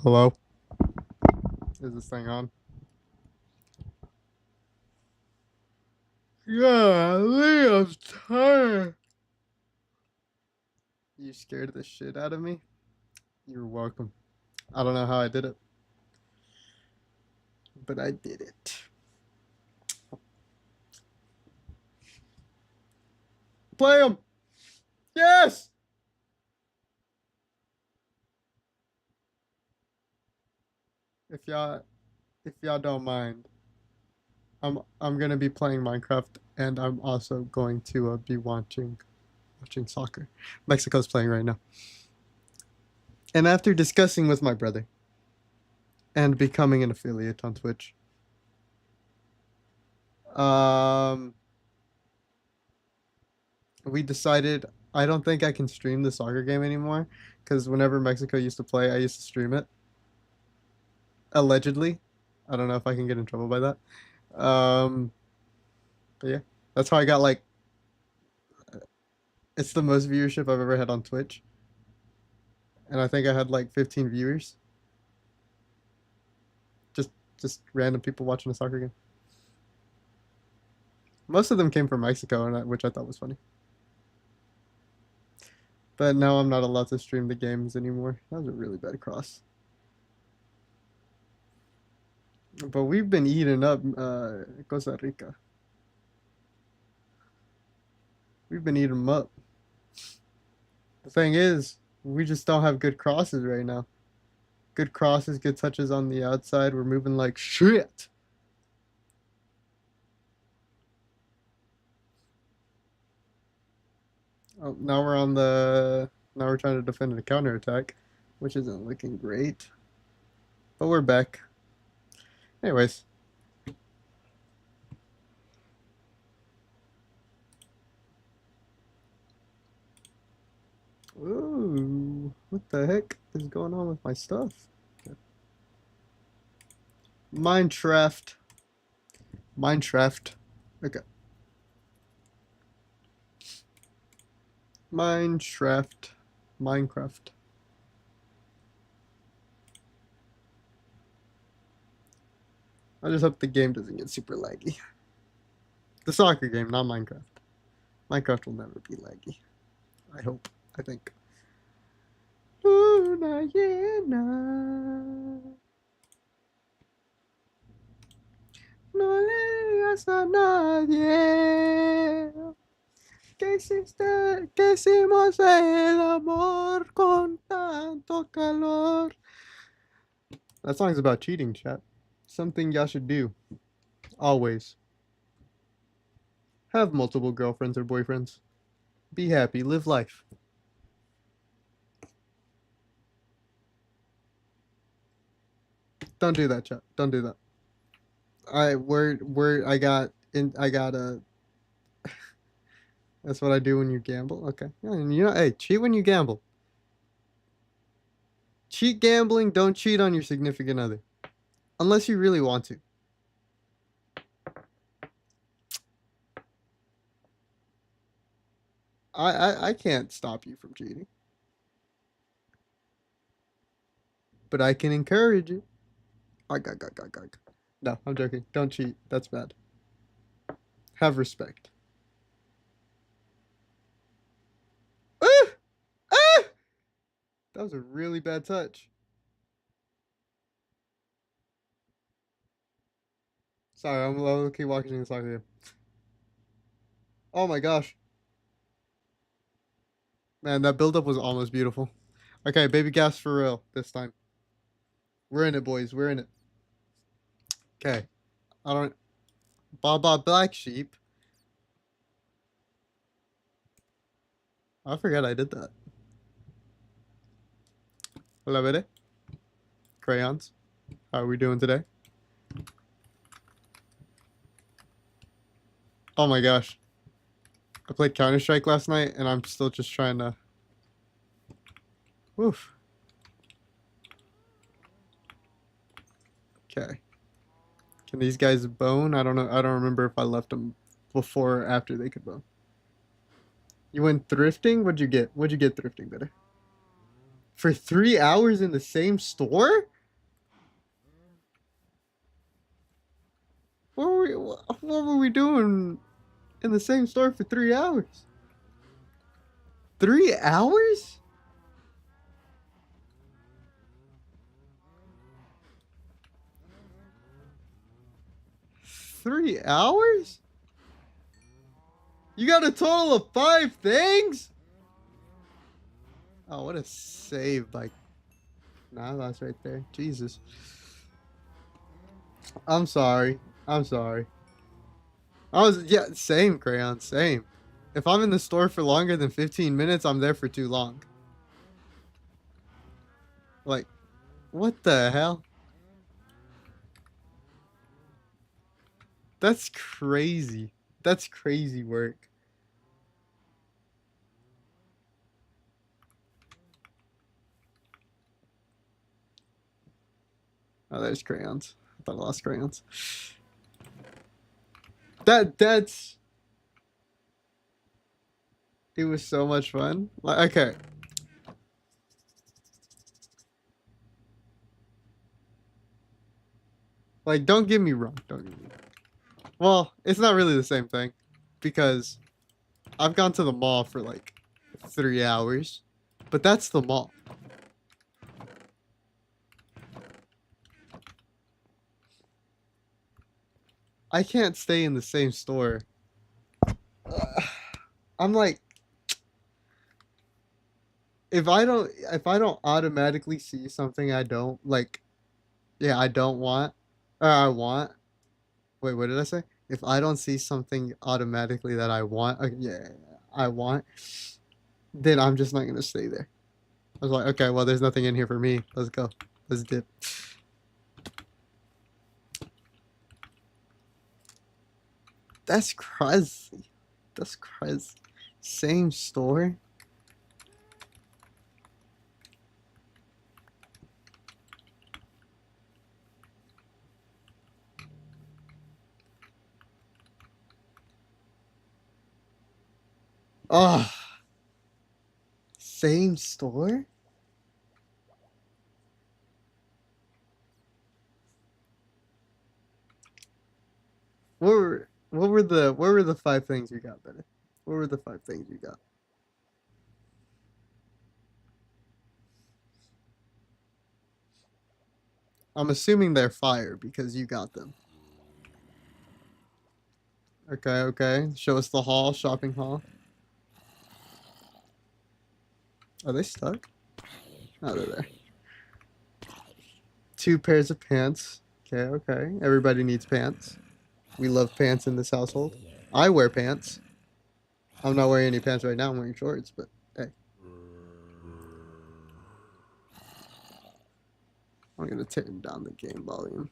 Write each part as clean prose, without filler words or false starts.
Hello? Is this thing on? Yeah, I'm tired. You scared the shit out of me? You're welcome. I don't know how I did it, but I did it. Play him! Yes! If y'all if y'all don't mind, I'm gonna be playing Minecraft and I'm also going to be watching soccer. Mexico's playing right now. And after discussing with my brother and becoming an affiliate on Twitch, um we decided I don't think I can stream the soccer game anymore because whenever Mexico used to play, I used to stream it. Allegedly. I don't know if I can get in trouble by that. Um, but yeah, that's how I got like it's the most viewership I've ever had on Twitch, and I think I had like 15 viewers. Just just random people watching a soccer game. Most of them came from Mexico, which I thought was funny. But now I'm not allowed to stream the games anymore. That was a really bad cross. But we've been eating up Costa Rica. We've been eating them up. The thing is, we just don't have good crosses right now. Good crosses, good touches on the outside. We're moving like shit. Oh, now we're trying to defend a counter attack, which isn't looking great. But we're back. Anyways, ooh, what the heck is going on with my stuff? Okay. Minecraft. Minecraft. Okay. Minecraft. Minecraft. I just hope the game doesn't get super laggy. The soccer game, not Minecraft. Minecraft will never be laggy. I hope. I think. Luna llena. No le digas a nadie que hicimos el amor con tanto calor. That song's about cheating, chat. Something y'all should do. Always. Have multiple girlfriends or boyfriends. Be happy. Live life. Don't do that, chat. Don't do that. I got a. That's what I do when you gamble. Okay. Yeah, and hey, cheat when you gamble. Cheat gambling. Don't cheat on your significant other, unless you really want to. I can't stop you from cheating, but I can encourage you. No, I'm joking. Don't cheat. That's bad. Have respect. Ah! Ah! That was a really bad touch. Sorry, I'm low-key watching this soccer game. Oh my gosh. Man, that buildup was almost beautiful. Okay, baby gas for real this time. We're in it, boys. We're in it. Okay. I don't... Baba Black Sheep. I forgot I did that. Hola, bede. Crayons. How are we doing today? Oh my gosh. I played Counter-Strike last night, and I'm still just trying to... Woof. Okay. Can these guys bone? I don't know. I don't remember if I left them before or after they could bone. You went thrifting? What'd you get? What'd you get thrifting, better? For 3 hours in the same store? what were we doing in the same store for 3 hours? 3 hours? 3 hours? You got a total of 5 things? Oh, what a save by... Nah, that's right there. Jesus. I'm sorry. I'm sorry. Yeah, same, Crayon, same. If I'm in the store for longer than 15 minutes, I'm there for too long. Like, what the hell? That's crazy. That's crazy work. Oh, there's crayons. I thought I lost crayons. That's it was so much fun. Like, okay. Like, don't get me wrong. Don't get me wrong. Well, it's not really the same thing because I've gone to the mall for like 3 hours, but that's the mall. I can't stay in the same store. I'm like, if I don't automatically see something I don't like, yeah, I don't want, or I want. Wait, what did I say? If I don't see something automatically that I want, yeah, I want, then I'm just not gonna stay there. I was like, okay, well, there's nothing in here for me. Let's go. Let's dip. That's crazy. That's crazy. Same store? Oh, same store? What were the 5 things you got, Bennett? What were the 5 things you got? I'm assuming they're fire because you got them. Okay, okay. Show us the hall, shopping hall. Are they stuck? Oh, they're there. 2 pairs of pants. Okay, okay. Everybody needs pants. We love pants in this household. I wear pants. I'm not wearing any pants right now. I'm wearing shorts, but hey. I'm gonna turn down the game volume.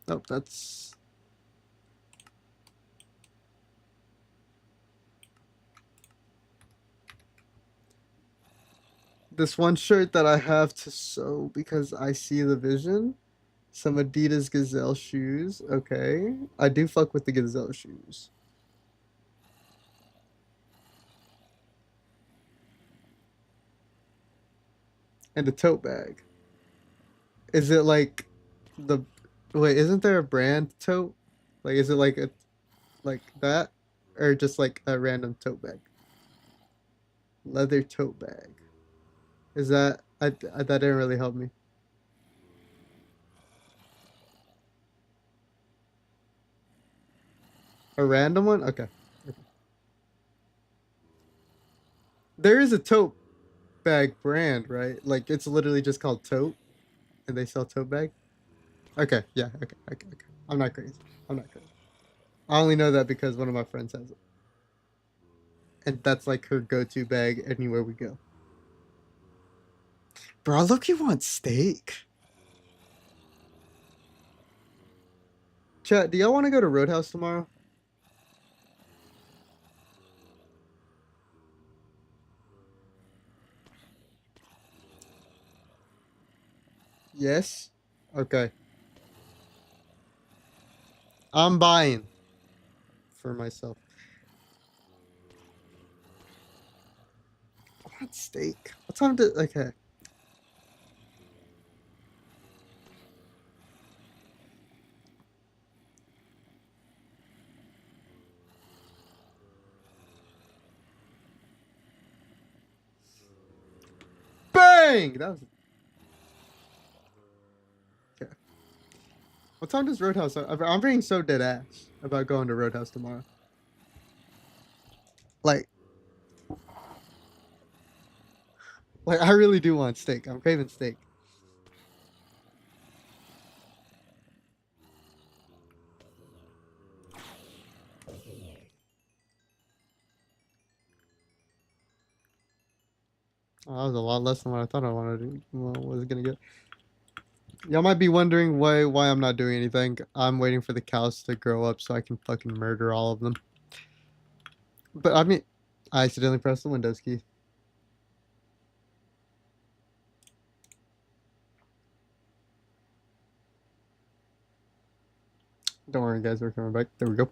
Nope, that's... This one shirt that I have to sew because I see the vision. Some Adidas Gazelle shoes. Okay. I do fuck with the Gazelle shoes. And a tote bag. Is it like the... Wait, isn't there a brand tote? Like, is it like a... Like that? Or just like a random tote bag? Leather tote bag. Is that... that didn't really help me. A random one? Okay. There is a tote bag brand, right? Like it's literally just called Tote, and they sell tote bag. Okay, yeah, okay, okay, okay. I'm not crazy. I'm not crazy. I only know that because one of my friends has it, and that's like her go-to bag anywhere we go. Bro, look, you want steak? Chat, do y'all want to go to Roadhouse tomorrow? Yes. Okay. I'm buying for myself. I want steak. What time to? Okay. Dang! That was... Okay. What time does Roadhouse... I'm being so dead ass about going to Roadhouse tomorrow. Like, I really do want steak. I'm craving steak. Oh, that was a lot less than what I thought I wanted to, was gonna get. Y'all might be wondering why I'm not doing anything. I'm waiting for the cows to grow up so I can fucking murder all of them. But I mean, I accidentally pressed the Windows key. Don't worry, guys. We're coming back. There we go.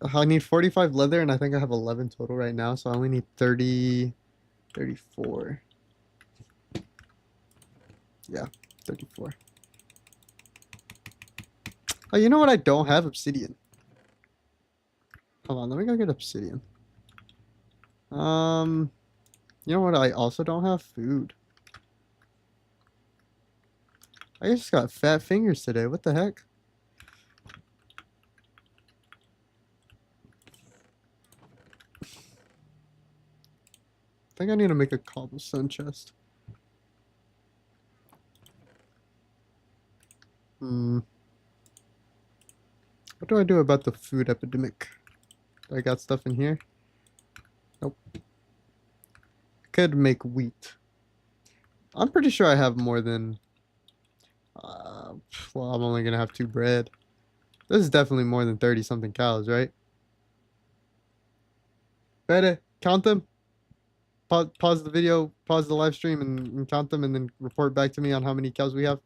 I need 45 leather, and I think I have 11 total right now, so I only need 30, 34. Yeah, 34. Oh, you know what? I don't have obsidian. Hold on, let me go get obsidian. You know what? I also don't have food. I just got fat fingers today. What the heck? I think I need to make a cobblestone chest. Hmm. What do I do about the food epidemic? I got stuff in here? Nope. I could make wheat. I'm pretty sure I have more than... well, I'm only gonna have 2 bread. This is definitely more than 30 something cows, right? Better count them. Pause the video, pause the live stream, and count them, and then report back to me on how many cows we have.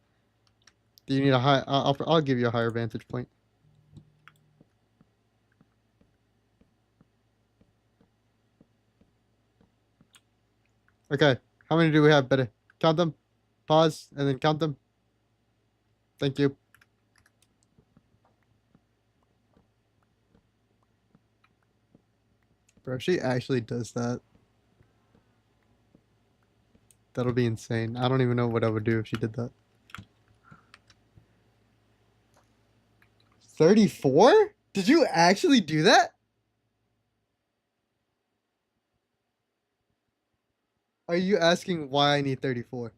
Do you need a high? I'll give you a higher vantage point. Okay, how many do we have? Better count them, pause, and then count them. Thank you. Bro, if she actually does that, that'll be insane. I don't even know what I would do if she did that. 34? Did you actually do that? Are you asking why I need 34?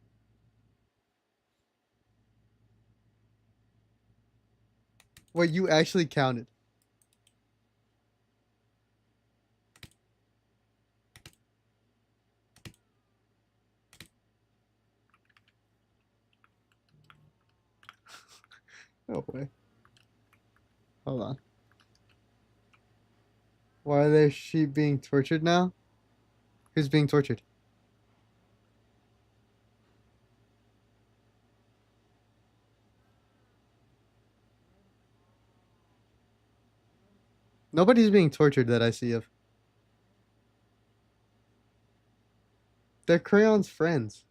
What, you actually counted? No way. Hold on. Why are their sheep being tortured now? Who's being tortured? Nobody's being tortured that I see of. They're Crayon's friends.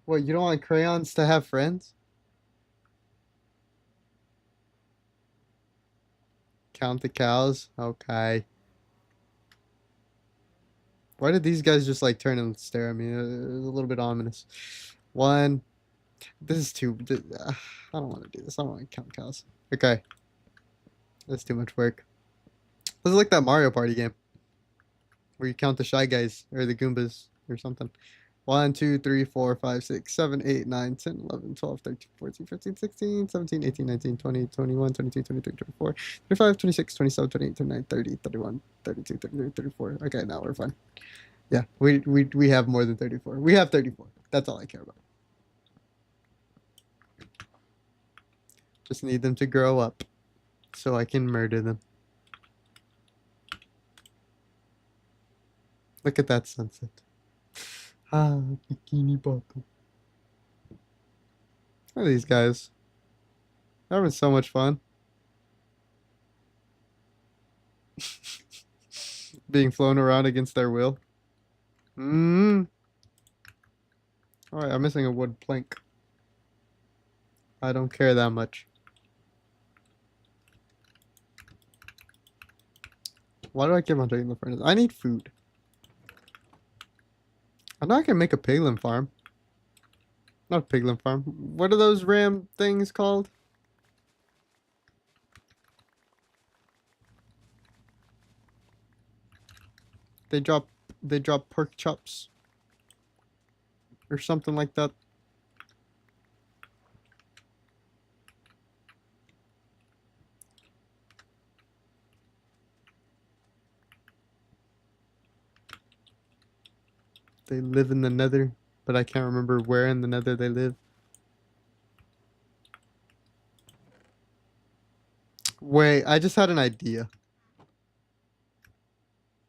What, you don't want crayons to have friends? Count the cows? Okay. Why did these guys just like turn and stare at me? It was a little bit ominous. One. This is too... I don't want to do this. I don't want to count cows. Okay. That's too much work. This is like that Mario Party game. Where you count the Shy Guys. Or the Goombas. Or something. 1, 2, 3, 4, 5, 6, 7, 8, 9, 10, 11, 12, 13, 14, 15, 16, 17, 18, 19, 20, 21, 22, 23, 24, 25, 26, 27, 28, 29, 30, 31, 32, 33, 34. Okay, now we're fine. Yeah, we have more than 34. We have 34. That's all I care about. Just need them to grow up so I can murder them. Look at that sunset. Ah, bikini bottom. Look at these guys. They're having so much fun. Being flown around against their will. Alright, I'm missing a wood plank. I don't care that much. Why do I keep on checking the furnace? I need food. I know I can make a piglin farm. Not a piglin farm. What are those ram things called? They drop they drop pork chops or something like that. They live in the nether, but I can't remember where in the nether they live. Wait, I just had an idea.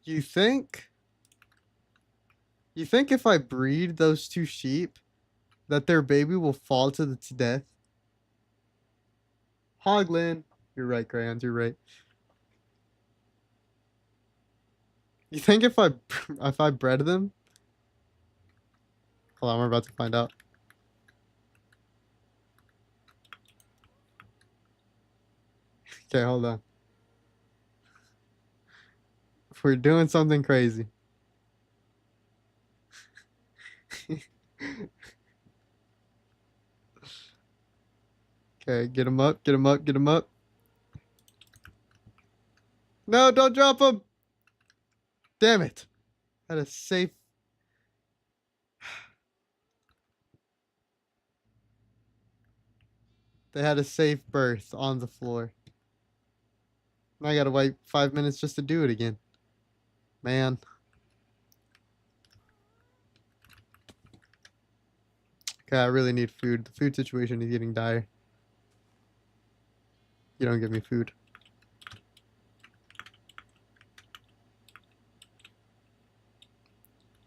You think you think if I breed those two sheep that their baby will fall to death? Hoglin. You're right, Crayons, you're right. You think if I if I bred them? Hold on, we're about to find out. Okay, hold on. If we're doing something crazy. Okay, get him up, get him up, get him up. No, don't drop him! Damn it. Had a safe. They had a safe berth on the floor. I gotta wait 5 minutes just to do it again. Man. Okay, I really need food. The food situation is getting dire. You don't give me food.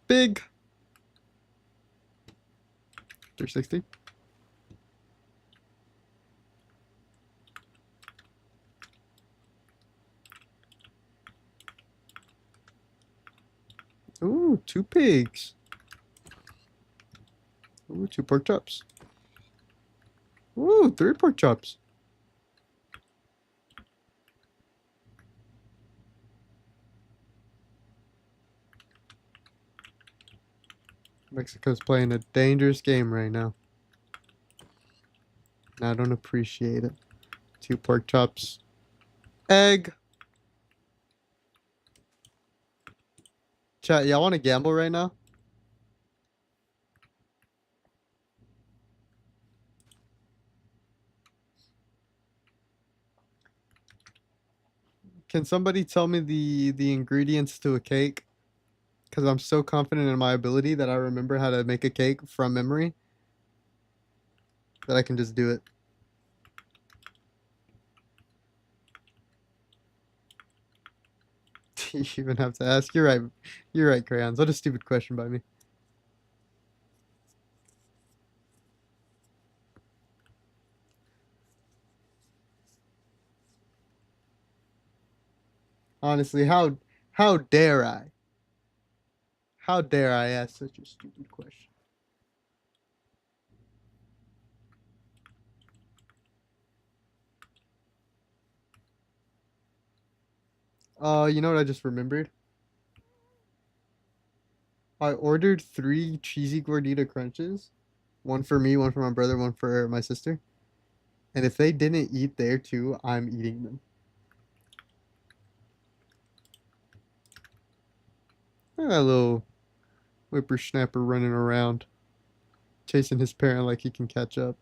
Big. 360. Ooh, 2 pigs. Ooh, 2 pork chops. Ooh, 3 pork chops. Mexico's playing a dangerous game right now. And I don't appreciate it. 2 pork chops. Egg. Chat, y'all want to gamble right now? Can somebody tell me the ingredients to a cake? Because I'm so confident in my ability that I remember how to make a cake from memory that I can just do it. You even have to ask. You're right. You're right, Crayons. What a stupid question by me. Honestly, how dare I? How dare I ask such a stupid question? You know what I just remembered? I ordered 3 cheesy gordita crunches. One for me, one for my brother, one for my sister. And if they didn't eat there too, I'm eating them. Look at that little whippersnapper running around, chasing his parent like he can catch up.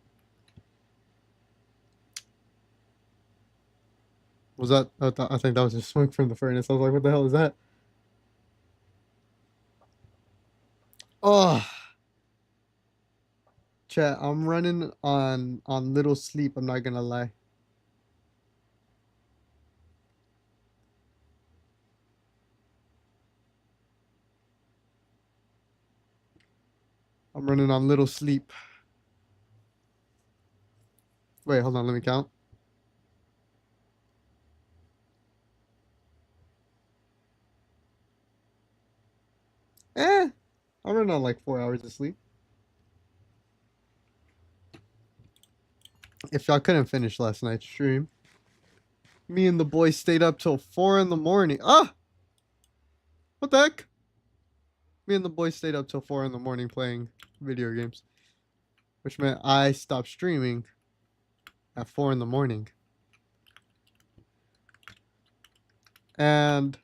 Was that? I think that was just smoke from the furnace. I was like, what the hell is that? Oh, chat. I'm running on little sleep. I'm not gonna lie. I'm running on little sleep. Wait, hold on. Let me count. I'm running on like 4 hours of sleep. If y'all couldn't finish last night's stream, me and the boys stayed up till 4 in the morning. Ah! What the heck? Me and the boys stayed up till 4 in the morning playing video games, which meant I stopped streaming at 4 in the morning. And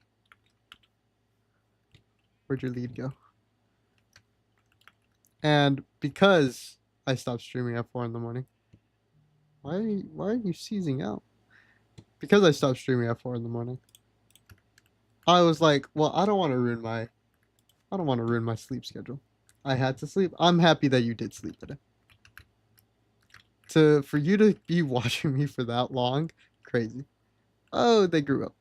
where'd your lead go? And because I stopped streaming at 4 in the morning, why are you seizing out? Because I stopped streaming at 4 in the morning, I was like, well, I don't want to ruin my sleep schedule. I had to sleep. I'm happy that you did sleep today. For you to be watching me for that long, crazy. Oh, they grew up.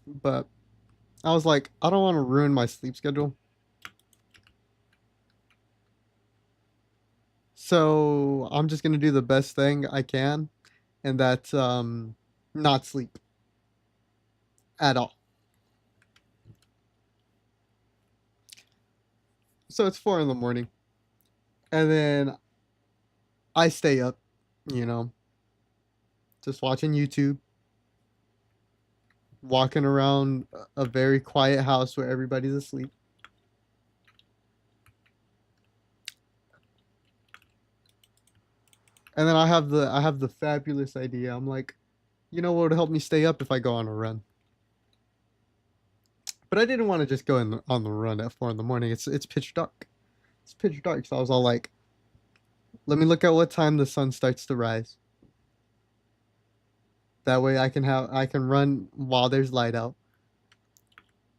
But I was like, I don't want to ruin my sleep schedule. So I'm just gonna do the best thing I can, and that's not sleep at all. So it's 4 in the morning, and then I stay up, you know, just watching YouTube, walking around a very quiet house where everybody's asleep. And then I have the fabulous idea. I'm like, you know what would help me stay up if I go on a run? But I didn't want to just go on the run at 4 in the morning. It's pitch dark. It's pitch dark. So I was all like, let me look at what time the sun starts to rise. That way I can run while there's light out,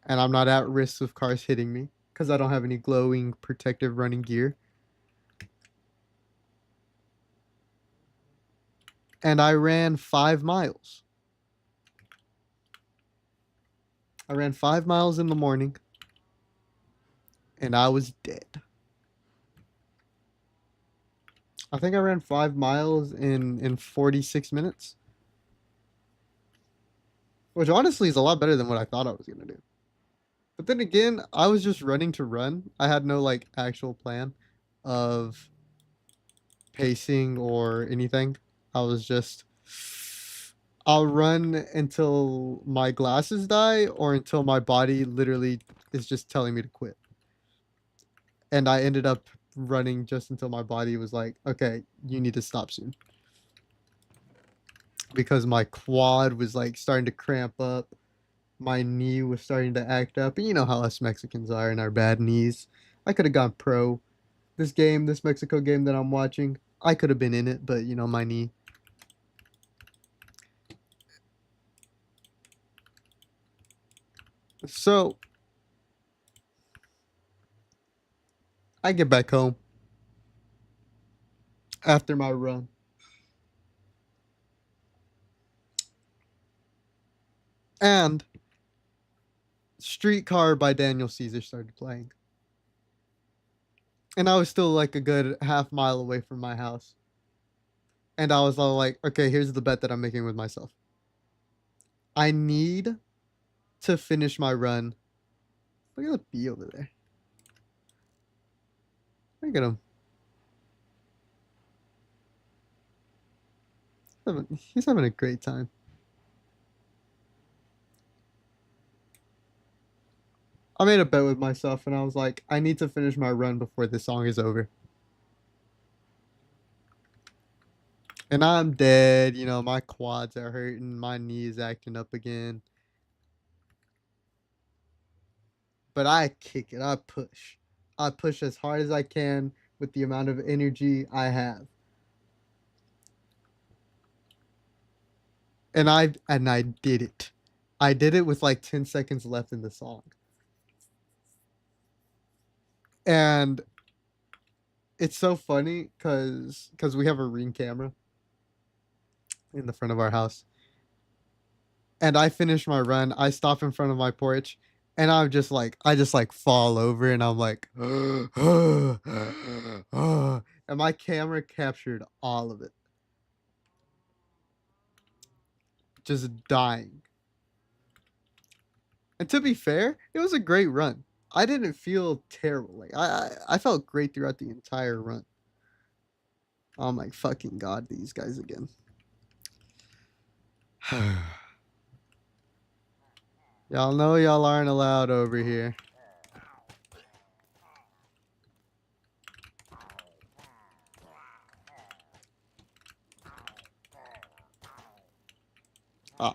and I'm not at risk of cars hitting me because I don't have any glowing protective running gear. And I ran 5 miles. I ran 5 miles in the morning, and I was dead. I think I ran 5 miles in 46 minutes, which honestly is a lot better than what I thought I was gonna do. But then again, I was just running to run. I had no like actual plan of pacing or anything. I was just I'll run until my glasses die or until my body literally is just telling me to quit. And I ended up running just until my body was like, okay, you need to stop soon. Because my quad was like starting to cramp up. My knee was starting to act up. And you know how us Mexicans are in our bad knees. I could have gone pro. This Mexico game that I'm watching, I could have been in it, but my knee. So I get back home after my run. And Streetcar by Daniel Caesar started playing. And I was still like a good half mile away from my house. And I was all like, okay, here's the bet that I'm making with myself. I need to finish my run. Look at the bee over there. Look at him. He's having a great time. I made a bet with myself and I was like, I need to finish my run before this song is over. And I'm dead. My quads are hurting. My knees acting up again. But I kick it. I push. I push as hard as I can with the amount of energy I have. And I did it. I did it with like 10 seconds left in the song. And it's so funny cuz we have a Ring camera in the front of our house. And I finish my run. I stop in front of my porch and I just like fall over and I'm like and my camera captured all of it. Just dying. And to be fair, it was a great run. I didn't feel terrible. Like I felt great throughout the entire run. Oh my fucking god, these guys again. Y'all know y'all aren't allowed over here. Ah.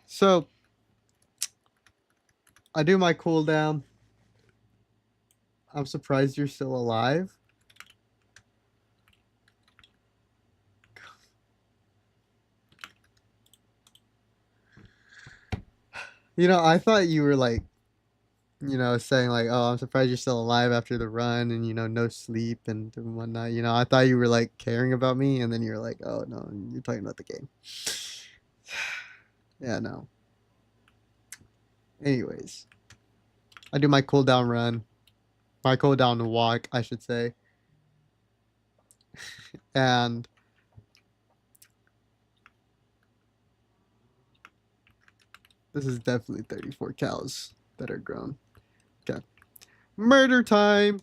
So, I do my cooldown. I'm surprised you're still alive. You know, I thought you were like, saying like, "Oh, I'm surprised you're still alive after the run and no sleep and whatnot." You know, I thought you were like caring about me, and then you're like, "Oh no, you're talking about the game." Yeah, no. Anyways, I do my cooldown run, my cooldown walk, I should say, and this is definitely 34 cows that are grown. Okay, murder time.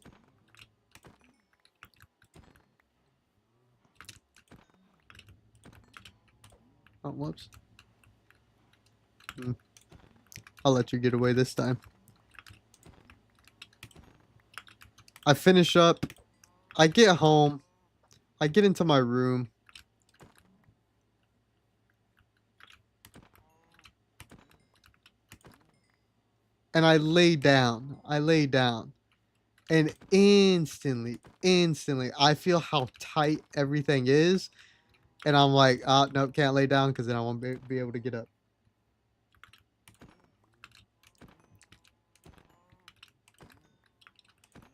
Oh, whoops. Hmm, I'll let you get away this time. I finish up. I get home. I get into my room. And I lay down. I lay down. And instantly, I feel how tight everything is. And I'm like, oh, nope, can't lay down because then I won't be able to get up.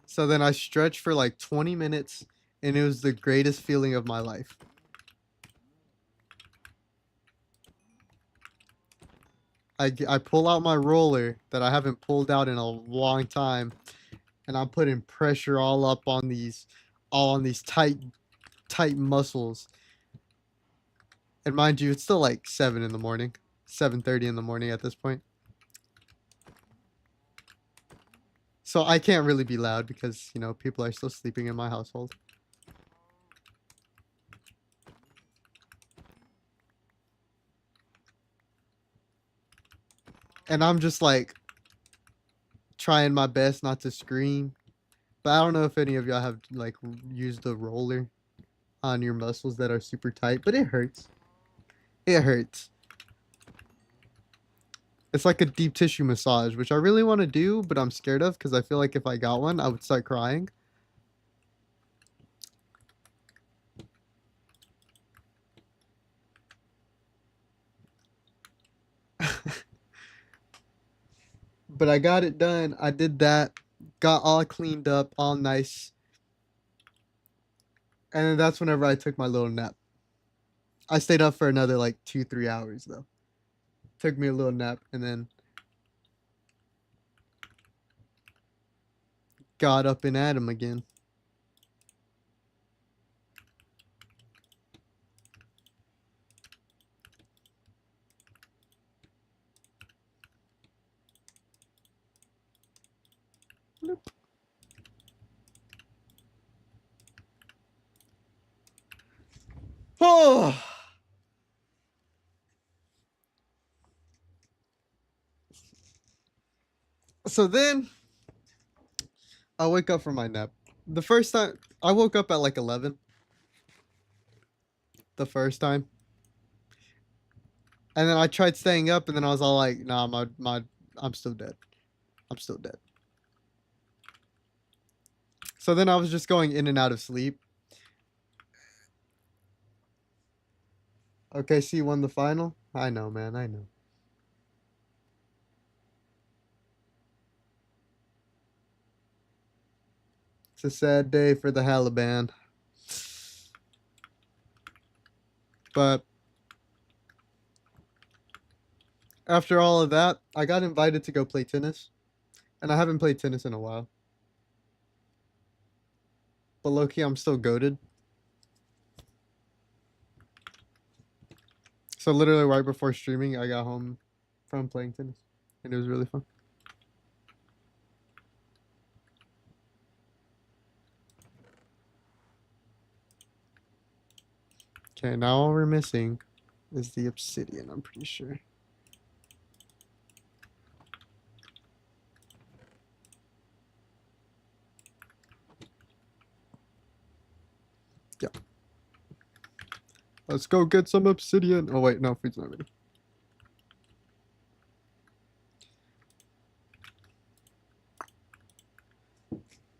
So then I stretched for like 20 minutes, and it was the greatest feeling of my life. I pull out my roller that I haven't pulled out in a long time, and I'm putting pressure all on these tight muscles. And mind you, it's still like 7 in the morning, 7:30 in the morning at this point. So I can't really be loud because, people are still sleeping in my household. And I'm just like trying my best not to scream. But I don't know if any of y'all have like used the roller on your muscles that are super tight, but it hurts. It hurts. It's like a deep tissue massage, which I really want to do, but I'm scared of because I feel like if I got one, I would start crying. But I got it done. I did that, got all cleaned up, all nice. And then that's whenever I took my little nap. I stayed up for another like 2, 3 hours though. Took me a little nap and then got up and at him again. Oh. So then I wake up from my nap. The first time I woke up at like 11. The first time. And then I tried staying up and then I was all like, nah, I'm still dead. I'm still dead. So then I was just going in and out of sleep. Okay, so you won the final? I know, man, I know. It's a sad day for the Haliban. But after all of that, I got invited to go play tennis. And I haven't played tennis in a while. But low-key, I'm still goated. So literally right before streaming, I got home from playing tennis. And it was really fun. Okay, now all we're missing is the obsidian, I'm pretty sure. Yeah. Let's go get some obsidian. Oh wait, no, food's not ready.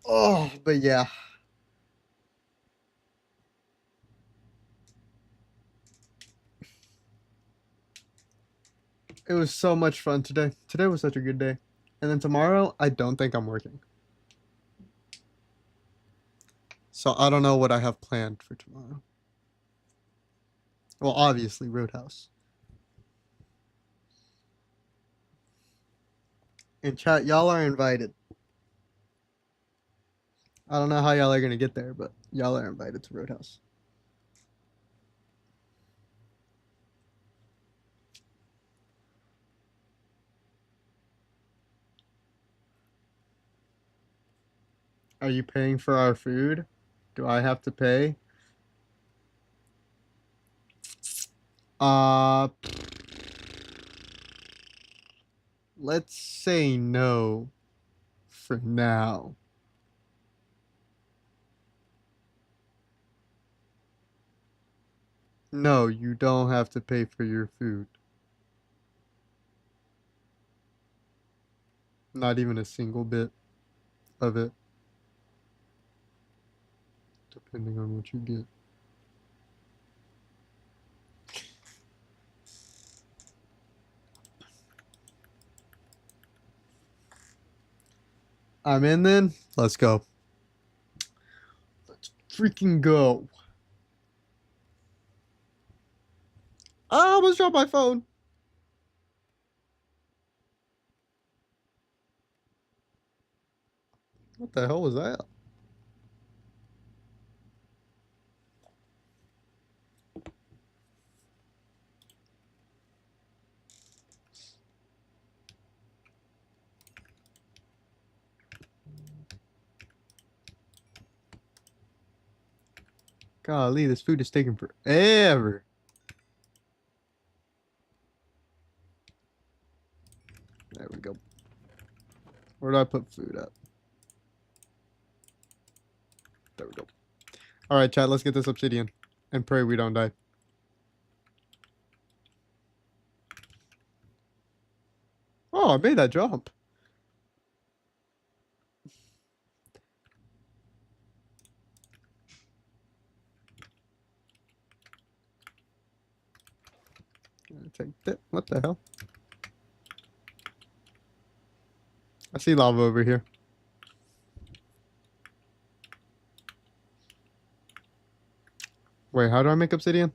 Oh, but yeah. It was so much fun today. Today was such a good day. And then tomorrow, I don't think I'm working. So I don't know what I have planned for tomorrow. Well, obviously, Roadhouse. And chat, y'all are invited. I don't know how y'all are gonna get there, but y'all are invited to Roadhouse. Are you paying for our food? Do I have to pay? Uh, let's say no for now. No, you don't have to pay for your food. Not even a single bit of it, depending on what you get. I'm in then. Let's go. Let's freaking go. I almost dropped my phone. What the hell was that? Golly, this food is taking forever. There we go. Where do I put food at? There we go. All right, chat, let's get this obsidian and pray we don't die. Oh, I made that jump. Take that. What the hell? I see lava over here. Wait, how do I make obsidian?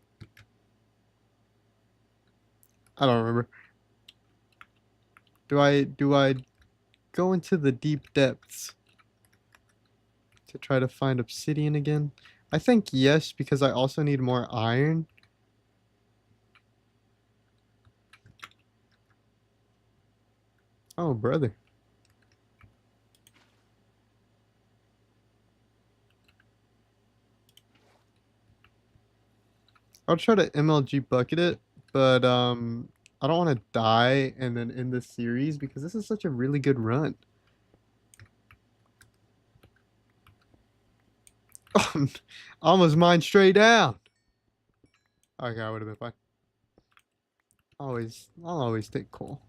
I don't remember. Do I go into the deep depths to try to find obsidian again? I think yes, because I also need more iron. Oh, brother. I'll try to MLG bucket it, but I don't want to die and then end the series because this is such a really good run. Almost mine straight down. Okay, I would have been fine. I'll always take coal.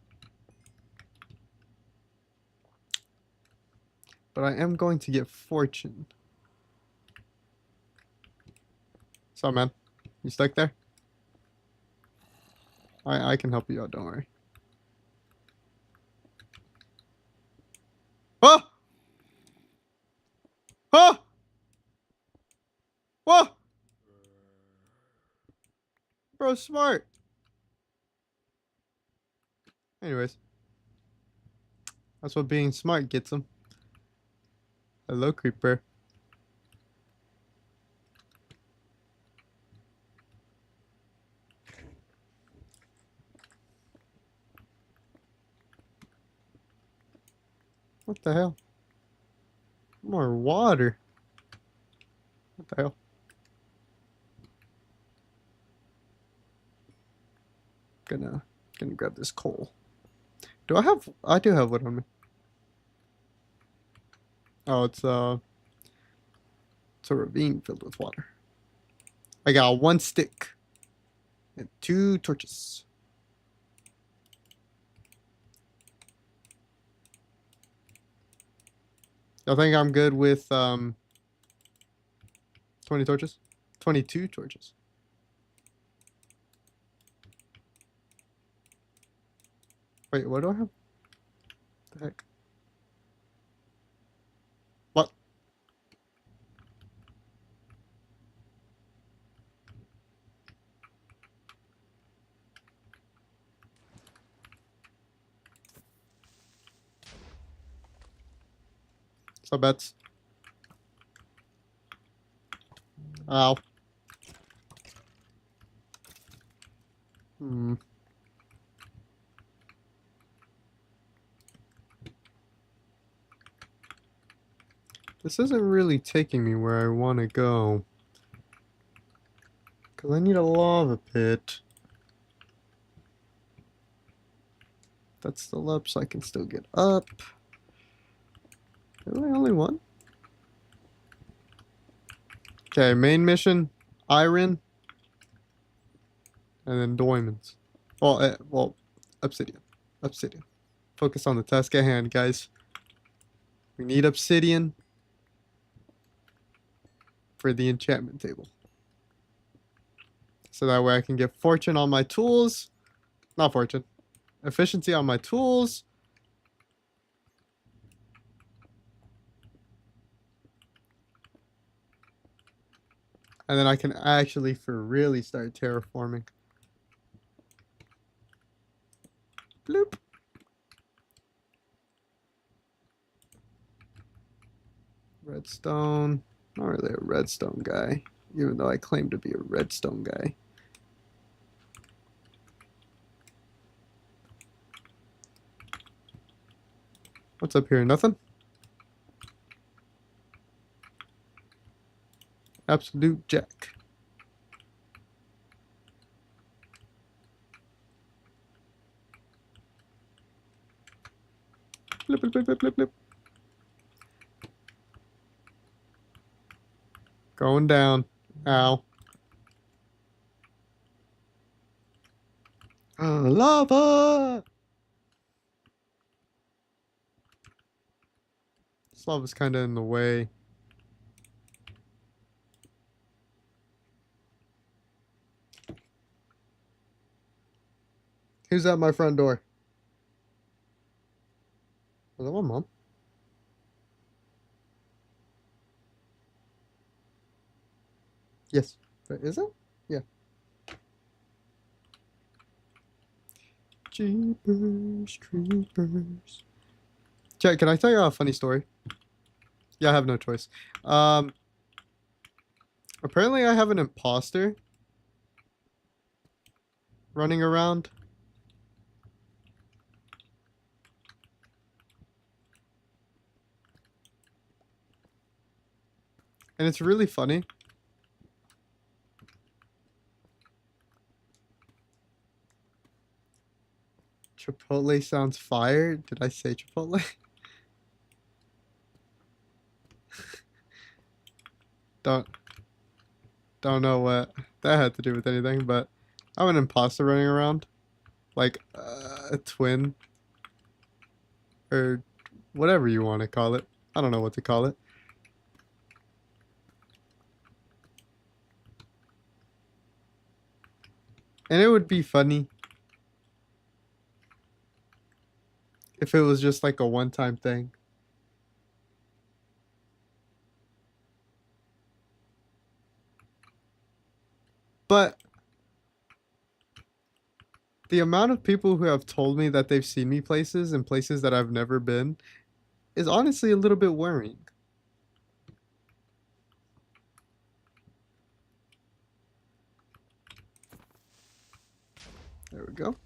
But I am going to get fortune. So, man, you stuck there? I can help you out, don't worry. Oh! Oh! Whoa! Bro, smart. Anyways, that's what being smart gets him. Hello, creeper. What the hell? More water. What the hell? Gonna grab this coal. Do I have? I do have wood on me. Oh, it's a ravine filled with water. I got 1 stick and 2 torches. I think I'm good with 20 torches, 22 torches. Wait, what do I have? The heck? What? So bets. Ow. Hmm. This isn't really taking me where I want to go. Because I need a lava pit. That's still up, so I can still get up. Really, only one? Okay, main mission, iron, and then diamonds. Well, obsidian. Obsidian. Focus on the task at hand, guys. We need obsidian for the enchantment table. So that way I can get fortune on my tools. Not fortune. Efficiency on my tools. And then I can actually for really start terraforming. Bloop. Redstone. Not really a redstone guy, even though I claim to be a redstone guy. What's up here? Nothing? Absolute jack. Blip, blip, blip, blip, blip, blip. Going down. Ow. Lava! This lava's kind of in the way. Who's at my front door? Was that my mom? Yes. Is it? Yeah. Jeepers, creepers. Chat, can I tell you a funny story? Yeah, I have no choice. Um, Apparently I have an imposter running around. And it's really funny. Chipotle sounds fire. Did I say Chipotle? Don't know what that had to do with anything, but I'm an imposter running around. Like a twin. Or whatever you want to call it. I don't know what to call it. And it would be funny if it was just like a one-time thing. But the amount of people who have told me that they've seen me places and places that I've never been is honestly a little bit worrying. There we go.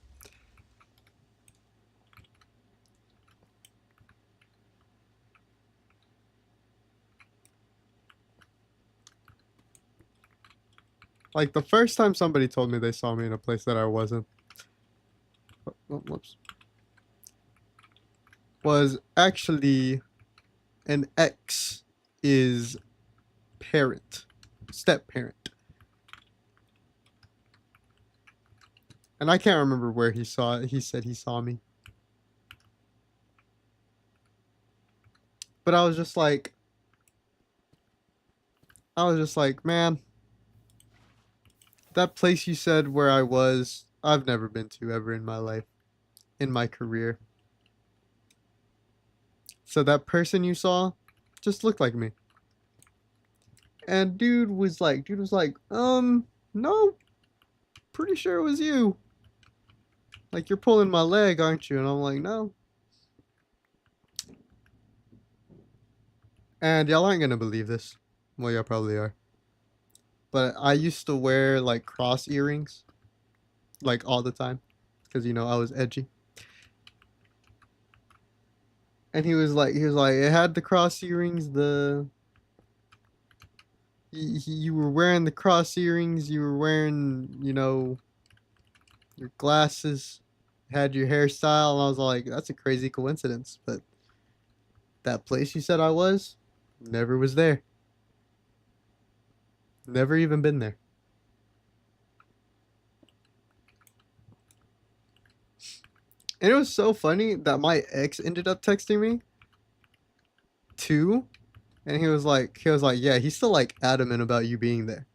Like the first time somebody told me they saw me in a place that I wasn't. whoops, was actually an ex is parent, step parent. And I can't remember where he saw it. He said he saw me. But I was just like, man, that place you said where I was, I've never been to ever in my life, in my career. So that person you saw just looked like me. And dude was like, no, pretty sure it was you. Like, you're pulling my leg, aren't you? And I'm like, no. And y'all aren't gonna believe this. Well, y'all probably are. But I used to wear like cross earrings, like all the time, because I was edgy. And he was like, it had the cross earrings. You were wearing the cross earrings. You were wearing, your glasses. Had your hairstyle, and I was like, that's a crazy coincidence. But that place you said I was, never was there. Never even been there. And it was so funny that my ex ended up texting me too, and he was like, yeah, he's still like adamant about you being there.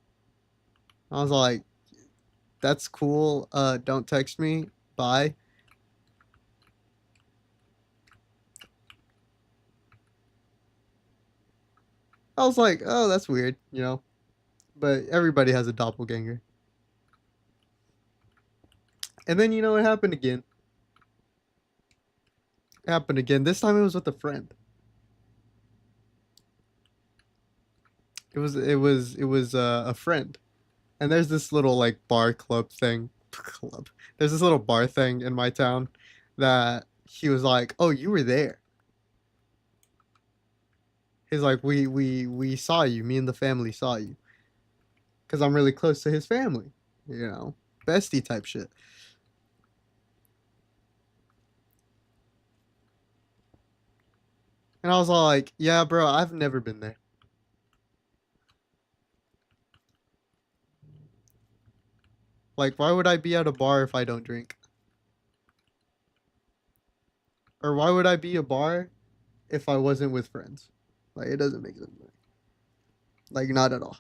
I was like, that's cool. Don't text me. Bye. I was like, oh, that's weird, But everybody has a doppelganger. And then it happened again. It happened again. This time it was with a friend. It was a friend. And there's this little like bar club thing. Club. There's this little bar thing in my town that he was like, "Oh, you were there." He's like, "We saw you. Me and the family saw you." Cuz I'm really close to his family, Bestie type shit. And I was all like, "Yeah, bro, I've never been there." Like, why would I be at a bar if I don't drink? Or why would I be a bar if I wasn't with friends? Like, it doesn't make sense. Like, not at all.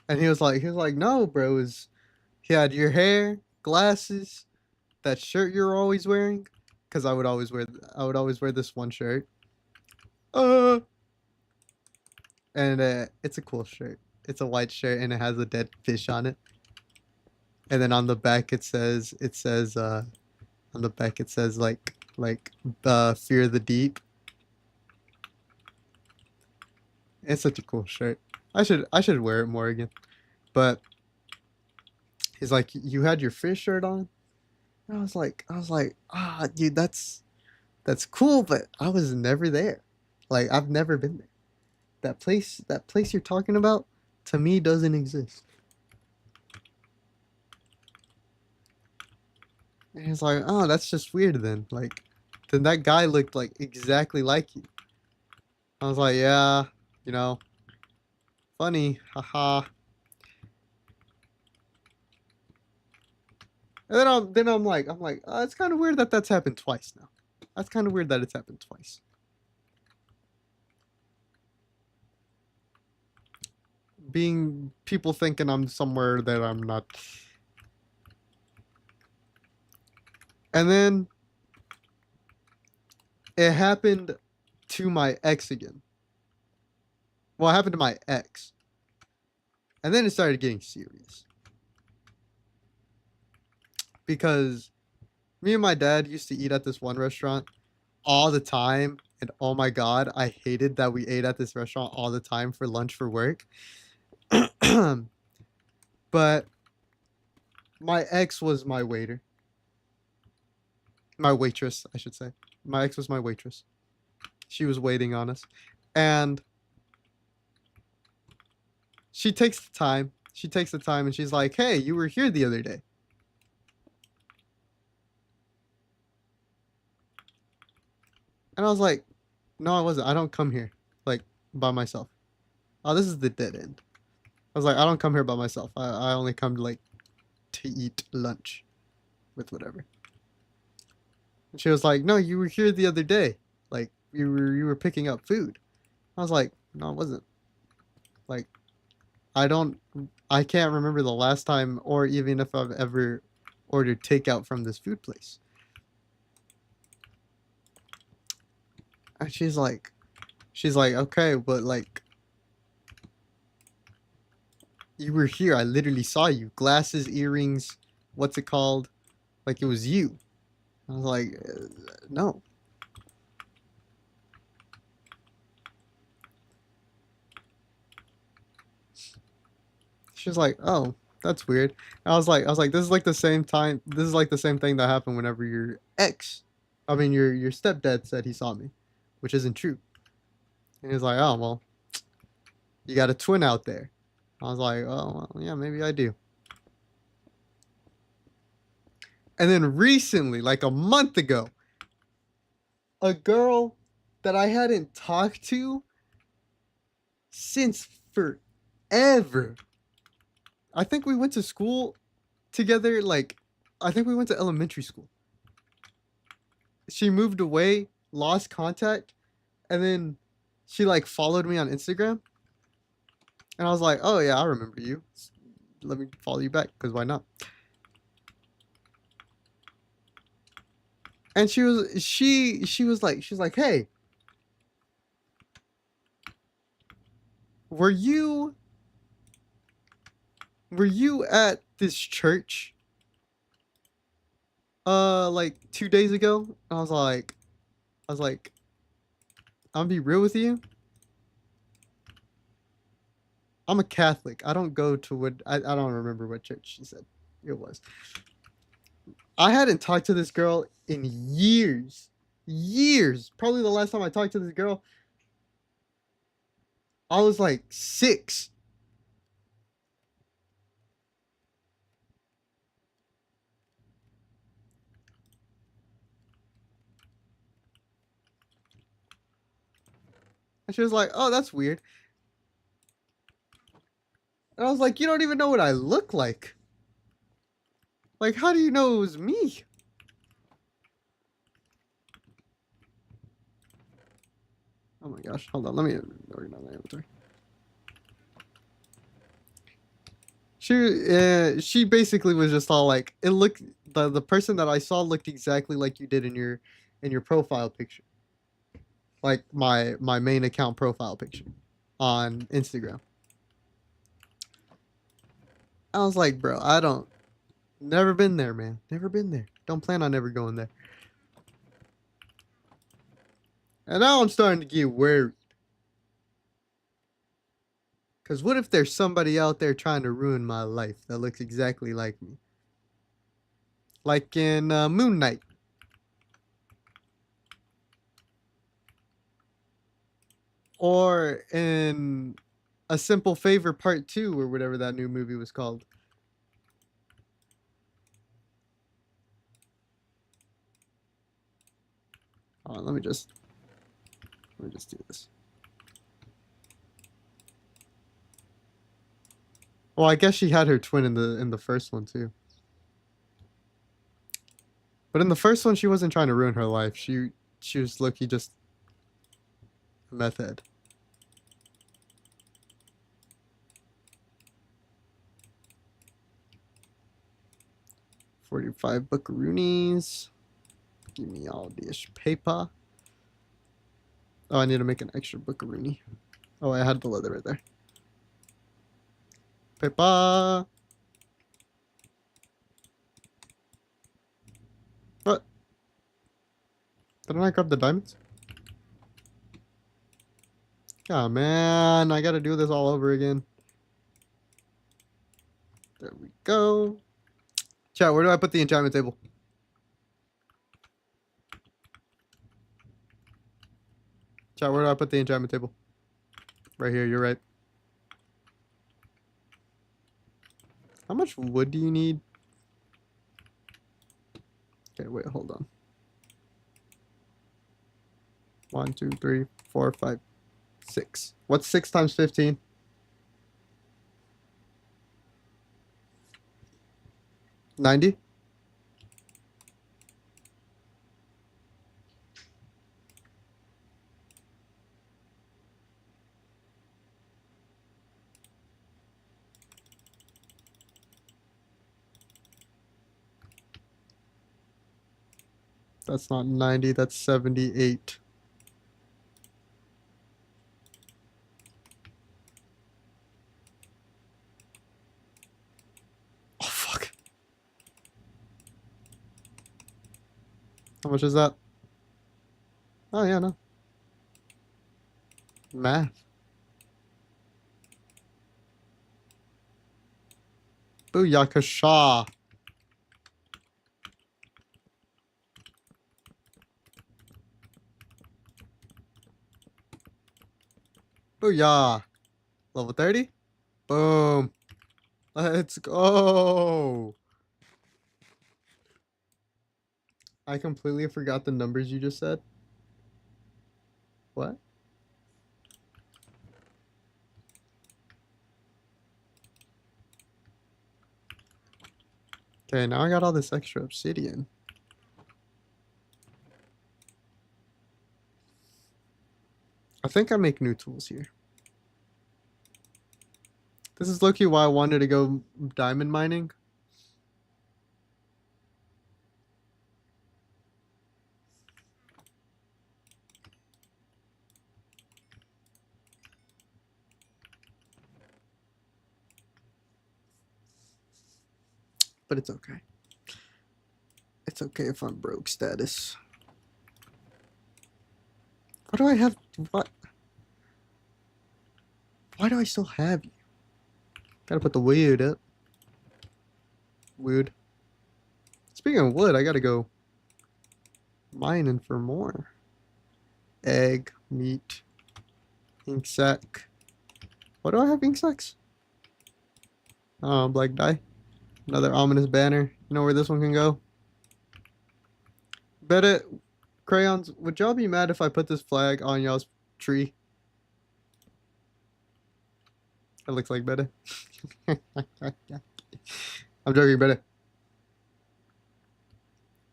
And he was like, no, bro. He had your hair, glasses, that shirt you're always wearing, because I would always wear this one shirt. Uh, and it's a cool shirt. It's a white shirt and it has a dead fish on it. And then on the back on the back it says fear the deep. It's such a cool shirt. I should wear it more again. But he's like, you had your fish shirt on? And I was like, dude, that's cool, but I was never there. Like, I've never been there. That place you're talking about, to me, doesn't exist. And he's like, oh, that's just weird then. Like, then that guy looked like exactly like you. I was like, yeah, you know, funny, haha. And I'm like, it's kind of weird that that's happened twice now. That's kind of weird that it's happened twice. Being people thinking I'm somewhere that I'm not. And then it happened to my ex again. Well, it happened to my ex. And then it started getting serious. Because me and my dad used to eat at this one restaurant all the time. And oh my God, I hated that we ate at this restaurant all the time for lunch for work. But my ex was my waiter. My waitress, I should say. My ex was my waitress. She was waiting on us. And she takes the time. She takes the time and she's like, hey, you were here the other day. And I was like, no, I wasn't. I don't come here like by myself. Oh, this is the dead end. I was like, I don't come here by myself. I only come like to eat lunch with whatever. And she was like, no, you were here the other day. Like you were picking up food. I was like, no, I wasn't. Like I don't I can't remember the last time or even if I've ever ordered takeout from this food place. And she's like, okay, but like you were here. I literally saw you. Glasses, earrings, what's it called? Like it was you. I was like, no. She was like, oh, that's weird. And I was like, this is like the same time. This is like the same thing that happened whenever your ex, I mean your stepdad said he saw me, which isn't true. And he was like, oh well, you got a twin out there. I was like, oh well, yeah, maybe I do. And then recently, like a month ago, a girl that I hadn't talked to since forever. I think we went to school together. Like, I think we went to elementary school. She moved away, lost contact, and then she like followed me on Instagram. And I was like, oh yeah, I remember you. Let me follow you back, because why not? And she was like, hey, were you were you at this church like 2 days ago? And I was like, I'm gonna be real with you. I'm a Catholic. I don't go to what I don't remember what church she said it was. I hadn't talked to this girl in years. Years. Probably the last time I talked to this girl, I was like 6. And she was like, oh, that's weird. And I was like, you don't even know what I look like. Like, how do you know it was me? Oh my gosh. Hold on. Let me organize my inventory. She basically was just all like, it looked, the person that I saw looked exactly like you did in your profile picture. Like my main account profile picture on Instagram. I was like, bro, I don't, never been there, man. Never been there. Don't plan on ever going there. And now I'm starting to get worried. Because what if there's somebody out there trying to ruin my life that looks exactly like me? Like in Moon Knight. Or in A Simple Favor Part 2 or whatever that new movie was called. Hold on, let me just do this. Well, I guess she had her twin in the first one too. But in the first one, she wasn't trying to ruin her life. She was lucky just a meth head. 45 buckaroonies. Give me all this paper. Oh, I need to make an extra buckaroonie. Oh, I had the leather right there. Paper. What? Didn't I grab the diamonds? Oh man, I gotta do this all over again. There we go. Chat, where do I put the enchantment table? Chat, where do I put the enchantment table? Right here, you're right. How much wood do you need? Okay, wait, hold on. 1, 2, 3, 4, 5, 6. What's 6 times 15? 90? That's not 90, that's 78. Oh, fuck. How much is that? Oh, yeah, no. Math. Booyakasha. Booyah. Level 30? Boom. Let's go. I completely forgot the numbers you just said. What? Okay, now I got all this extra obsidian. I think I make new tools here. This is low-key why I wanted to go diamond mining. But it's okay. It's okay if I'm broke status. Why do I have... What? Why do I still have you? Gotta put the wood up. Wood. Speaking of wood, I gotta go mining for more. Egg, meat, ink sac. Why do I have ink sacs? Oh, black dye. Another ominous banner. You know where this one can go? Bet it. Crayons, would y'all be mad if I put this flag on y'all's tree? It looks like better. I'm joking, better.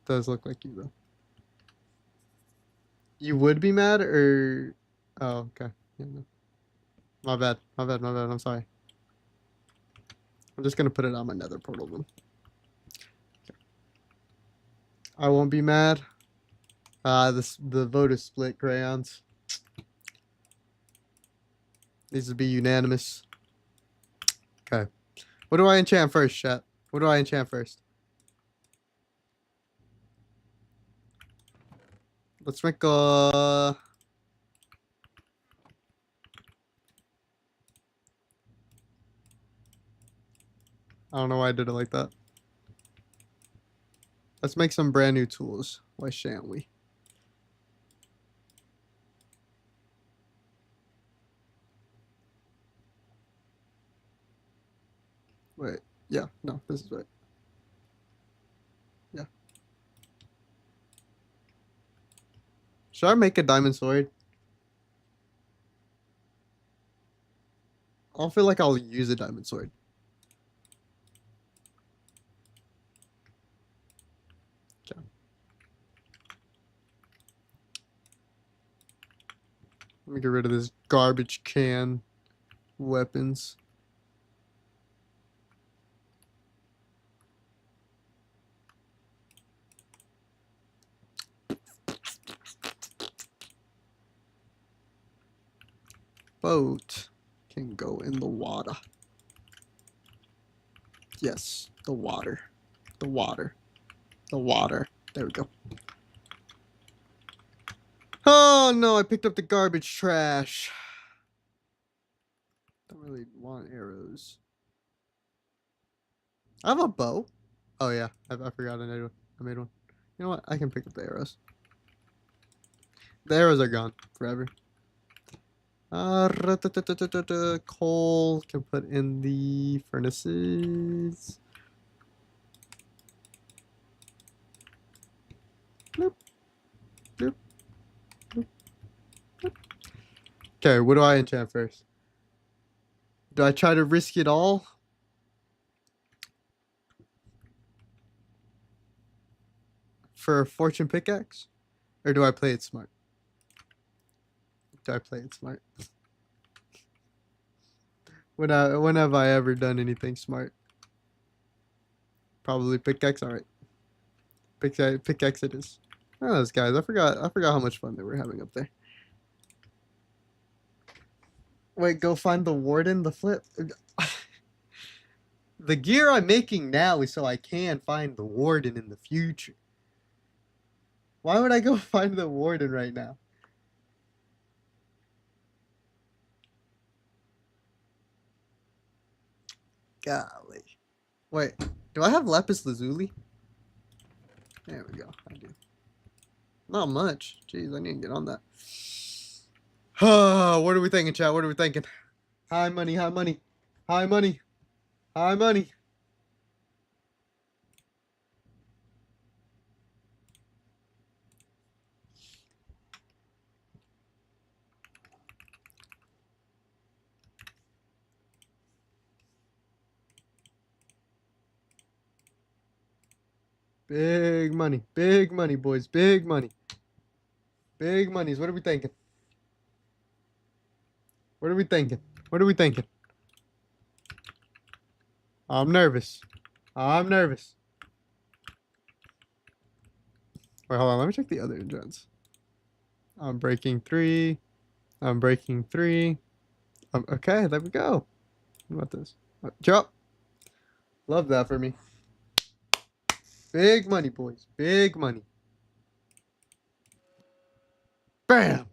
Does look like you though. You would be mad or oh okay. Yeah, no. My bad. My bad, my bad. I'm sorry. I'm just gonna put it on my nether portal then. Okay. I won't be mad. The vote is split, crayons. Needs to be unanimous. Okay. What do I enchant first, chat? What do I enchant first? Let's make a... I don't know why I did it like that. Let's make some brand new tools. Why shan't we? Wait. Yeah. No, this is right. Yeah. Should I make a diamond sword? I don't feel like I'll use a diamond sword. Okay. Let me get rid of this garbage can weapons. Boat can go in the water. Yes, the water. The water. The water. There we go. Oh no, I picked up the garbage trash. Don't really want arrows. I have a bow. Oh yeah, I forgot I made one. I made one. You know what? I can pick up the arrows. The arrows are gone forever. Coal can put in the furnaces. Bloop, bloop, bloop. Okay, what do I enchant first? Do I try to risk it all for a fortune pickaxe? Or do I play it smart? Do I play it smart? When have I ever done anything smart? Probably pickaxe. All right, pickaxe it is. Oh, those guys. I forgot how much fun they were having up there. Wait, go find the warden. The flip. The gear I'm making now is so I can find the warden in the future. Why would I go find the warden right now? Golly. Wait, do I have lapis lazuli? There we go. I do. Not much. Jeez, I need to get on that. What are we thinking, chat? What are we thinking? High money, high money, high money, high money. Big money, boys, big money, big monies. What are we thinking? What are we thinking? What are we thinking? I'm nervous. I'm nervous. Wait, hold on. Let me check the other enchants. I'm breaking three. I'm breaking three. Okay, there we go. What about this? Jump. Love that for me. Big money, boys. Big money. Bam.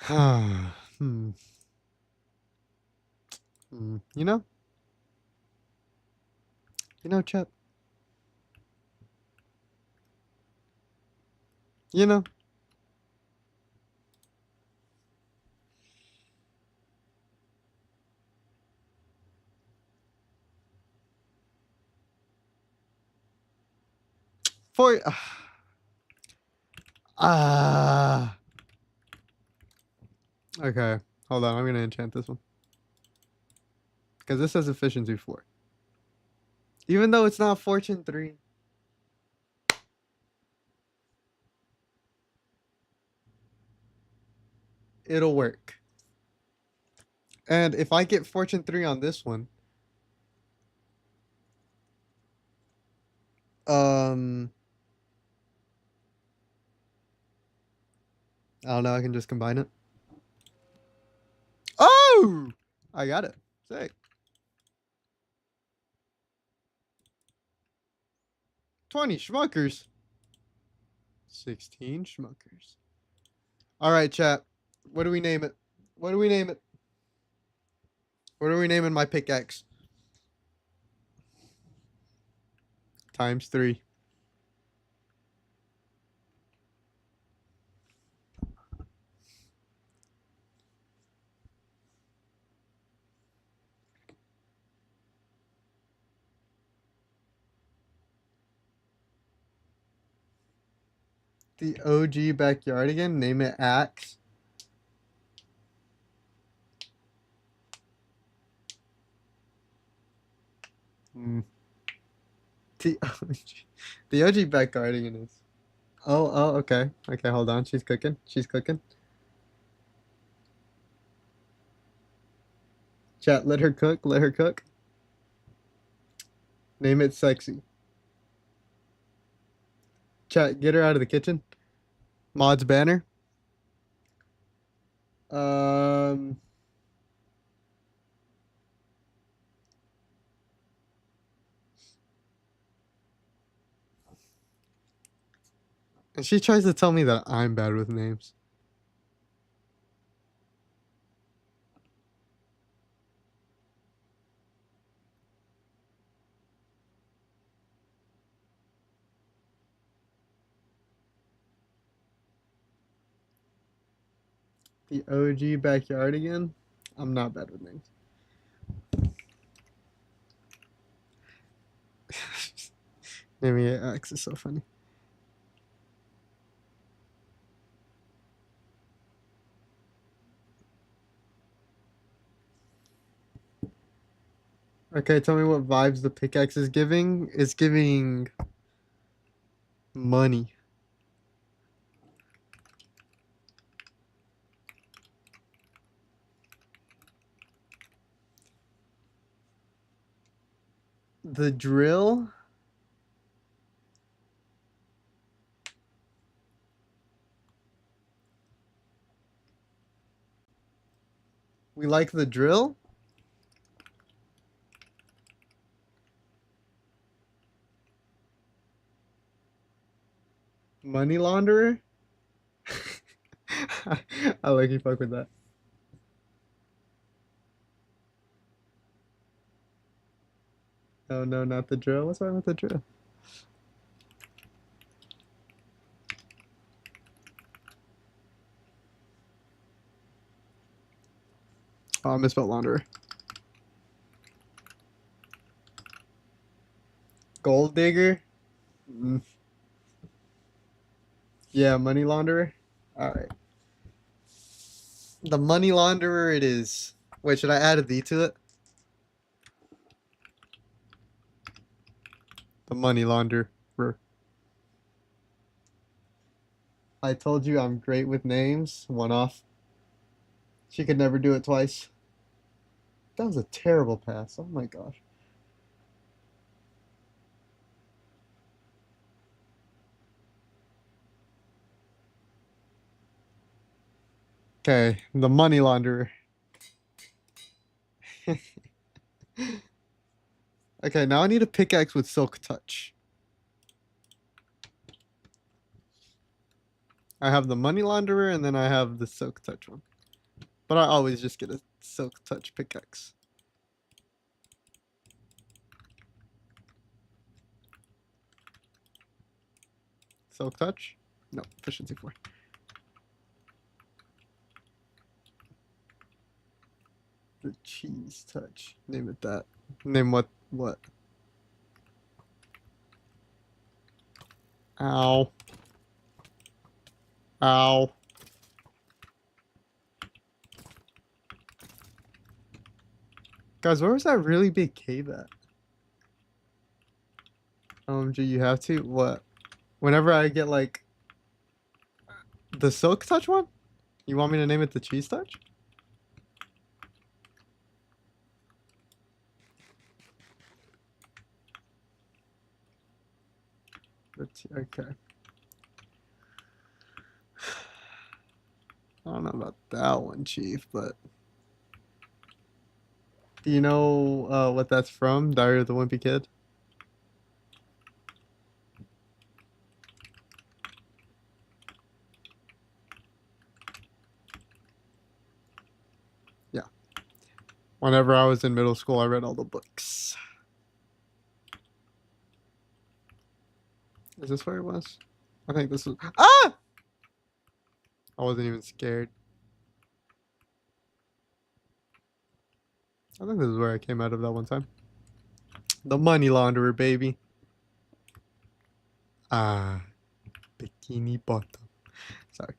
hmm. You know? You know, Chet. You know. For ah. Okay. Hold on. I'm gonna enchant this one because this has efficiency 4. Even though it's not fortune 3, it'll work. And if I get fortune 3 on this one, um, I don't know. I can just combine it. Oh, I got it. Sick. 20 schmuckers. 16 schmuckers. All right, chat. What do we name it? What do we name it? What are we naming my pickaxe? Times 3. The OG backyard again. Name it Axe. Hmm. The OG, the OG backyard again is. Oh, okay. Okay, hold on. She's cooking. She's cooking. Chat, let her cook. Let her cook. Name it Sexy. Chat, get her out of the kitchen. Mod's banner. Um, and she tries to tell me that I'm bad with names. The OG backyard again. I'm not bad with names. Naming it Axe is so funny. Okay, tell me what vibes the pickaxe is giving. It's giving money. The drill? We like the drill? Money launderer? I like you fuck with that. Oh no, not the drill. What's wrong with the drill? Oh, I misspelled launderer. Gold digger? Mm, yeah, money launderer. All right. The money launderer it is. Wait, should I add a V to it? The money launderer. I told you I'm great with names. One off. She could never do it twice. That was a terrible pass. Oh my gosh. Okay, the money launderer. Okay, now I need a pickaxe with silk touch. I have the money launderer and then I have the silk touch one. But I always just get a silk touch pickaxe. Silk touch? No, efficiency 4. The cheese touch. Name it that. Name what? Ow. Ow. Guys, where was that really big cave at? OMG, you have to? What? Whenever I get like the silk touch one? You want me to name it the cheese touch? Okay. I don't know about that one, Chief, but do you know what that's from? Diary of the Wimpy Kid? Yeah. Whenever I was in middle school, I read all the books. Is this where it was? I think this was. Ah! I wasn't even scared. I think this is where I came out of that one time. The money launderer, baby. Ah, bikini bottom. Sorry.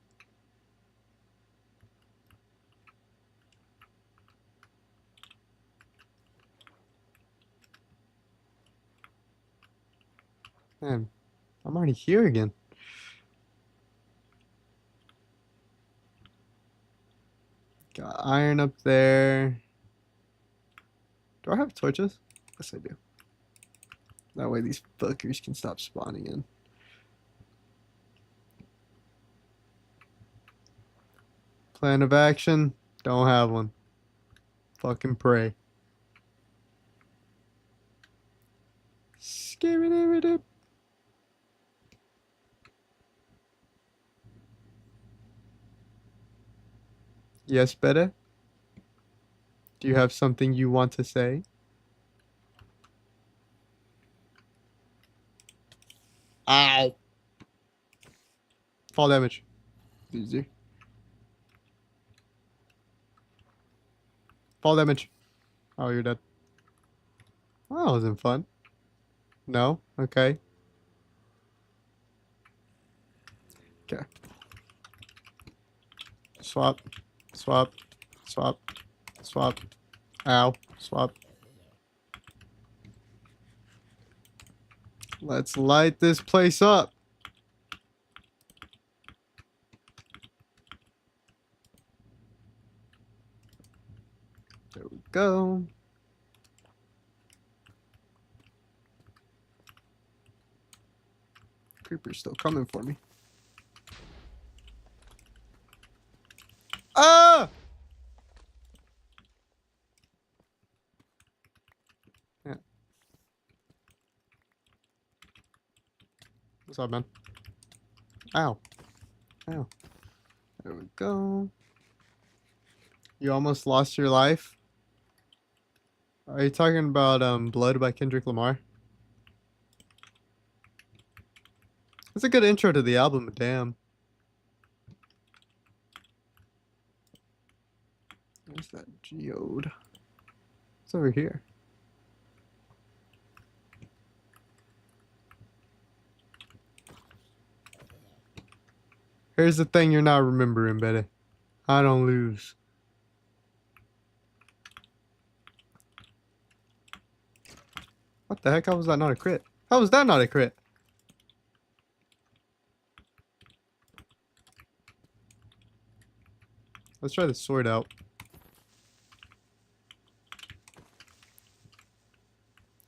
Man, I'm already here again. Got iron up there. Do I have torches? Yes, I do. That way these fuckers can stop spawning in. Plan of action? Don't have one. Fucking pray. Skibidi-bidi. Yes, better. Do you have something you want to say? Ow. Fall damage. Easy. Fall damage. Oh, you're dead. Oh, that wasn't fun. No? Okay. Okay. Swap. Swap. Swap. Swap. Ow. Swap. Let's light this place up. There we go. Creeper's still coming for me. Ah! Yeah. What's up, man? Ow. Ow. There we go. You almost lost your life? Are you talking about Blood by Kendrick Lamar? It's a good intro to the album, damn. Where's that geode? It's over here. Here's the thing you're not remembering, Betty. I don't lose. What the heck? How was that not a crit? How was that not a crit? Let's try the sword out.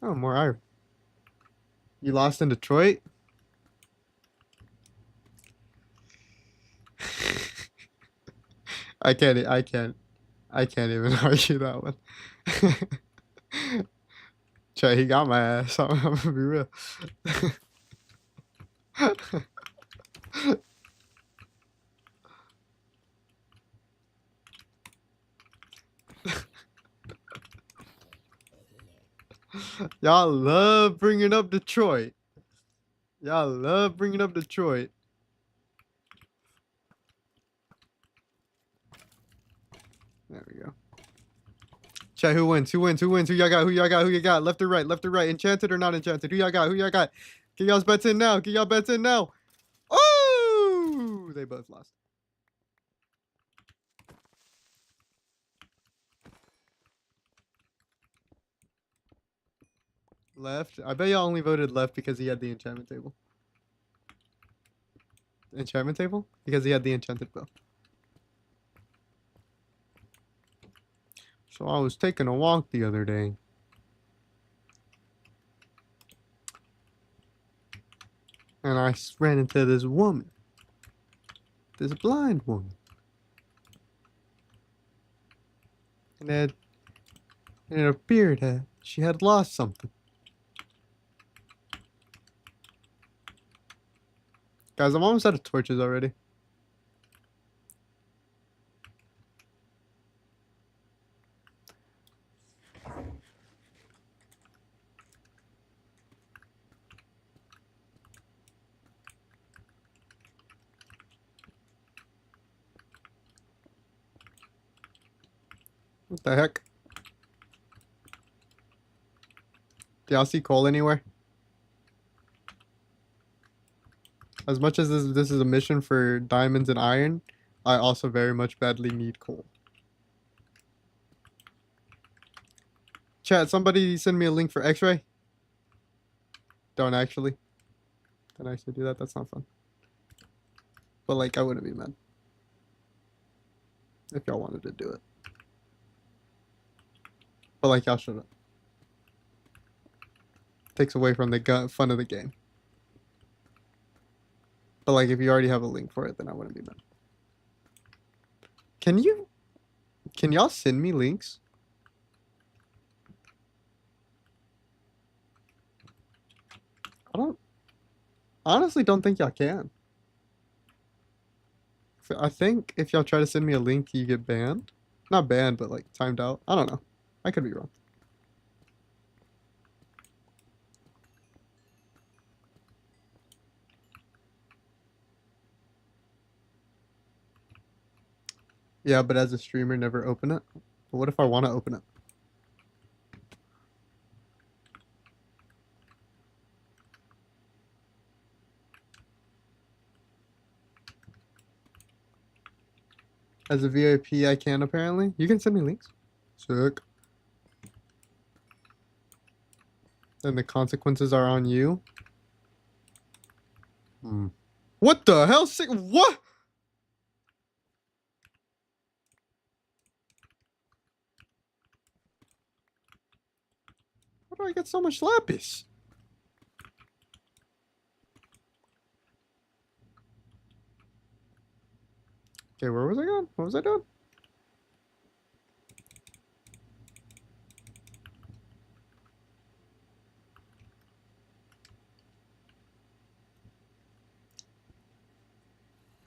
Oh, more iron. You lost in Detroit? I can't even argue that one. Chay, he got my ass. I'm gonna be real. Y'all love bringing up Detroit. Y'all love bringing up Detroit. There we go. Chat, who wins? Who wins? Who wins? Who y'all got? Who y'all got? Who you got? Left or right? Left or right? Enchanted or not enchanted? Who y'all got? Who y'all got? Get y'all's bets in now. Get y'all bets in now. Oh! They both lost. Left. I bet y'all only voted left because he had the enchantment table. Enchantment table? Because he had the enchanted bow. So I was taking a walk the other day. And I ran into this woman. This blind woman. And it appeared that she had lost something. Guys, I'm almost out of torches already. What the heck? Do y'all see coal anywhere? As much as this is a mission for diamonds and iron, I also very much badly need coal. Chat, somebody send me a link for X-ray. Don't actually. Don't actually do that. That's not fun. But like, I wouldn't be mad if y'all wanted to do it. But like, y'all shouldn't. Takes away from the fun of the game. But like, if you already have a link for it, then I wouldn't be mad. Can y'all send me links? Honestly don't think y'all can. I think if y'all try to send me a link, you get banned. Not banned, but like timed out. I don't know. I could be wrong. Yeah, but as a streamer, never open it. But what if I want to open it? As a VIP, I can apparently. You can send me links. Sick. Then the consequences are on you. What the hell? What? How do I get so much lapis? Okay, where was I going? What was I doing?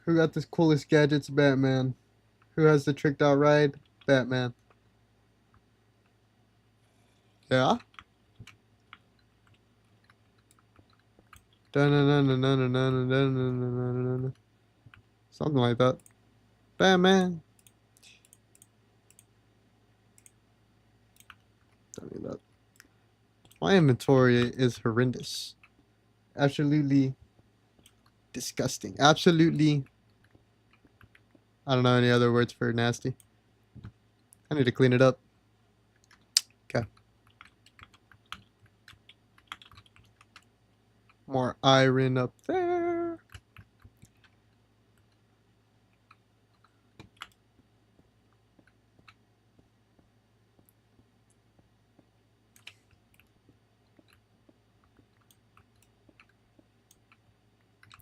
Who got the coolest gadgets? Batman. Who has the tricked out ride? Batman. Yeah? Something like that. Batman. Don't need that. My inventory is horrendous. Absolutely disgusting. Absolutely. I don't know any other words for nasty. I need to clean it up. Okay. More iron up there.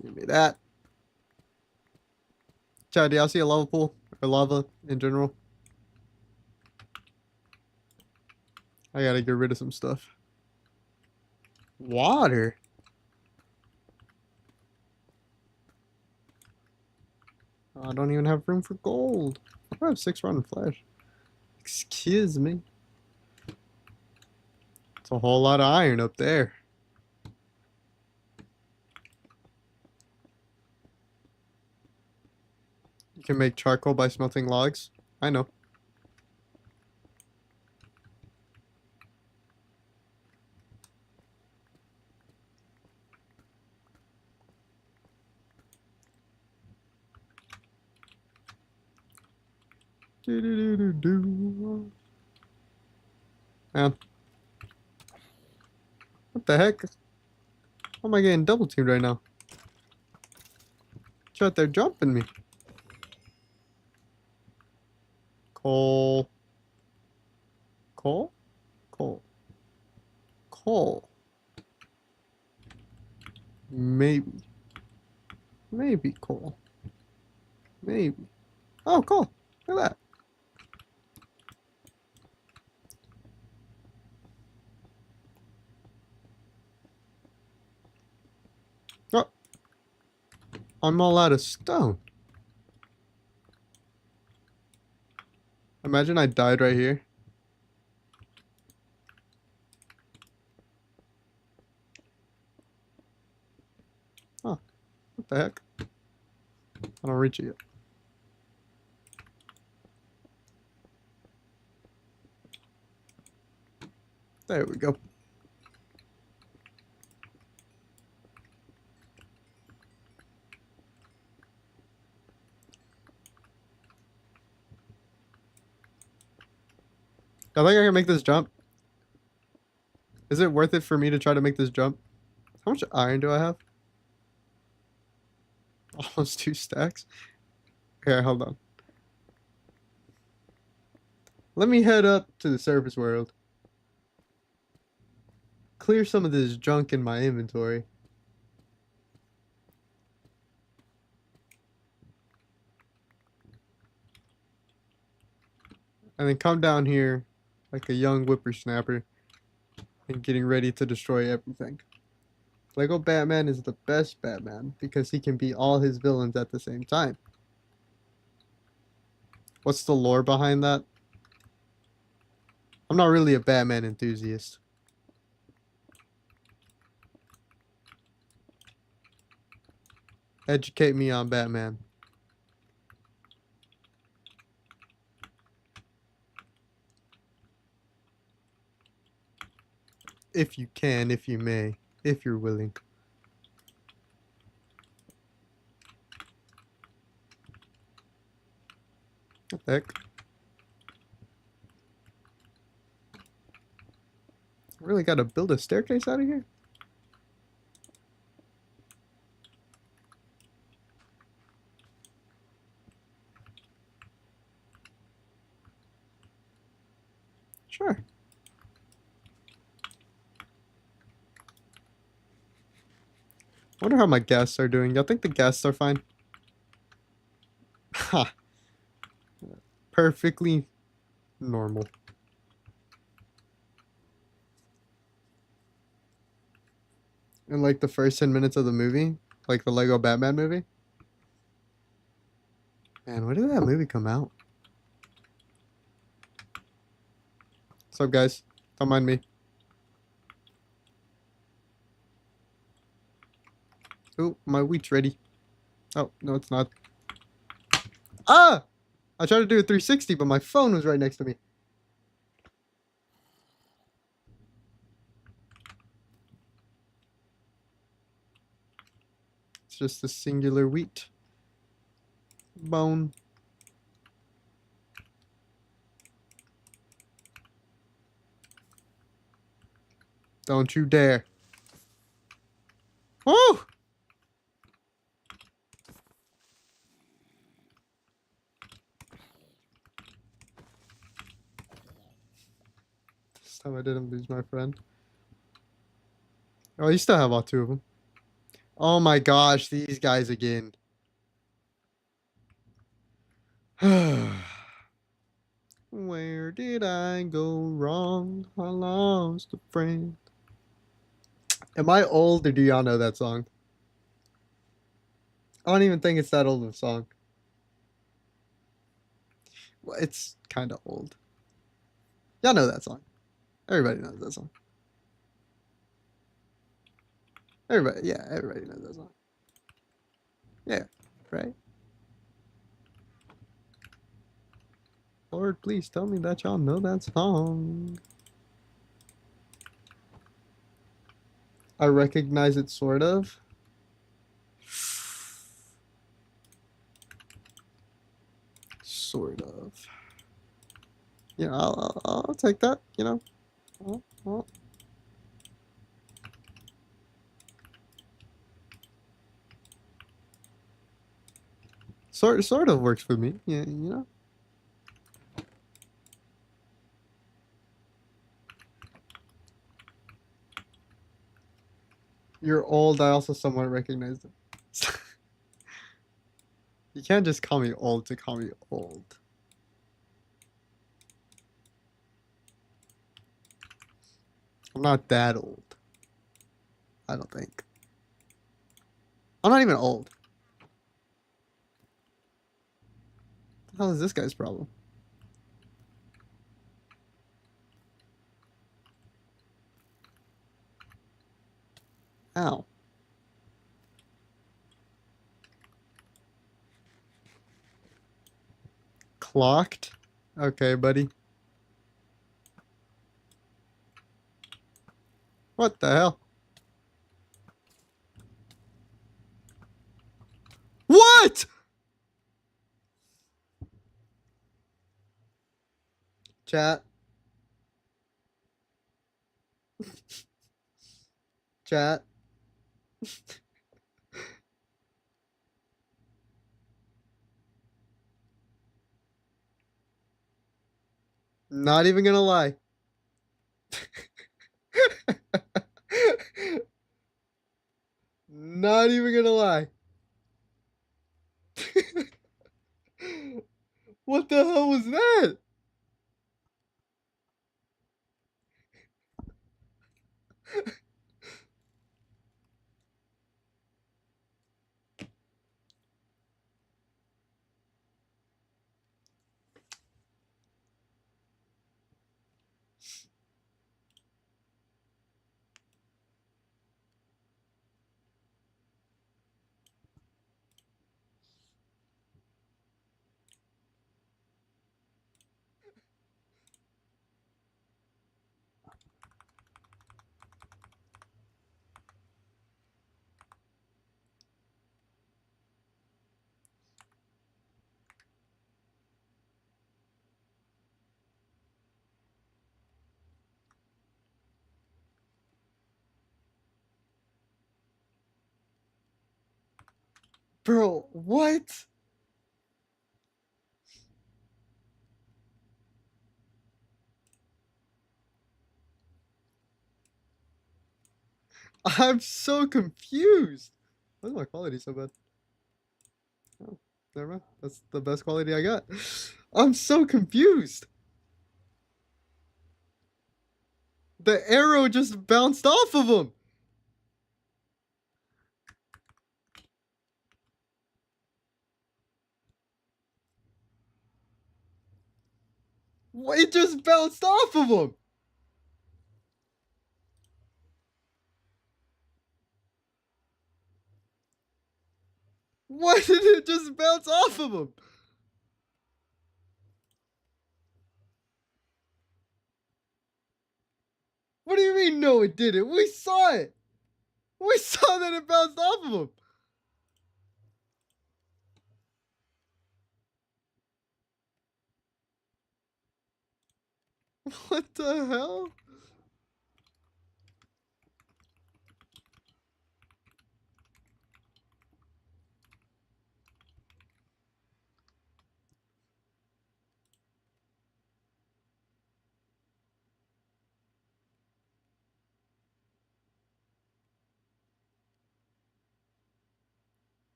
Give me that. Chad, do y'all see a lava pool? Or lava in general? I gotta get rid of some stuff. Water? Oh, I don't even have room for gold. I have 6 rotten flesh. Excuse me. It's a whole lot of iron up there. You can make charcoal by smelting logs. I know. Do. Man, what the heck? How am I getting double teamed right now? Shut, they're jumping me. Coal. Coal? Coal. Coal. Maybe. Maybe coal. Maybe. Oh, coal. Look at that. Oh, I'm all out of stone. Imagine I died right here. Oh, what the heck? I don't reach it yet. There we go. I think I can make this jump. Is it worth it for me to try to make this jump? How much iron do I have? Almost 2 stacks. Okay, hold on. Let me head up to the surface world. Clear some of this junk in my inventory. And then come down here like a young whippersnapper and getting ready to destroy everything. Lego Batman is the best Batman because he can be all his villains at the same time. What's the lore behind that? I'm not really a Batman enthusiast. Educate me on Batman. If you can, if you may, if you're willing. What the heck? I really gotta build a staircase out of here? Wonder how my guests are doing. Y'all think the guests are fine? Ha! Perfectly normal. In like the first 10 minutes of the movie, like the Lego Batman movie. Man, when did that movie come out? What's up, guys? Don't mind me. Oh, my wheat's ready. Oh, no, it's not. Ah! I tried to do a 360, but my phone was right next to me. It's just a singular wheat. Bone. Don't you dare. Oh! This time I didn't lose my friend. Oh, you still have all two of them. Oh my gosh, these guys again. Where did I go wrong? I lost a friend. Am I old or do y'all know that song? I don't even think it's that old of a song. Well, it's kind of old. Y'all know that song. Everybody knows that song. Everybody knows that song. Yeah, right? Lord, please tell me that y'all know that song. I recognize it sort of. Sort of. Yeah, I'll take that, you know. I'll. Sort of works for me. Yeah, you know. You're old. I also somewhat recognize it. You can't just call me old to call me old. I'm not that old. I don't think. I'm not even old. What the hell is this guy's problem? Ow. Clocked? Okay, buddy. What the hell? What? Chat. Chat. Not even gonna lie. Not even gonna lie. What the hell was that? Bro, what? I'm so confused. Why is my quality so bad? Oh, never mind. That's the best quality I got. I'm so confused. The arrow just bounced off of him. It just bounced off of him. Why did it just bounce off of him? What do you mean, no, it didn't? We saw it. We saw that it bounced off of him. What the hell?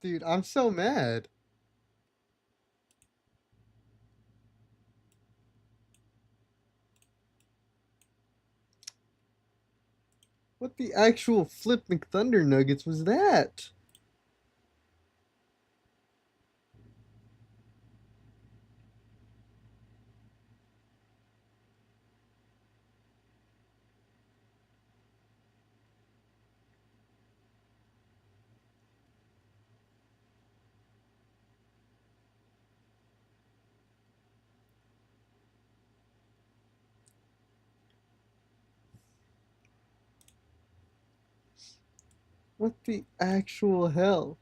Dude, I'm so mad. What the actual flip McThunder Nuggets was that? What the actual hell?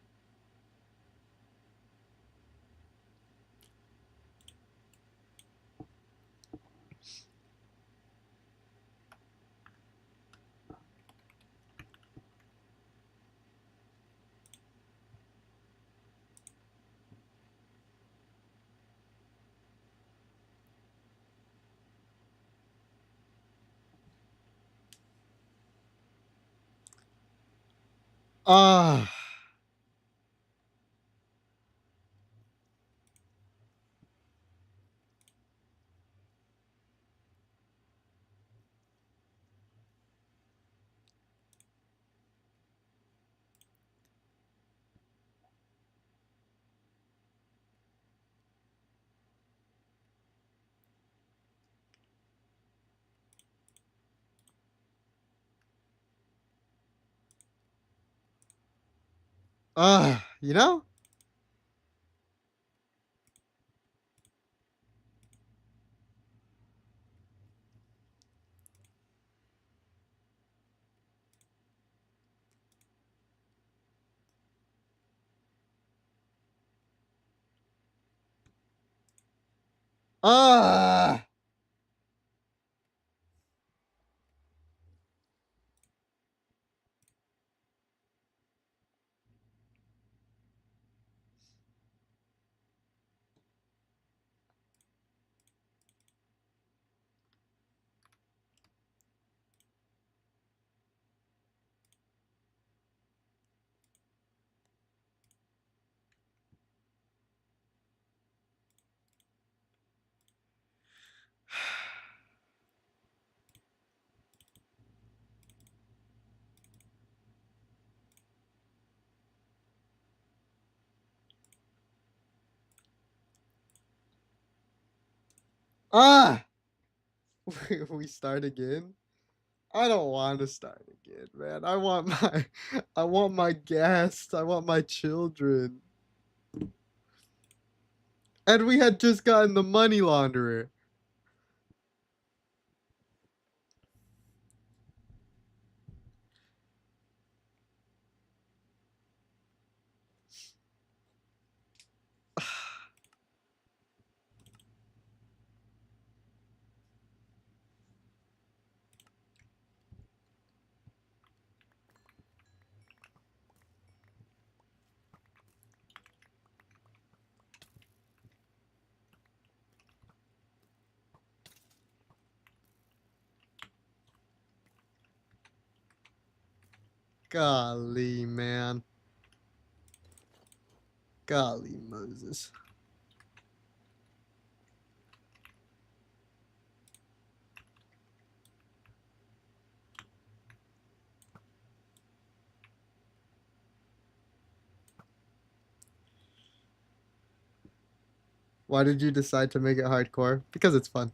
Ah. You know? Ah. Ah. We start again. I don't want to start again, man. I want my guests. I want my children. And we had just gotten the money launderer. Golly, man. Golly Moses. Why did you decide to make it hardcore? Because it's fun.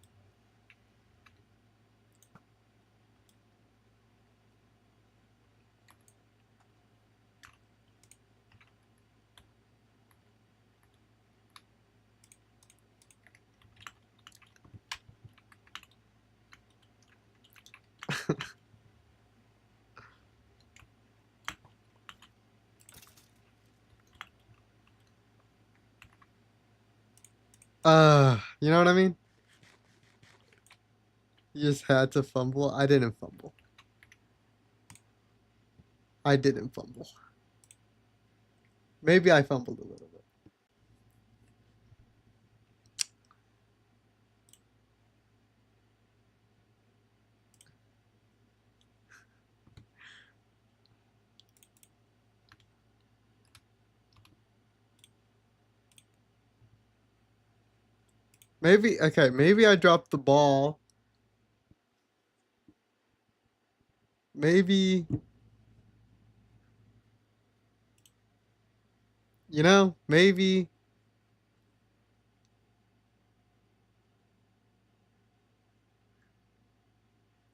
You know what I mean? You just had to fumble. I didn't fumble. I didn't fumble. Maybe I fumbled a little bit. Maybe, okay, maybe I dropped the ball. Maybe, maybe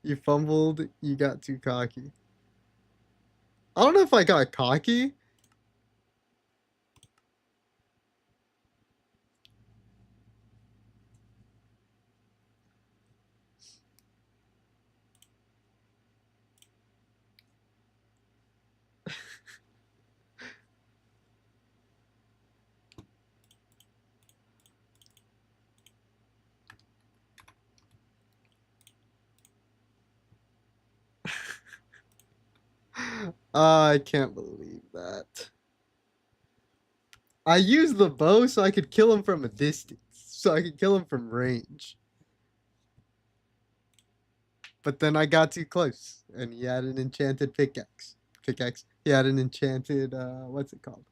you fumbled, you got too cocky. I don't know if I got cocky. I can't believe that. I used the bow so I could kill him from a distance, so I could kill him from range. But then I got too close, and he had an enchanted pickaxe. Pickaxe. He had an enchanted, what's it called?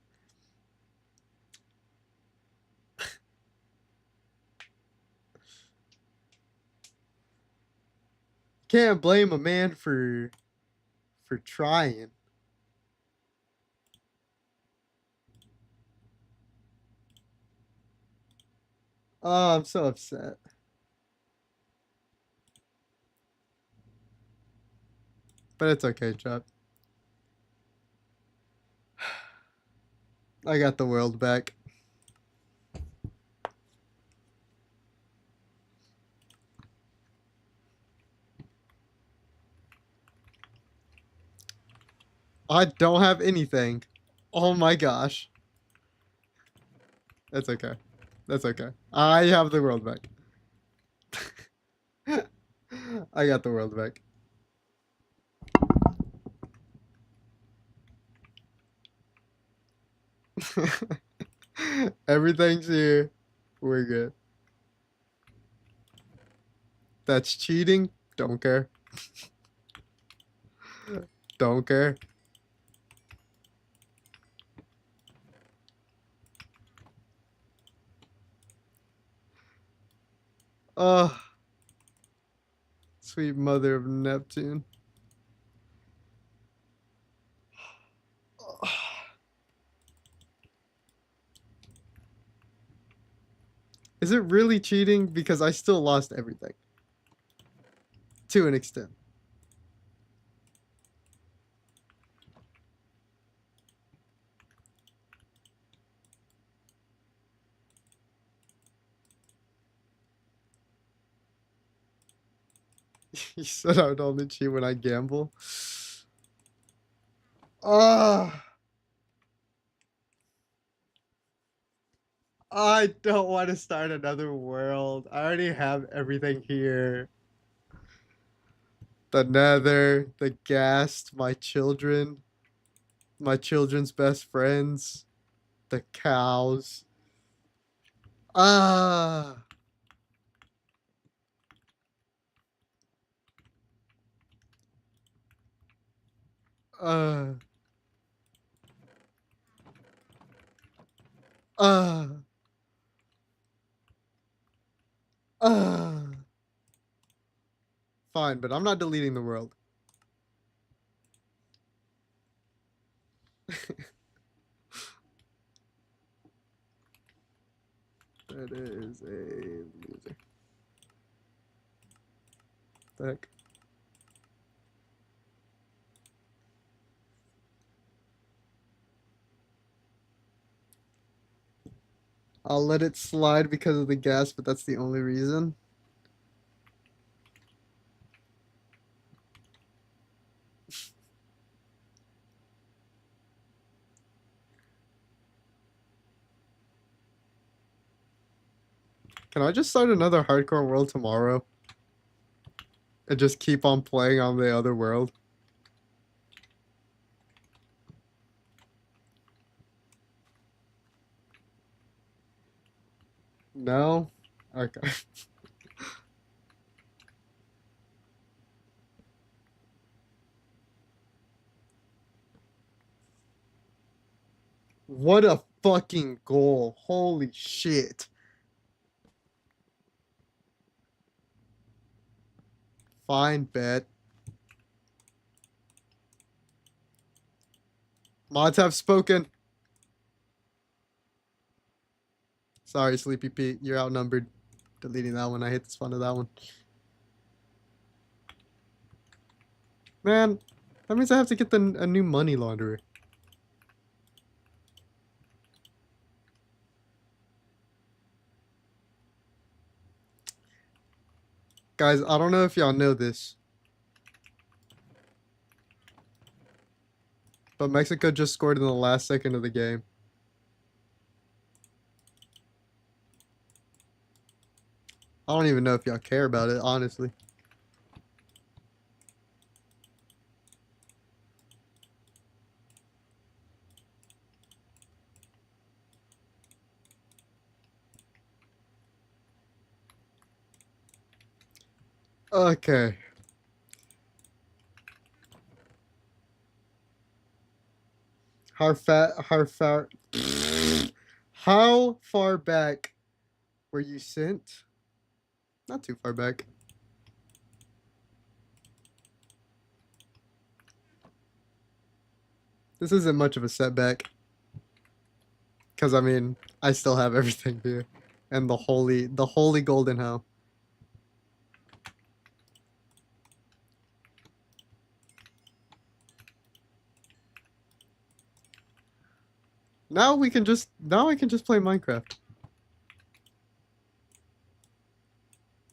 Can't blame a man for trying. Oh, I'm so upset. But it's okay, Chuck. I got the world back. I don't have anything. Oh my gosh. That's okay. That's okay. I have the world back. I got the world back. Everything's here. We're good. That's cheating. Don't care. Don't care. Oh, sweet mother of Neptune. Is it really cheating? Because I still lost everything. To an extent. You said I would only cheat when I gamble. Ah. I don't want to start another world. I already have everything here. The nether, the ghast, my children's best friends, the cows. Ah. Uh, uh, uh. Fine, but I'm not deleting the world. That is a loser. The heck? I'll let it slide because of the gas, but that's the only reason. Can I just start another hardcore world tomorrow and just keep on playing on the other world? No? Okay. What a fucking goal. Holy shit. Fine, bet. Mods have spoken. Sorry, Sleepy Pete. You're outnumbered. Deleting that one. I hate the spawn of that one. Man, that means I have to get a new money launderer. Guys, I don't know if y'all know this, but Mexico just scored in the last second of the game. I don't even know if y'all care about it, honestly. Okay. How far back were you sent? Not too far back. This isn't much of a setback. Because, I mean, I still have everything here. And the holy golden hoe. Now I can just play Minecraft.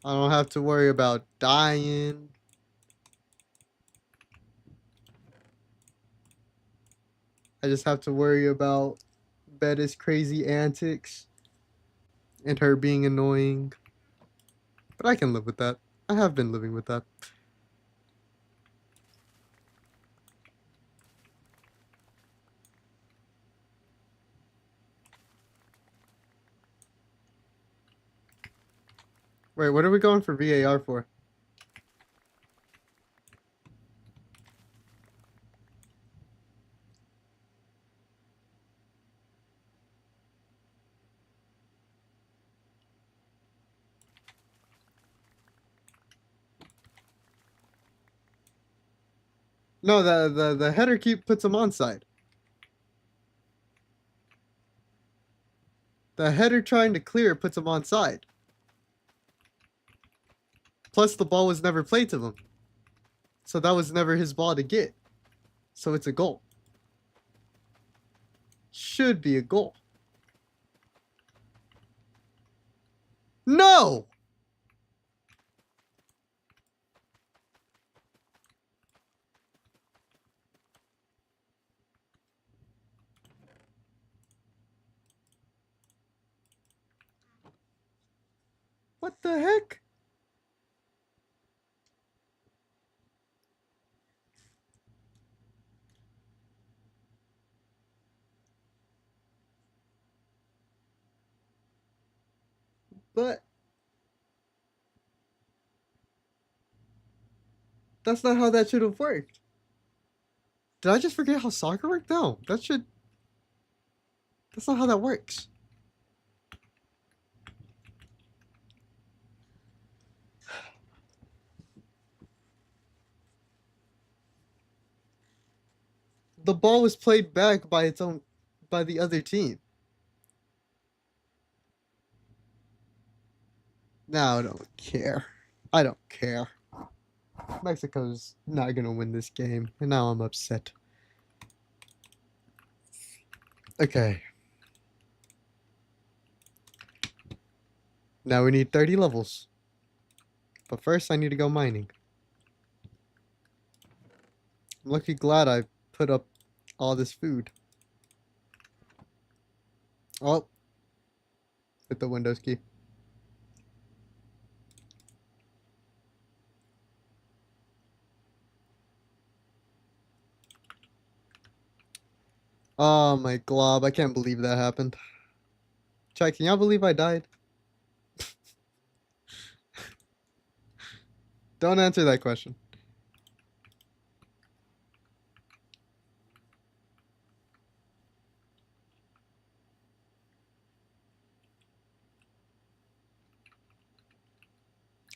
I don't have to worry about dying. I just have to worry about Betty's crazy antics and her being annoying. But I can live with that. I have been living with that. Wait, what are we going for VAR for? No, the header keep puts him onside. The header trying to clear puts him onside. Plus, the ball was never played to him. So that was never his ball to get. So it's a goal. Should be a goal. No! What the heck? But that's not how that should have worked. Did I just forget how soccer worked? No, that's not how that works. The ball was played back by the other team. Now I don't care. I don't care. Mexico's not gonna win this game, and now I'm upset. Okay. Now we need 30 levels. But first I need to go mining. I'm lucky glad I put up all this food. Oh, hit the Windows key. Oh my glob, I can't believe that happened. Chad, can y'all believe I died? Don't answer that question.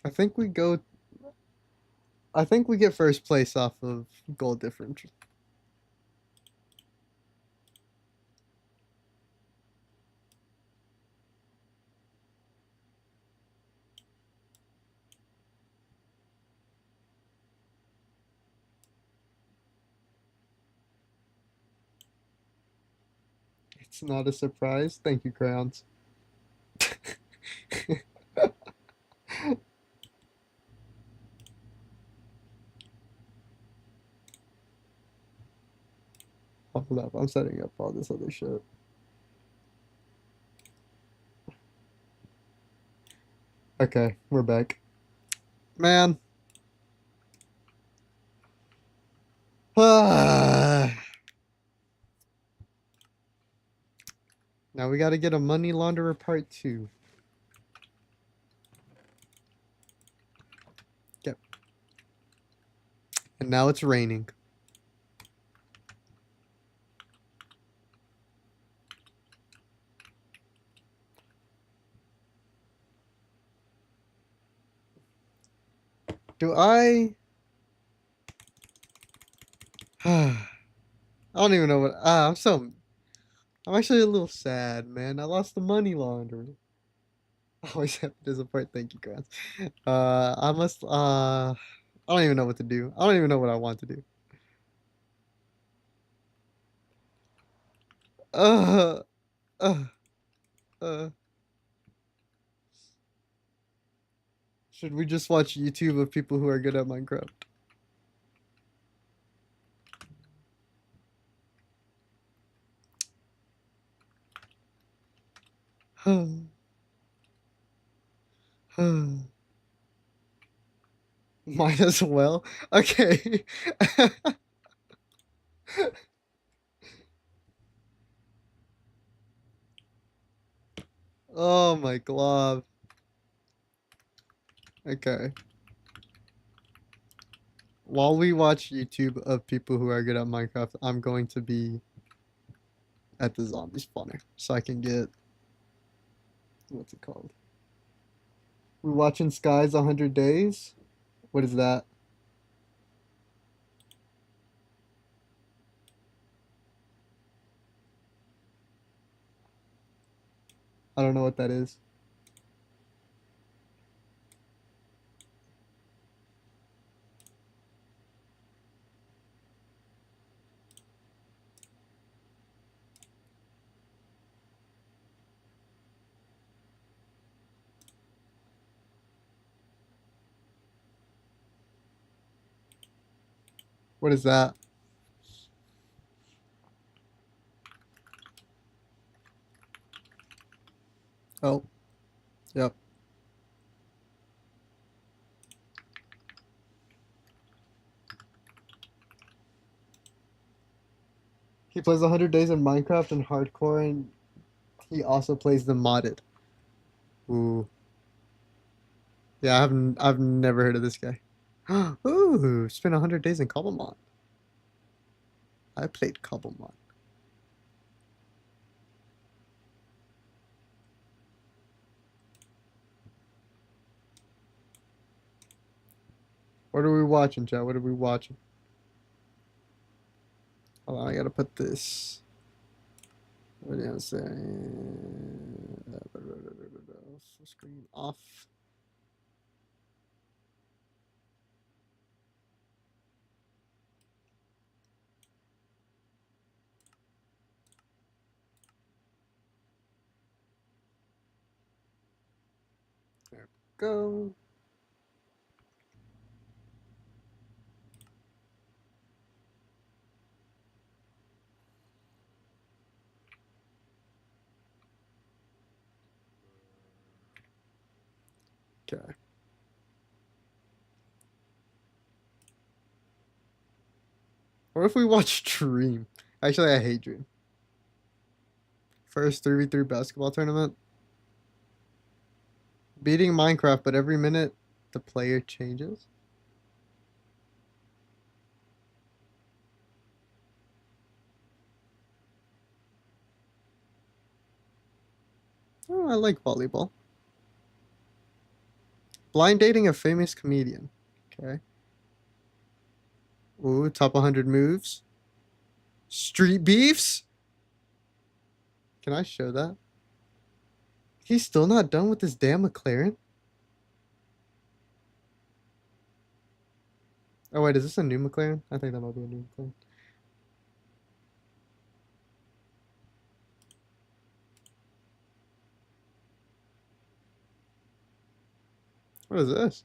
I think we go I think we get first place off of goal differential. It's not a surprise. Thank you, crayons. Hold up, I'm setting up all this other shit. Okay, we're back. Man. Now we gotta get a money launderer part 2. Yep. And now it's raining. Do I? I don't even know what. I'm actually a little sad, man. I lost the money launderer. Always have to disappoint. Thank you, guys. I must. I don't even know what to do. I don't even know what I want to do. Uh, uh, uh. Should we just watch YouTube of people who are good at Minecraft? Might as well. Okay. Oh my glob. Okay. While we watch YouTube of people who are good at Minecraft, I'm going to be at the zombie spawner so I can get what's it called? We're watching Skies 100 Days. What is that? I don't know what that is. What is that? Oh, yep. He plays 100 Days in Minecraft and Hardcore, and he also plays the modded. Ooh. Yeah, I've never heard of this guy. Ooh, spent 100 days in Kabamon. I played Cobblemon. What are we watching, Joe? What are we watching? Hold on, I gotta put this. What do you say? Screen off. There we go. Okay. What if we watch Dream? Actually, I hate Dream. First 3v3 basketball tournament. Beating Minecraft, but every minute the player changes. Oh, I like volleyball. Blind dating a famous comedian. Okay. Ooh, top 100 moves. Street beefs? Can I show that? He's still not done with this damn McLaren? Oh wait, is this a new McLaren? I think that might be a new McLaren. What is this?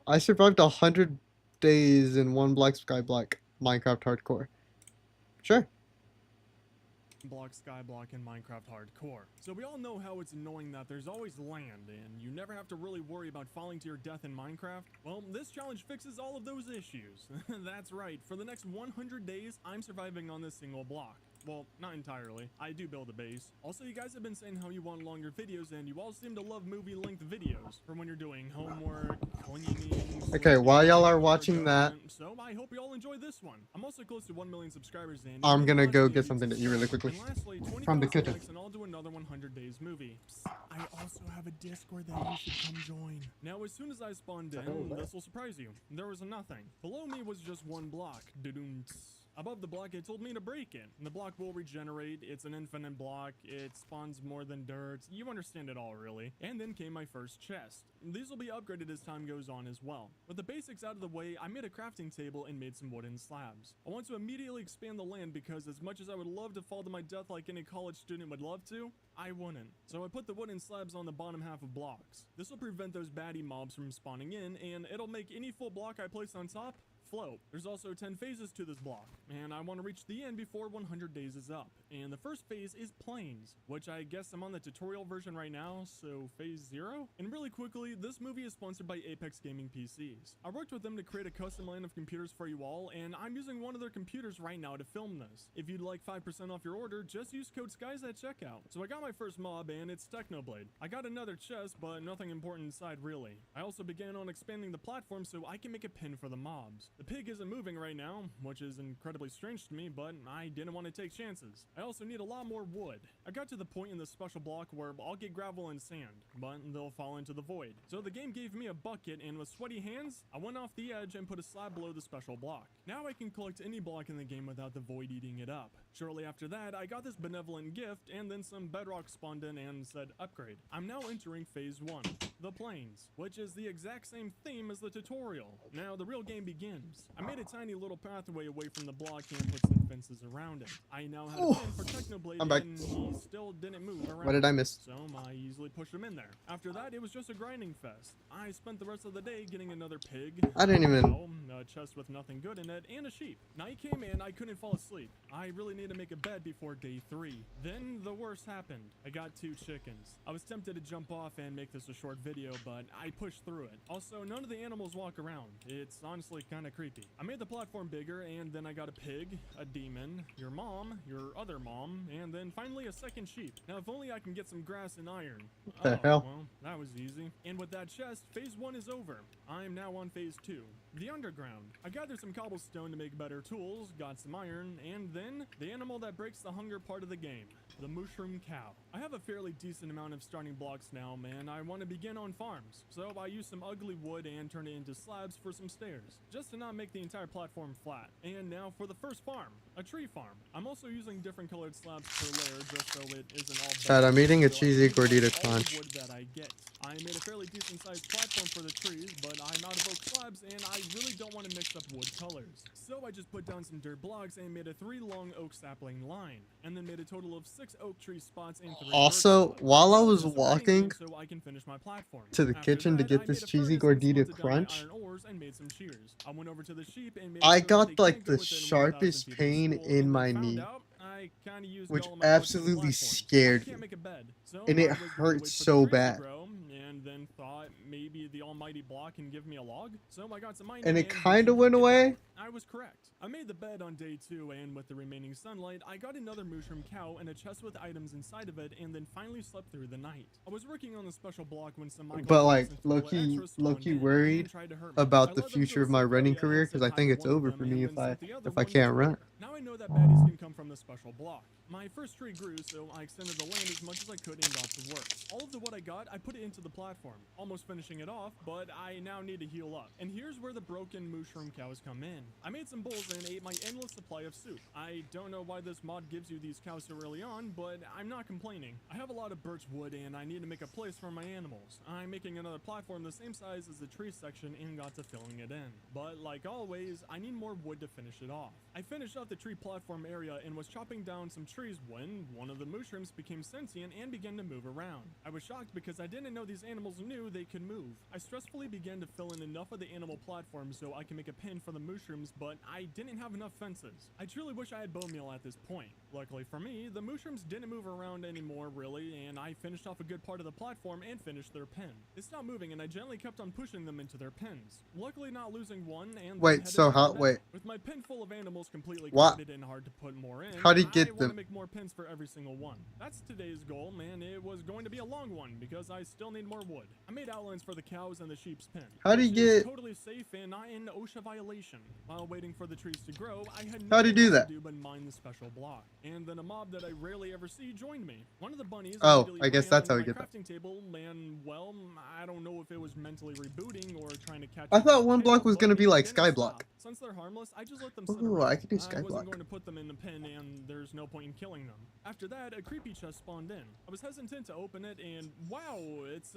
I survived 100 days in one Black Sky Black Minecraft hardcore. Sure. Block Skyblock in Minecraft Hardcore. So we all know how it's annoying that there's always land and you never have to really worry about falling to your death in Minecraft. Well, this challenge fixes all of those issues. That's right, for the next 100 days, I'm surviving on this single block. Well, not entirely. I do build a base. Also, you guys have been saying how you want longer videos, and you all seem to love movie-length videos for when you're doing homework, cleaning. Okay, while y'all are watching that, so I hope you all enjoy this one. I'm also close to 1 million subscribers, and I'm gonna go get something to eat really quickly. and lastly, From the kitchen. and I'll do another 100 days movie. Psst, I also have a Discord that you should come join. Now, as soon as I spawned in, this will surprise you. There was nothing. Below me was just one block. Doo-doom-ts. Above the block, it told me to break it. The block will regenerate. It's an infinite block. It spawns more than dirt. You understand it all, really. And then came my first chest. These will be upgraded as time goes on as well. With the basics out of the way, I made a crafting table and made some wooden slabs. I want to immediately expand the land because as much as I would love to fall to my death like any college student would love to, I wouldn't. So I put the wooden slabs on the bottom half of blocks. This will prevent those baddie mobs from spawning in, and it'll make any full block I place on top float. There's also 10 phases to this block, and I want to reach the end before 100 days is up. And the first phase is planes, which I guess I'm on the tutorial version right now, so phase 0? And really quickly, this movie is sponsored by Apex Gaming PCs. I worked with them to create a custom line of computers for you all, and I'm using one of their computers right now to film this. If you'd like 5% off your order, just use code SKIES at checkout. So I got my first mob, and it's Technoblade. I got another chest, but nothing important inside really. I also began on expanding the platform so I can make a pin for the mobs. The pig isn't moving right now, which is incredibly strange to me, but I didn't want to take chances. I also need a lot more wood. I got to the point in this special block where I'll get gravel and sand, but they'll fall into the void. So the game gave me a bucket, and with sweaty hands, I went off the edge and put a slab below the special block. Now I can collect any block in the game without the void eating it up. Shortly after that, I got this benevolent gift, and then some bedrock spawned in and said upgrade. I'm now entering phase 1, the plains, which is the exact same theme as the tutorial. Now the real game begins. I made a tiny little pathway away from the block and put some fences around it. I now had a pin for Technoblade, I'm back. and he still didn't move around. What did I miss? So I easily pushed him in there. After that, it was just a grinding fest. I spent the rest of the day getting another pig, I didn't even... a chest with nothing good in it, and a sheep. Night came in, I couldn't fall asleep. I really need to make a bed before day 3. Then the worst happened. I got 2 chickens. I was tempted to jump off and make this a short video, but I pushed through it. Also, none of the animals walk around. It's honestly kind of creepy. I made the platform bigger, and then I got a pig, a demon, your mom, your other mom, and then finally a second sheep. Now, if only I can get some grass and iron. What the hell? Well, that was easy. And with that chest, phase 1 is over. I am now on phase 2, the underground. I gathered some cobblestone to make better tools, got some iron, and then the animal that breaks the hunger part of the game, the mushroom cow. I have a fairly decent amount of starting blocks now, man. I want to begin on farms, so I used some ugly wood and turned it into slabs for some stairs, just to not make the entire platform flat. And now for the first farm, a tree farm. I'm also using different colored slabs per layer just so it isn't all Chad, I'm eating a so I cheesy utilize gordita all the crunch. wood that I get. I made a fairly decent sized platform for the trees, but I'm out of oak slabs and I really don't want to mix up wood colors. So I just put down some dirt blocks and made a 3 long oak sapling line, and then made a total of 6 oak tree spots and 3 Also, birch spots. while I Now was it's just a waiting walking game so I can finish my platform. to the After kitchen to that, get I this made a cheesy furnace and gordita smelted down my crunch, iron ores and made some shears. I went over to the sheep and made I it so that they got like can't the go within 1,000 sharpest feet of the pain school, in and my I found knee, out I kind of used which all of my wood for the absolutely platform. scared I can't me. make a bed, so And I it was going to hurt wait for the so trees to bad. grow, and then thought maybe the almighty block can give me a log. So I got some mining, And it and would kind you of went look at away. that? I was correct. I made the bed on day 2, and with the remaining sunlight, I got another mushroom cow and a chest with items inside of it, and then finally slept through the night. I was working on the special block when some But like low-key low-key worried about the future of my running career because I think it's over for me if I can't run. Now I know that baddies can come from the special block. My first tree grew, so I extended the land as much as I could and got to work. All of the wood I got, I put it into the platform, almost finishing it off, but I now need to heal up. And here's where the broken mushroom cows come in. I made some bowls and ate my endless supply of soup. I don't know why this mod gives you these cows so early on, but I'm not complaining. I have a lot of birch wood and I need to make a place for my animals. I'm making another platform the same size as the tree section and got to filling it in. But like always, I need more wood to finish it off. I finished off the tree platform area and was chopping down some trees when one of the mushrooms became sentient and began to move around. I was shocked because I didn't know these animals knew they could move. I stressfully began to fill in enough of the animal platform so I can make a pen for the mushrooms, but I didn't have enough fences. I truly wish I had bone meal at this point. Luckily for me, the mushrooms didn't move around anymore really, and I finished off a good part of the platform and finished their pen. They stopped moving and I gently kept on pushing them into their pens, luckily not losing one, and Wait, so how? Wait, with my pen full of animals completely what? crowded and hard to put more in, How do you I get want to them? make more pens for every single one. That's today's goal, man. It was going to be a long one because I still need more wood. I made outlines for the cows and the sheep's pen. How do you which is get? totally safe and not in OSHA violation. While waiting for the trees to grow, I had How do you nothing do else that? to do but mine the special block. And then a mob that I rarely ever see joined me. One of the bunnies Oh, immediately I guess ran that's onto how we my get that. crafting table, and well, I don't know if it was mentally rebooting or trying to catch I up to thought the one block tail, was gonna but be it like didn't Skyblock. stop. Since they're harmless, I just let them sit Ooh, around. I could do I wasn't Skyblock. going to put them in the pen, and there's no point in killing them. After that, a creepy chest spawned in. I was hesitant to open it, and wow, it's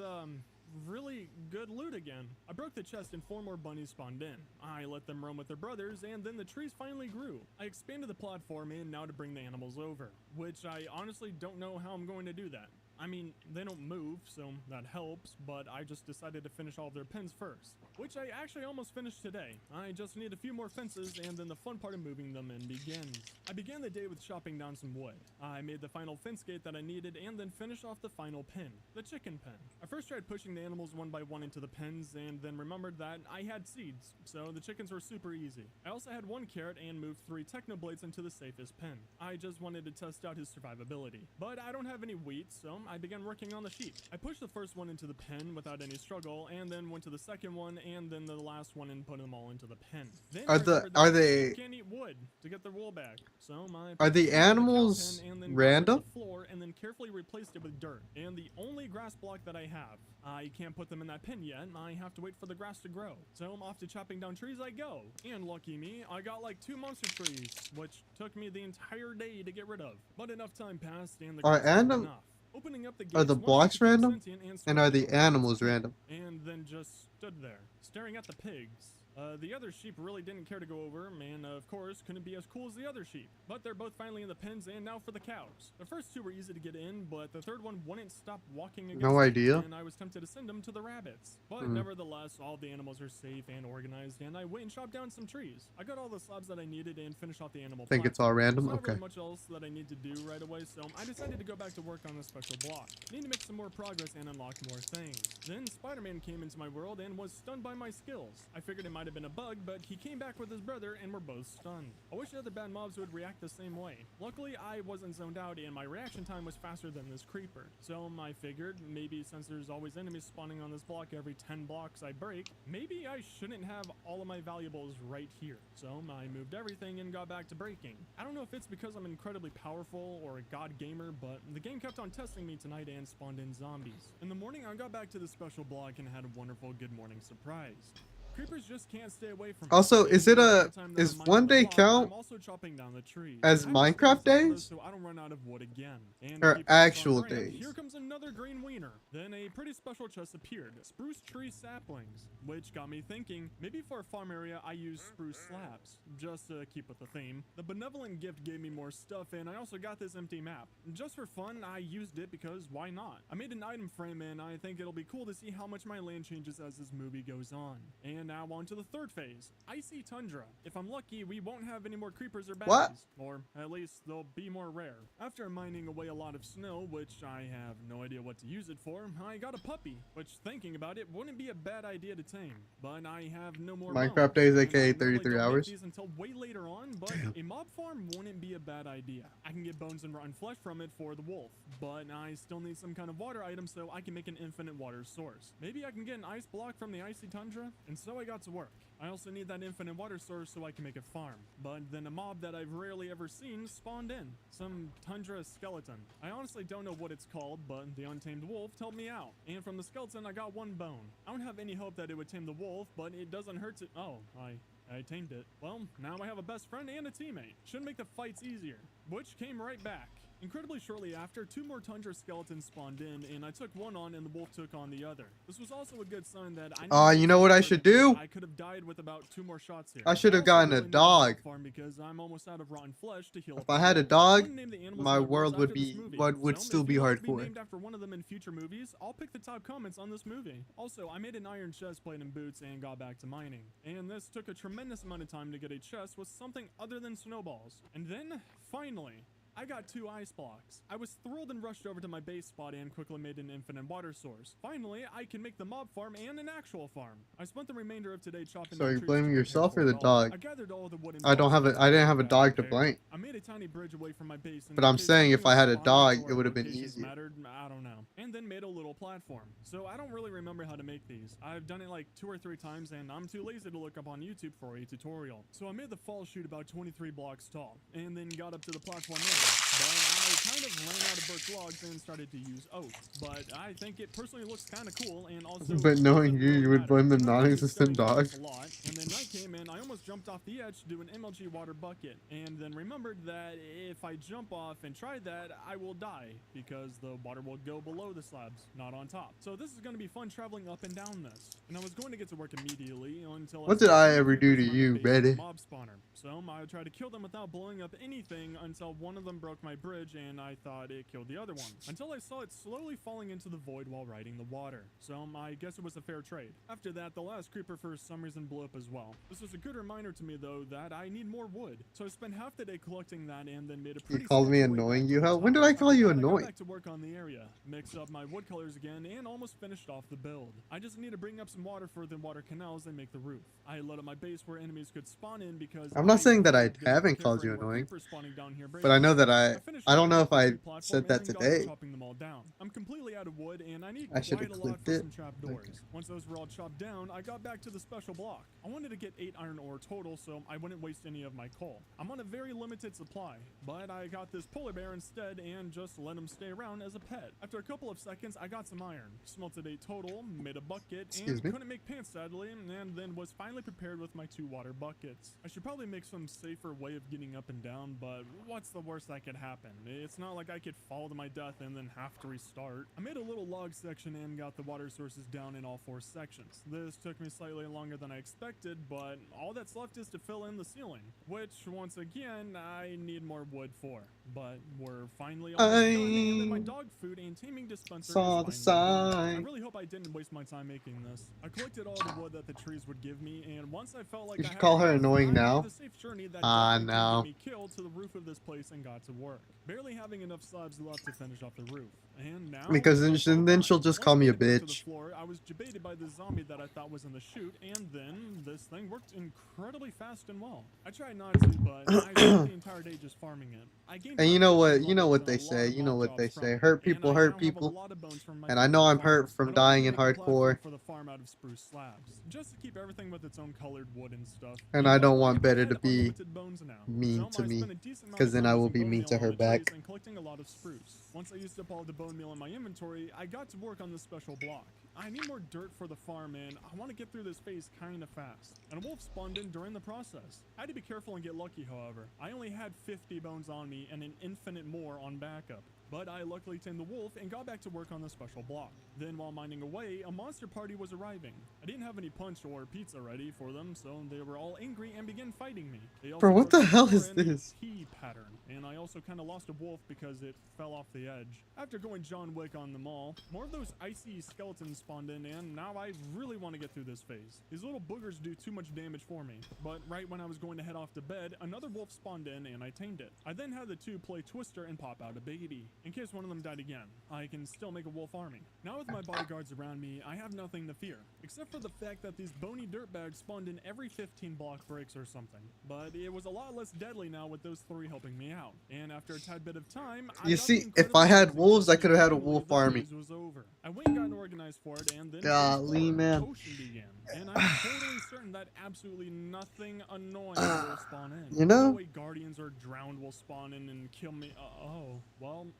really good loot again. I broke the chest and 4 more bunnies spawned in. I let them roam with their brothers, and then the trees finally grew. I expanded the platform in now to bring the animals over, which I honestly don't know how I'm going to do that. I mean, they don't move, so that helps, but I just decided to finish all of their pens first, which I actually almost finished today. I just need a few more fences, and then the fun part of moving them in begins. I began the day with chopping down some wood. I made the final fence gate that I needed, and then finished off the final pen, the chicken pen. I first tried pushing the animals one by one into the pens, and then remembered that I had seeds, so the chickens were super easy. I also had 1 carrot and moved 3 technoblades into the safest pen. I just wanted to test out his survivability. But I don't have any wheat, so I began working on the sheep. I pushed the first one into the pen without any struggle, and then went to the second one, and then the last one and put them all into the pen. Then I remembered that sheep can't eat wood to get their wool back. So Are the animals random? the floor and then carefully replaced it with dirt. And the only grass block that I have, I can't put them in that pen yet. I have to wait for the grass to grow. So I'm off to chopping down trees I go. And lucky me, I got like 2 monster trees, which took me the entire day to get rid of. But enough time passed and the Are grass grew anim- enough. Opening up the Are the gates, one blocks sheep became random? sentient and And are started the to open its animals mouth, random? and then just stood there, staring at the pigs. The other sheep really didn't care to go over, and of course couldn't be as cool as the other sheep. But they're both finally in the pens, and now for the cows. The first 2 were easy to get in, but the third one wouldn't stop walking against No me, idea. and I was tempted to send them to the rabbits. But nevertheless, all the animals are safe and organized, and I went and chopped down some trees. I got all the slabs that I needed and finished off the animal Think it's all random? There's not Okay. really much else that I need to do right away, so I decided to go back to work on this special block. Need to make some more progress and unlock more things. Then Spider-Man came into my world and was stunned by my skills. I figured it might might have been a bug, but he came back with his brother and we're both stunned. I wish the other bad mobs would react the same way. Luckily, I wasn't zoned out and my reaction time was faster than this creeper. So I figured maybe since there's always enemies spawning on this block every 10 blocks I break, maybe I shouldn't have all of my valuables right here. So I moved everything and got back to breaking. I don't know if it's because I'm incredibly powerful or a god gamer, but the game kept on testing me tonight and spawned in zombies. In the morning, I got back to the special block and had a wonderful good morning surprise. Creepers just can't stay away from me. Also, is it a is one day count I'm also chopping down the trees. as Minecraft days So I don't run out of wood again. And or keep on actual going, days? Here comes another green wiener. Then a pretty special chest appeared. Spruce tree saplings, which got me thinking, maybe for a farm area I use spruce slabs, just to keep with the theme. The benevolent gift gave me more stuff and I also got this empty map. Just for fun, I used it because why not? I made an item frame and I think it'll be cool to see how much my land changes as this movie goes on. And now on to the third phase, icy tundra. If I'm lucky, we won't have any more creepers or baddies. What? Or at least they'll be more rare. After mining away a lot of snow, which I have no idea what to use it for, I got a puppy, which thinking about it wouldn't be a bad idea to tame. But I have no more Minecraft bones, days, and I aka normally 33 don't make hours. these until way later on, but a mob farm wouldn't be a bad idea. I can get bones and rotten flesh from it for the wolf, but I still need some kind of water item so I can make an infinite water source. Maybe I can get an ice block from the icy tundra, and so I got to work. I also need that infinite water source so I can make a farm. But then a mob that I've rarely ever seen spawned in. Some tundra skeleton. I honestly don't know what it's called, but the untamed wolf told me out. And from the skeleton, I got one bone. I don't have any hope that it would tame the wolf, but it doesn't hurt to— oh, I tamed it. Well, now I have a best friend and a teammate. Should make the fights easier. Which came right back. Incredibly shortly after, 2 more tundra skeletons spawned in, and I took one on and the wolf took on the other. This was also a good sign that I You know what I should do? I could have died with about 2 more shots here. I should have gotten a dog. Because I'm almost out of rotten flesh to heal If up I the had a wolf. dog, Wouldn't name the animals my in the world world would after this be movie. would So, still if be you'd like to hardcore. named after one of them in future movies, I'll pick the top comments on this movie. Also, I made an iron chest plate and boots and got back to mining. And this took a tremendous amount of time to get a chest with something other than snowballs. And then, finally, I got 2 ice blocks. I was thrilled and rushed over to my base spot and quickly made an infinite water source. Finally, I can make the mob farm and an actual farm. I spent the remainder of today chopping So down you're trees blaming to prepare yourself for or the it all. dog? I gathered all the wooden I don't have blocks a I didn't have a and dog to prepared. blame. I made a tiny bridge away from my base. But I'm saying if I had a dog, it would have been easier. Mattered, I don't know. And then made a little platform. So I don't really remember how to make these. I've done it like 2 or 3 times and I'm too lazy to look up on YouTube for a tutorial. So I made the fall chute about 23 blocks tall and then got up to the platform later. But I kind of ran out of birch logs and started to use oak. But I think it personally looks kind of cool and also— But knowing doesn't you, really you would matter. blame the I'm not non-existent studying dog. this a lot, and then night came and I almost jumped off the edge to do an MLG water bucket, and then remembered that if I jump off and try that, I will die because the water will go below the slabs, not on top. So this is going to be fun traveling up and down this, and I was going to get to work immediately until— What did I ever do to you, Betty? Mob spawner. So I tried to kill them without blowing up anything until one of them broke my bridge, and I thought it killed the other one. Until I saw it slowly falling into the void while riding the water. So I guess it was a fair trade. After that, the last creeper for some reason blew up as well. This was a good reminder to me though that I need more wood. So I spent half the day collecting that and then made a pretty— You called me steady way annoying, back you to the hell? When top. did I call you After that, I got annoying? back to work on the area, mixed up my wood colors again, and almost finished off the build. I just need to bring up some water for the water canals and make the roof. I lit up my base where enemies could spawn in because I'm not saying that I didn't haven't care called for you any more annoying, creepers spawning down here but I know that finished I don't know if I making the said platform that and then got today. to chopping them all down. I'm completely out of wood and I need I should quite have a lot clipped for it. some trapdoors. Okay. Once those were all chopped down, I got back to the special block. I wanted to get 8 iron ore total so I wouldn't waste any of my coal. I'm on a very limited supply, but I got this polar bear instead and just let him stay around as a pet. After a couple of seconds, I got some iron, smelted a total, made a bucket, Excuse and me? couldn't make pants sadly, and then was finally prepared with my 2 water buckets. I should probably make some safer way of getting up and down, but what's the worst that could happen? It's not like I could fall to my death and then have to restart. I made a little log section and got the water sources down in all 4 sections. This took me slightly longer than I expected, but all that's left is to fill in the ceiling, which once again I need more wood for. But we're finally almost done, and then my I dog food and taming dispenser is saw the finally done. I sign. really hope I didn't waste my time making this. I collected all the wood that the trees would give me, and once I felt like You I should had call her enough, annoying I made now. the safe journey that Ah, definitely didn't get no. me killed to the roof of this place and got to work. Barely having enough slabs left to finish off the roof. And now, Because it's all then done. she'll just Once call I me a made it back to the bitch. floor, I was debated by the zombie that I thought was in the chute, and then this thing worked incredibly fast and well. I tried not to, but I spent the entire day just farming it. I gained And you know what? You know what they say. You know what they say. Hurt and people I hurt now have a people. lot of bones from my And I time know on the I'm farm. hurt from And I wanted dying to in make a platform hardcore. for the farm out of spruce slabs, just to keep everything with its own colored wood and stuff. And And I don't luckily, want I Better had to be unlimited bones now. mean So to I spent me. a decent amount Because of then time I will using be bone mean meal to on her the trees back. and collecting a lot of spruce. Once I used up all the bone meal in my inventory, I got to work on this special block. I need more dirt for the farm, and I want to get through this phase kinda fast. And a wolf spawned in during the process. I had to be careful and get lucky, however. I only had 50 bones on me and an infinite more on backup. But I luckily tamed the wolf and got back to work on the special block. Then while mining away, a monster party was arriving. I didn't have any punch or pizza ready for them, so they were all angry and began fighting me. They Bro, also what broke the my hell floor is in a this? T pattern, and I also kinda lost a wolf because it fell off the edge. After going John Wick on them all, more of those icy skeletons spawned in, and now I really want to get through this phase. These little boogers do too much damage for me, but right when I was going to head off to bed, another wolf spawned in and I tamed it. I then had the two play Twister and pop out a baby, in case one of them died again. I can still make a wolf army. Now with my bodyguards around me, I have nothing to fear, except for the fact that these bony dirtbags spawned in every 15 block breaks or something. But it was a lot less deadly now with those three helping me out. And after a tad bit of time, I You got the see, if I incredibly had amazing wolves, I feeling could have had a finally wolf the army. phase was over. I went and got organized for it, and then phase Golly, 4, man. Ocean began. And I'm totally certain that absolutely nothing annoying will spawn in. You No know? way guardians or drowned will spawn in and kill me. I'll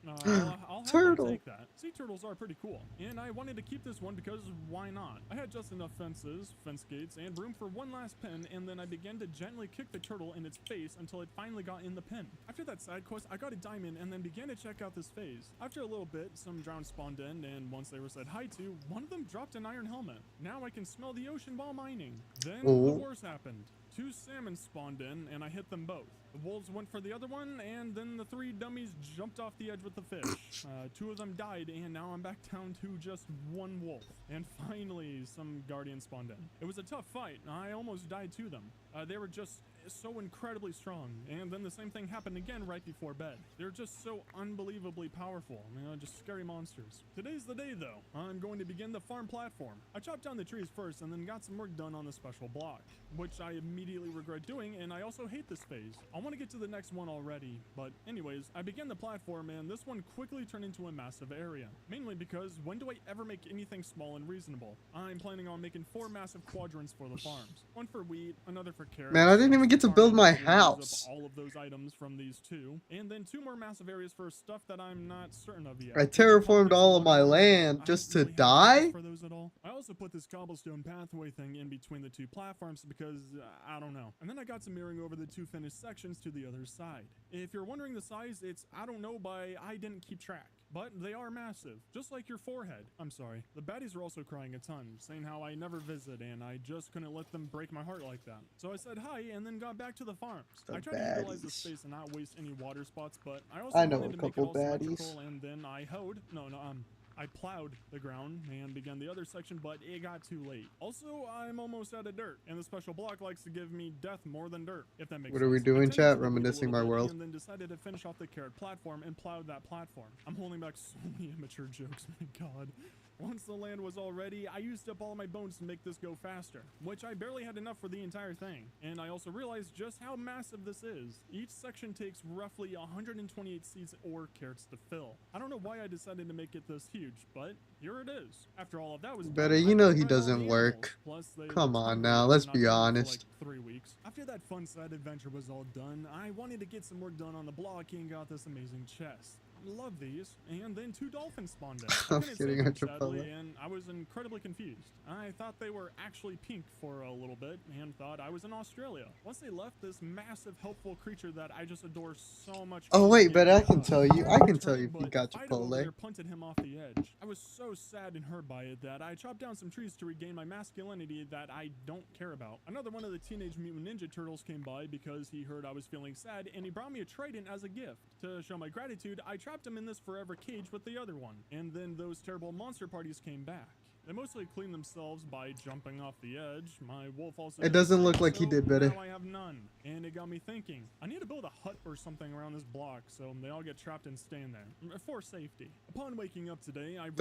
happily Turtle. take that. Sea turtles are pretty cool, and I wanted to keep this one because why not? I had just enough fences, fence gates, and room for one last pen, and then I began to gently kick the turtle in its face until it finally got in the pen. After that side quest, I got a diamond and then began to check out this phase. After a little bit, some drowned spawned in, and once they were said hi to, one of them dropped an iron helmet. Now I can smell the ocean while mining. Then the Oh. worst happened. Two salmon spawned in, and I hit them both. The wolves went for the other one, and then the three dummies jumped off the edge with the fish. Two of them died, and now I'm back down to just one wolf. And finally, some guardians spawned in. It was a tough fight. I almost died to them. They were just so incredibly strong, and then the same thing happened again right before bed. They're just so unbelievably powerful, just scary monsters. Today's the day, though. I'm going to begin the farm platform. I chopped down the trees first and then got some work done on the special block, which I immediately regret doing, and I also hate this phase. I want to get to the next one already, but anyways, I began the platform, and this one quickly turned into a massive area, mainly because when do I ever make anything small and reasonable? I'm planning on making 4 massive quadrants for the farms. One for wheat, another for carrots. Man, I didn't even get to build my Use up house. all of those items from these two, and then 2 more massive areas for stuff that I'm not certain of yet. I terraformed all of my land just to die? For those at all. I also put this cobblestone pathway thing in between the 2 platforms because I don't know. And then I got some mirroring over the 2 finished sections to the other side. If you're wondering the size, it's I don't know by I didn't keep track. But they are massive, just like your forehead. I'm sorry. The baddies are also crying a ton, saying how I never visit and I just couldn't let them break my heart like that. So I said hi and then got back to the farms. The I tried to utilize the baddies. space and not waste any water spots, but I also I know wanted a to make it couple all baddies. symmetrical, and then I I plowed the ground and began the other section, but it got too late. Also, I'm almost out of dirt, and the special block likes to give me death more than dirt, if that makes sense. What are we doing, I tended chat? to the weed a Reminiscing little my bit world. and then decided to finish off the carrot platform and plowed that platform. I'm holding back so many immature jokes, my god. Once the land was all ready, I used up all my bones to make this go faster, which I barely had enough for the entire thing. And I also realized just how massive this is. Each section takes roughly 128 seeds or carrots to fill. I don't know why I decided to make it this huge, but here it is. After all of that was Better, done, you I know fed he all doesn't the work. animals. Plus, they Come looked on hungry now, after let's not be eating for honest. like 3 weeks. After that fun side adventure was all done, I wanted to get some work done on the block and got this amazing chest. love these. And then 2 dolphins spawned in. I I'm couldn't kidding, save I them, sadly, Chipotle. and I was incredibly confused. I thought they were actually pink for a little bit and thought I was in Australia. Once they left, this massive, helpful creature that I just adore so much. Oh came wait, and but gave I me a can hug. tell I you. tried I to can tell return you it, if you but got Fido over there Chipotle. punted him off the edge. I was so sad and hurt by it that I chopped down some trees to regain my masculinity that I don't care about. Another one of the Teenage Mutant Ninja Turtles came by because he heard I was feeling sad, and he brought me a trident as a gift. To show my gratitude, I trapped him in this forever cage with the other one. And then those terrible monster parties came back. They mostly clean themselves by jumping off the edge. My wolf also It did the doesn't look same, like he so did better. now I have none. And it got me thinking, I need to build a hut or something around this block so they all get trapped and stay in there, for safety. Upon waking up today, I realized,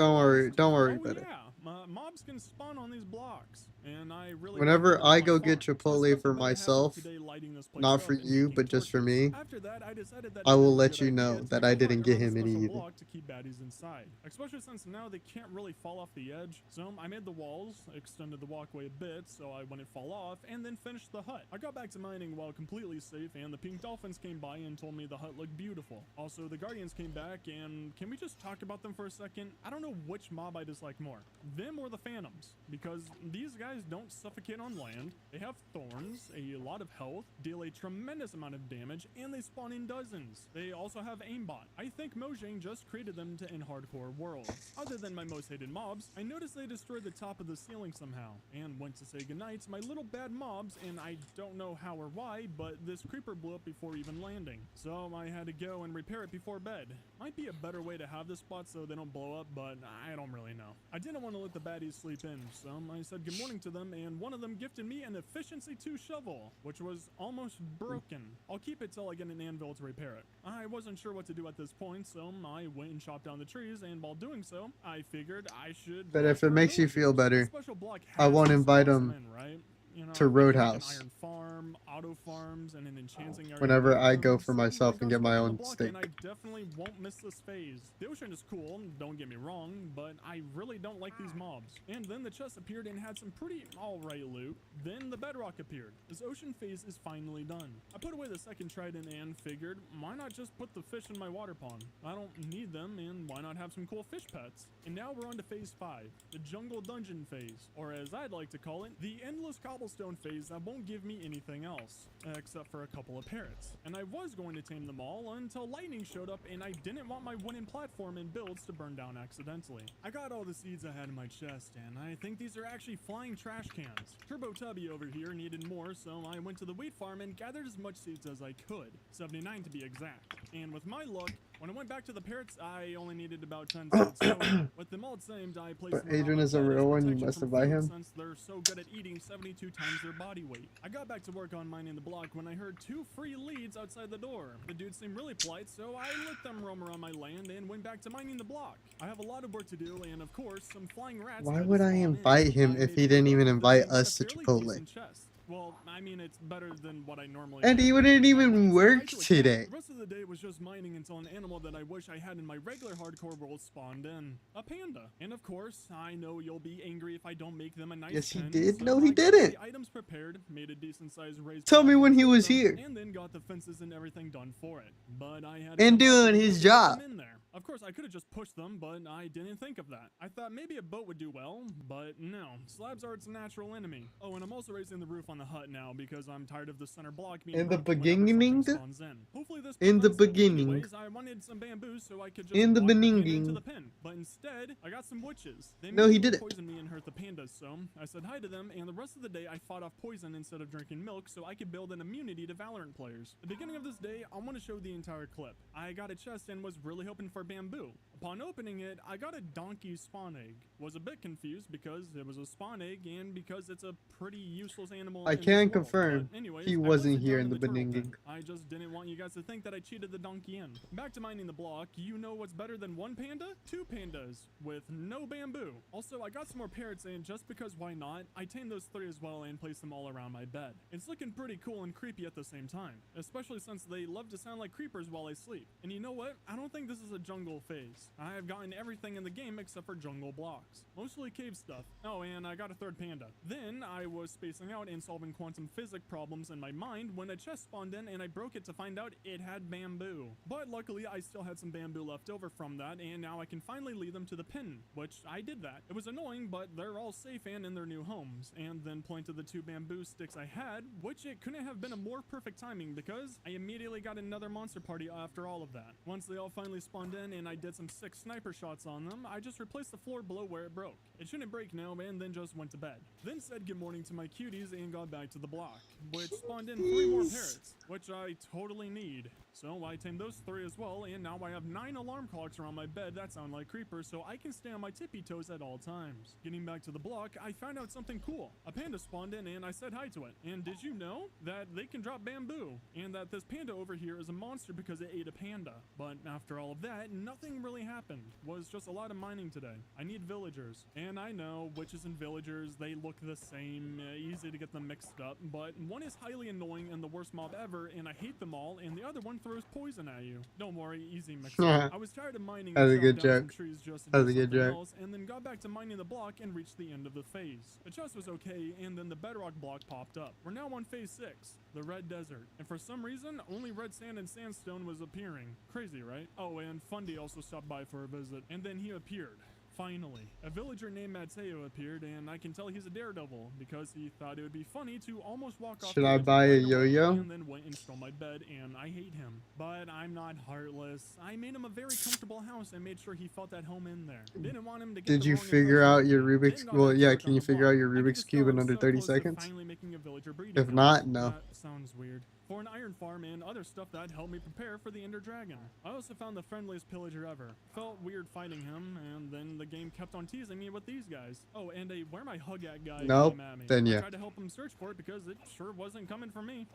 Don't worry oh about it. yeah, mobs can spawn on these blocks. And I really Whenever wanted to I build go my get farm. I Chipotle spent for about a half of myself, today lighting this place not up for and you, making but just for torches. me, After that, I decided that I it will is a let good you idea know to that make I a hut didn't get around a him any special either. block to keep baddies inside. Especially since now they can't really fall off the edge. So I made the walls, extended the walkway a bit so I wouldn't fall off, and then finished the hut. I got back to mining while completely safe, and the pink dolphins came by and told me the hut looked beautiful. Also, the guardians came back, and can we just talk about them for a second? I don't know which mob I dislike more, them or the phantoms, because these guys don't suffocate on land, they have thorns, a lot of health, deal a tremendous amount of damage, and they spawn in dozens. They also have aimbot. I think Mojang just created them to end hardcore worlds. Other than my most hated mobs, I noticed they destroyed the top of the ceiling somehow, and went to say goodnight to my little bad mobs, and I don't know how or why, but this creeper blew up before even landing. So I had to go and repair it before bed. Might be a better way to have this spot so they don't blow up, but I don't really know. I didn't want to let the baddies sleep in, so I said good morning to them, and one of them gifted me an Efficiency 2 shovel, which was almost broken. I'll keep it till I get an anvil to repair it. I wasn't sure what to do at this point, so I went and chopped down the trees, and while doing so, I figured I should But look if it for makes you feel villagers. better, A special block I has won't to invite spawn some him in, right? You know, to I can make an Roadhouse iron farm, auto farms, and an enchanting area whenever with I them, go for so I myself and got get to my work on the own block, steak. and I definitely won't miss this phase. The ocean is cool, don't get me wrong, but I really don't like these mobs. And then the chest appeared and had some pretty alright loot. Then the bedrock appeared. This ocean phase is finally done. I put away the second trident and figured, why not just put the fish in my water pond? I don't need them, and why not have some cool fish pets? And now we're on to phase 5, the jungle dungeon phase, or as I'd like to call it, the endless cobblestone phase that won't give me anything else, except for a couple of parrots. And I was going to tame them all until lightning showed up, and I didn't want my wooden platform and builds to burn down accidentally. I got all the seeds I had in my chest, and I think these are actually flying trash cans. Turbo Tubby over here needed more, so I went to the wheat farm and gathered as much seeds as I could, 79 to be exact. And with my luck, when I went back to the parrots, I only needed about 10 seeds, so with them all tamed, I placed But them around Adrian my is a bed as real one, you protection must from invite food him. since they're so good at eating 72 times their body weight. I got back to work on mining the block when I heard 2 free leads outside the door. The dudes seemed really polite, so I let them roam around my land and went back to mining the block. I have a lot of work to do, and of course, some flying rats Why had to would I spawn invite in. him I if made he quick didn't work even of them invite and got a us to fairly Chipotle? decent chest. Well, I mean, it's better than what I normally And get. he wouldn't And I even went and said hi work to a cat. today. The rest of the day was just mining until an animal that I wish I had in my regular hardcore world spawned in. A panda. And of course, I know you'll be angry if I don't make them a nice Yes, he pen, did. so No, he I got all didn't. the items prepared, made a decent sized raised Tell me block when and he cooked was them, here. and then got the fences and everything done for it. But I had to And come up doing with a his way to get job. them in there. Of course, I could have just pushed them, but I didn't think of that. I thought maybe a boat would do well, but no. Slabs are its natural enemy. Oh, and I'm also raising the roof on the hut now because I'm tired of the center block being In the broken whenever something beginning? spawns in. Hopefully this In the prevents them. beginning. Anyways, I wanted some bamboo so I could just In the walk the panda beginning. into the pen. But instead, I got some witches. They No, he immediately didn't. poisoned me and hurt the pandas, so I said hi to them, and the rest of the day I fought off poison instead of drinking milk so I could build an immunity to Valorant players. The beginning of this day, I want to show the entire clip. I got a chest and was really hoping for bamboo. Upon opening it, I got a donkey spawn egg. Was a bit confused because it was a spawn egg and because it's a pretty useless animal. I in this can world. confirm But anyways, he I wasn't placed it here down in the turtle pen. beginning. I just didn't want you guys to think that I cheated the donkey in. Back to mining the block, you know what's better than 1 panda? 2 pandas with no bamboo. Also, I got some more parrots and just because why not, I tamed those 3 as well and placed them all around my bed. It's looking pretty cool and creepy at the same time, especially since they love to sound like creepers while I sleep. And you know what? I don't think this is a jungle phase. I've gotten everything in the game except for jungle blocks. Mostly cave stuff. Oh, and I got a third panda. Then I was spacing out and solving quantum physics problems in my mind when a chest spawned in and I broke it to find out it had bamboo. But luckily I still had some bamboo left over from that, and now I can finally lead them to the pin, which I did that. It was annoying, but they're all safe and in their new homes, and then planted the 2 bamboo sticks I had, which it couldn't have been a more perfect timing because I immediately got another monster party after all of that. Once they all finally spawned in and I did some sick sniper shots on them, I just replaced the floor below where it broke. It shouldn't break now, and then just went to bed. Then said good morning to my cuties and got back to the block, which spawned in 3 more parrots, which I totally need. So I tamed those 3 as well, and now I have 9 alarm clocks around my bed that sound like creepers, so I can stay on my tippy toes at all times. Getting back to the block, I found out something cool. A panda spawned in and I said hi to it. And did you know that they can drop bamboo? And that this panda over here is a monster because it ate a panda. But after all of that, nothing really happened. Was just a lot of mining today. I need villagers. And I know witches and villagers, they look the same, easy to get them mixed up, but one is highly annoying and the worst mob ever, and I hate them all, and the other one throws poison at you. Don't worry, easy mix up. I was tired of mining That's a and good chopping down some joke. trees just to That's do a good something joke. else, and then got back to mining the block and reached the end of the phase. The chest was okay, and then the bedrock block popped up. We're now on phase 6, the red desert, and for some reason, only red sand and sandstone was appearing. Crazy, right? Oh, and Fundy also stopped by for a visit, and then he appeared. Finally, a villager named Mateo appeared, and I can tell he's a daredevil because he thought it would be funny to almost walk off Should the I edge buy a right away, yo-yo? and then went and stole my bed, and I hate him. But I'm not heartless. I made him a very comfortable house and made sure he felt at home in there. Didn't want him to get Did the you wrong figure impression out of your me. Rubik's? Then got Well, back to yeah. work Can on you the figure block. out your I could Rubik's just cube tell I in was under so 30 close to seconds? finally making a villager breeding If house. not, no. That sounds weird. For an iron farm and other stuff that helped me prepare for the Ender Dragon. I also found the friendliest pillager ever. Felt weird fighting him, and then the game kept on teasing me with these guys. Oh, and a where my hug at guy Nope. came at me. Then I yeah. tried to help him search for it because it sure wasn't coming for me.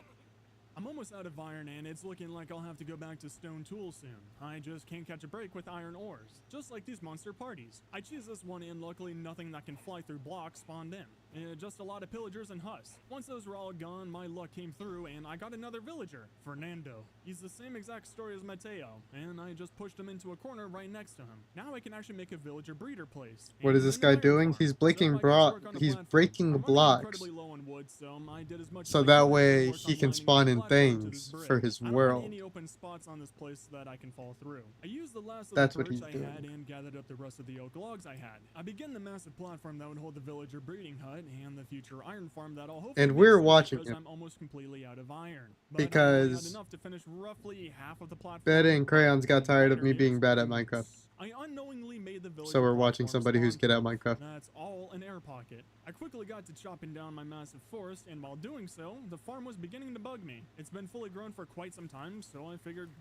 I'm almost out of iron, and it's looking like I'll have to go back to stone tools soon. I just can't catch a break with iron ores, just like these monster parties. I choose this one, and luckily nothing that can fly through blocks spawned in. Just a lot of pillagers and husks. Once those were all gone, my luck came through, and I got another villager, Fernando. He's the same exact story as Mateo, and I just pushed him into a corner right next to him. Now I can actually make a villager breeder place. What and is this then guy an iron doing? farm. He's So breaking I got to work on the he's platform. breaking I'm running blocks, incredibly low on wood, so I did as much so as I that could way and worked he on can lining up spawn the in platform to this things brick. for his I don't world. have any open spots on this place that I can fall through. I used the last of That's the what birch he's I doing. had and gathered up the rest of the oak logs I had. I began the massive platform that would hold the villager breeding hut and the future iron farm that'll hopefully And make we're soon watching because it. I'm almost completely out of iron. But I only had Because enough to finish roughly half of the platform. Beta and Crayons got And tired of wonder me is, being bad at Minecraft. oops. I unknowingly made the villager So we're watching platform somebody who's spawn good at tough. Minecraft. That's all an air pocket. I quickly got to chopping down my massive forest, and while doing so, the farm was beginning to bug me. It's been fully grown for quite some time, so I figured,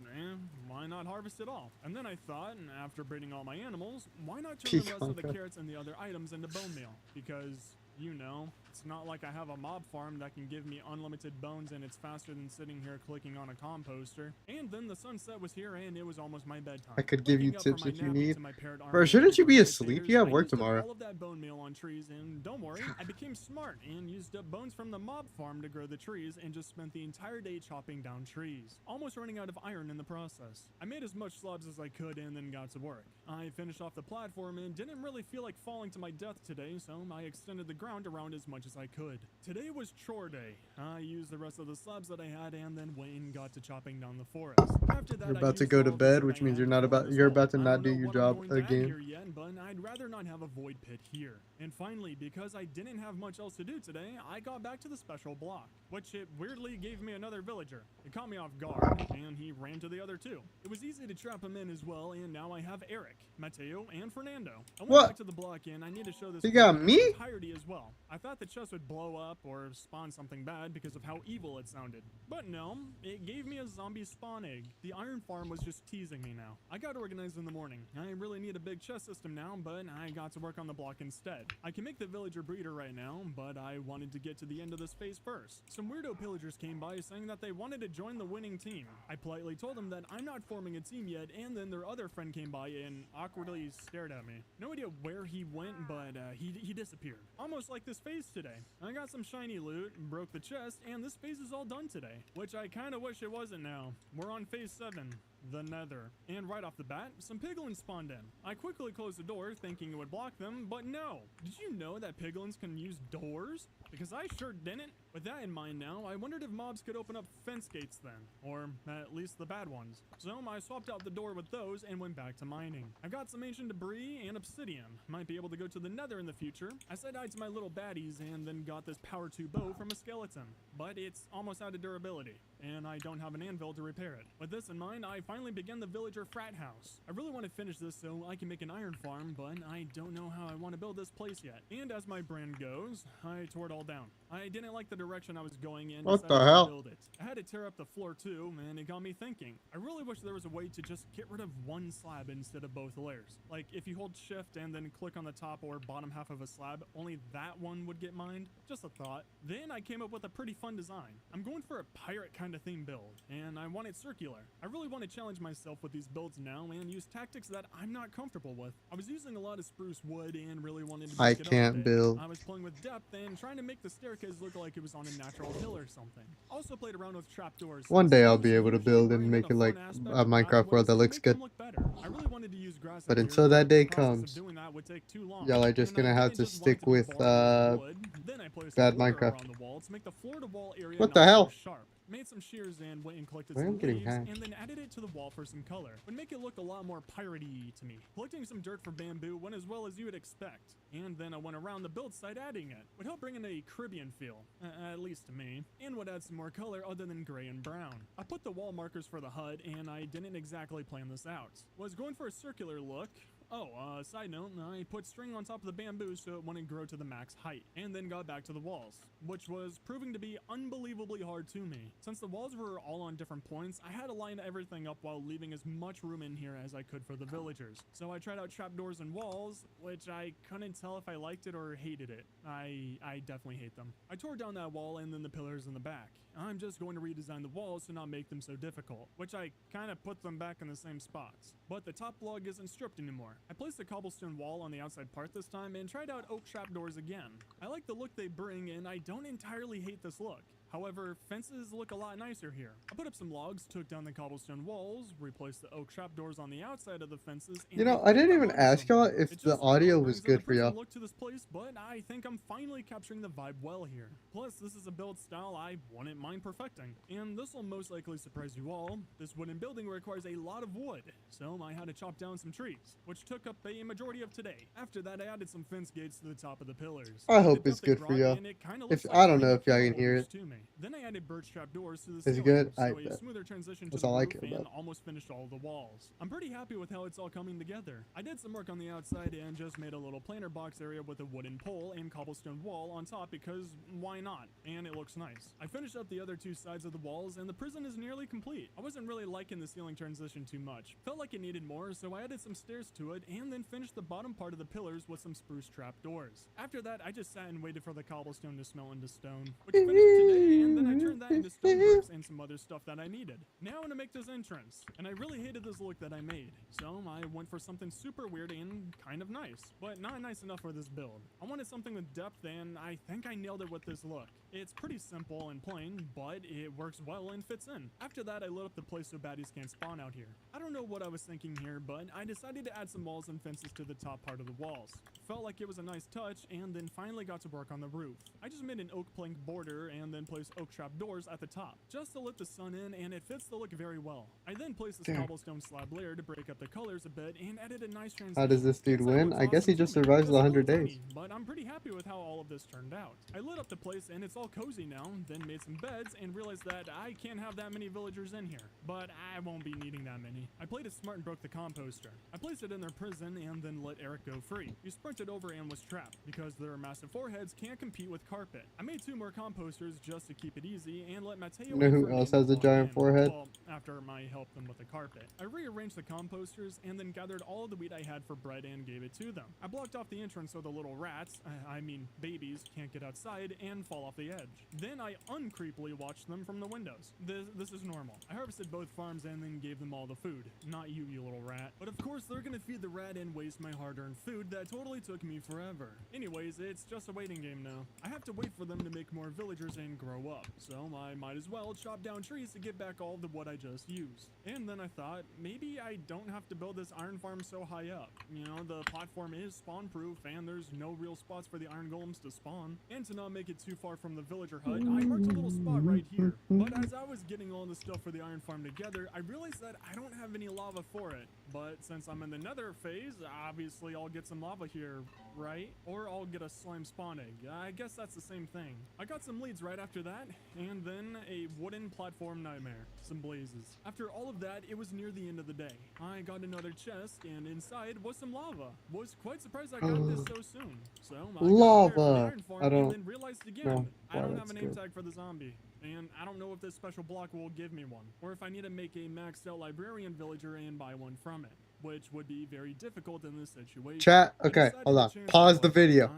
why not harvest it all? And then I thought, after breeding all my animals, why not turn the Peak rest of the Minecraft. carrots and the other items into bone meal? Because, you know, it's not like I have a mob farm that can give me unlimited bones and it's faster than sitting here clicking on a composter. And then the sunset was here and it was almost my bedtime. I could give you Waking up from tips my if you nap need. to my paired army Bro, of shouldn't you be bird asleep? imitators, You have I work used up tomorrow. all of that bone meal on trees, and don't worry, I became smart and used up bones from the mob farm to grow the trees and just spent the entire day chopping down trees, almost running out of iron in the process. I made as much slabs as I could and then got to work. I finished off the platform and didn't really feel like falling to my death today, so I extended the ground around as much as I could. Today was chore day. I used the rest of the slabs that I had and then went and got to chopping down the forest. After that, You're I about to used go all to the bed, dirt which I means had you're to not fill about this you're hole. about to I not don't do know your what I'm job going to add again. here yet, but I'd rather not have a void pit here. And finally, because I didn't have much else to do today, I got back to the special block, which it weirdly gave me another villager. It caught me off guard, and he ran to the other two. It was easy to trap him in as well, and now I have Eric, Mateo, and Fernando. I went What? back to the block, and I need to show this You got in its me? entirety as well. I thought the chest would blow up or spawn something bad because of how evil it sounded. But no, it gave me a zombie spawn egg. The iron farm was just teasing me now. I got organized in the morning. I really need a big chest system now, but I got to work on the block instead. I can make the villager breeder right now, but I wanted to get to the end of this phase first. Some weirdo pillagers came by saying that they wanted to join the winning team. I politely told them that I'm not forming a team yet, and then their other friend came by and awkwardly stared at me. No idea where he went, but he disappeared. Almost like this phase today. I got some shiny loot, broke the chest, and this phase is all done today, which I kind of wish it wasn't now. We're on phase 7. the Nether. And right off the bat, some piglins spawned in. I quickly closed the door thinking it would block them, but no. Did you know that piglins can use doors? Because I sure didn't. With that in mind now, I wondered if mobs could open up fence gates then, or at least the bad ones. So I swapped out the door with those and went back to mining. I've got some ancient debris and obsidian. Might be able to go to the Nether in the future. I said hi to my little baddies and then got this power 2 bow from a skeleton. But it's almost out of durability, and I don't have an anvil to repair it. With this in mind, I finally began the villager frat house. I really want to finish this so I can make an iron farm, but I don't know how I want to build this place yet. And as my brand goes, I tore it all down. I didn't like the direction I was going in. What the decided to hell? build it. I had to tear up the floor too, and it got me thinking. I really wish there was a way to just get rid of one slab instead of both layers. Like if you hold shift and then click on the top or bottom half of a slab, only that one would get mined. Just a thought. Then I came up with a pretty fun design. I'm going for a pirate kind of theme build, and I want it circular. I really want to challenge myself with these builds now and use tactics that I'm not comfortable with. I was using a lot of spruce wood and really wanted to I make it up a can't bit. build. I was playing with depth and trying to make the staircase look like it was on a natural hill or something. Also played around with trapdoors. One day I'll be Those able to usually build bring and in make it fun like aspect a of Minecraft world alleyways that and looks make good. them look better. I really wanted to use grass But up here, until that day the process of comes, doing that would take too long. y'all are just And gonna I have didn't to just want stick to be with boring wood. Then I placed bad a border Minecraft. around the wall to make the floor-to-wall area What not the so hell? sharp. Made some shears and went and collected I am some getting leaves hacked. and then added it to the wall for some color. Would make it look a lot more piratey to me. Collecting some dirt for bamboo went as well as you would expect. And then I went around the build site adding it. Would help bring in a Caribbean feel, at least to me. And would add some more color other than gray and brown. I put the wall markers for the HUD and I didn't exactly plan this out. Was going for a circular look. Oh, side note, I put string on top of the bamboo so it wouldn't grow to the max height, and then got back to the walls, which was proving to be unbelievably hard to me. Since the walls were all on different points, I had to line everything up while leaving as much room in here as I could for the villagers. So I tried out trapdoors and walls, which I couldn't tell if I liked it or hated it. I definitely hate them. I tore down that wall and then the pillars in the back. I'm just going to redesign the walls to not make them so difficult, which I kind of put them back in the same spots. But the top log isn't stripped anymore. I placed a cobblestone wall on the outside part this time and tried out oak trapdoors again. I like the look they bring and I don't entirely hate this look. However, fences look a lot nicer here. I put up some logs, took down the cobblestone walls, replaced the oak trapdoors on the outside of the fences, and You know, I didn't even ask y'all if it the just audio brings was in a good for different y'all. look to this place, but I think I'm finally capturing the vibe well here. Plus, this is a build style I wouldn't mind perfecting, and this will most likely surprise you all. This wooden building requires a lot of wood, so I had to chop down some trees, which took up a majority of today. After that, I added some fence gates to the top of the pillars. I hope Added it's duct tape good for rod, y'all. and it kinda If looks like I don't know tiny if y'all pillar can hear holders it. to me. Then I added birch trapdoors to the It's ceiling, good? so I a bet. smoother transition to That's the all I roof care and about. almost finished all the walls. I'm pretty happy with how it's all coming together. I did some work on the outside and just made a little planter box area with a wooden pole and cobblestone wall on top because why not? And it looks nice. I finished up the other two sides of the walls and the prison is nearly complete. I wasn't really liking the ceiling transition too much. Felt like it needed more, so I added some stairs to it and then finished the bottom part of the pillars with some spruce trap doors. After that, I just sat and waited for the cobblestone to smelt into stone, which finished today, and then I turned that into stone bricks and some other stuff that I needed. Now I'm gonna make this entrance, and I really hated this look that I made, so I went for something super weird and kind of nice, but not nice enough for this build. I wanted something with depth, and I think I nailed it with this look. It's pretty simple and plain, but it works well and fits in. After that, I lit up the place so baddies can't spawn out here. I don't know what I was thinking here, but I decided to add some walls and fences to the top part of the walls. Felt like it was a nice touch, and then finally got to work on the roof. I just made an oak plank border and then placed oak trap doors at the top, just to let the sun in, and it fits the look very well. I then placed this Damn. cobblestone slab layer to break up the colors a bit and added a nice transition. How does this dude Inside win? looks I guess awesome he just to me. survives It's the a 100 little days. tiny, but I'm pretty happy with how all of this turned out. I lit up the place and it's all cozy now, then made some beds and realized that I can't have that many villagers in here, but I won't be needing that many. I played it smart and broke the composter. I placed it in their prison and then let Eric go free. He sprinted over and was trapped because their massive foreheads can't compete with carpet. I made 2 more composters just to keep it easy and let Mateo You know wait who for me else to has a log giant in. forehead? Well, after I helped them with the carpet. I rearranged the composters and then gathered all of the wheat I had for bread and gave it to them. I blocked off the entrance so the little rats, I mean babies, can't get outside and fall off the edge. Then I uncreepily watched them from the windows. This is normal. I harvested both farms and then gave them all the food. Not you, you little rat. But of course they're gonna feed the rat and waste my hard-earned food that totally took me forever. Anyways, it's just a waiting game now. I have to wait for them to make more villagers and grow grow up, so I might as well chop down trees to get back all the wood I just used. And then I thought, maybe I don't have to build this iron farm so high up. You know, the platform is spawn proof and there's no real spots for the iron golems to spawn. And to not make it too far from the villager hut, I marked a little spot right here. But as I was getting all the stuff for the iron farm together, I realized that I don't have any lava for it. But since I'm in the nether phase, obviously I'll get some lava here, right? Or I'll get a slime spawn egg. I guess that's the same thing. I got some leads right after that, and then a wooden platform nightmare. Some blazes. After all of that, it was near the end of the day. I got another chest, and inside was some lava. Was quite surprised I got this so soon. So I got prepared for the Lava. iron farm I don't and then realized again, know I why don't have that's a name good. tag for the zombie. And I don't know if this special block will give me one, or if I need to make a maxed out librarian villager and buy one from it, which would be very difficult in this situation. Chat. I Okay, decided hold to on. chance Pause my the luck. video.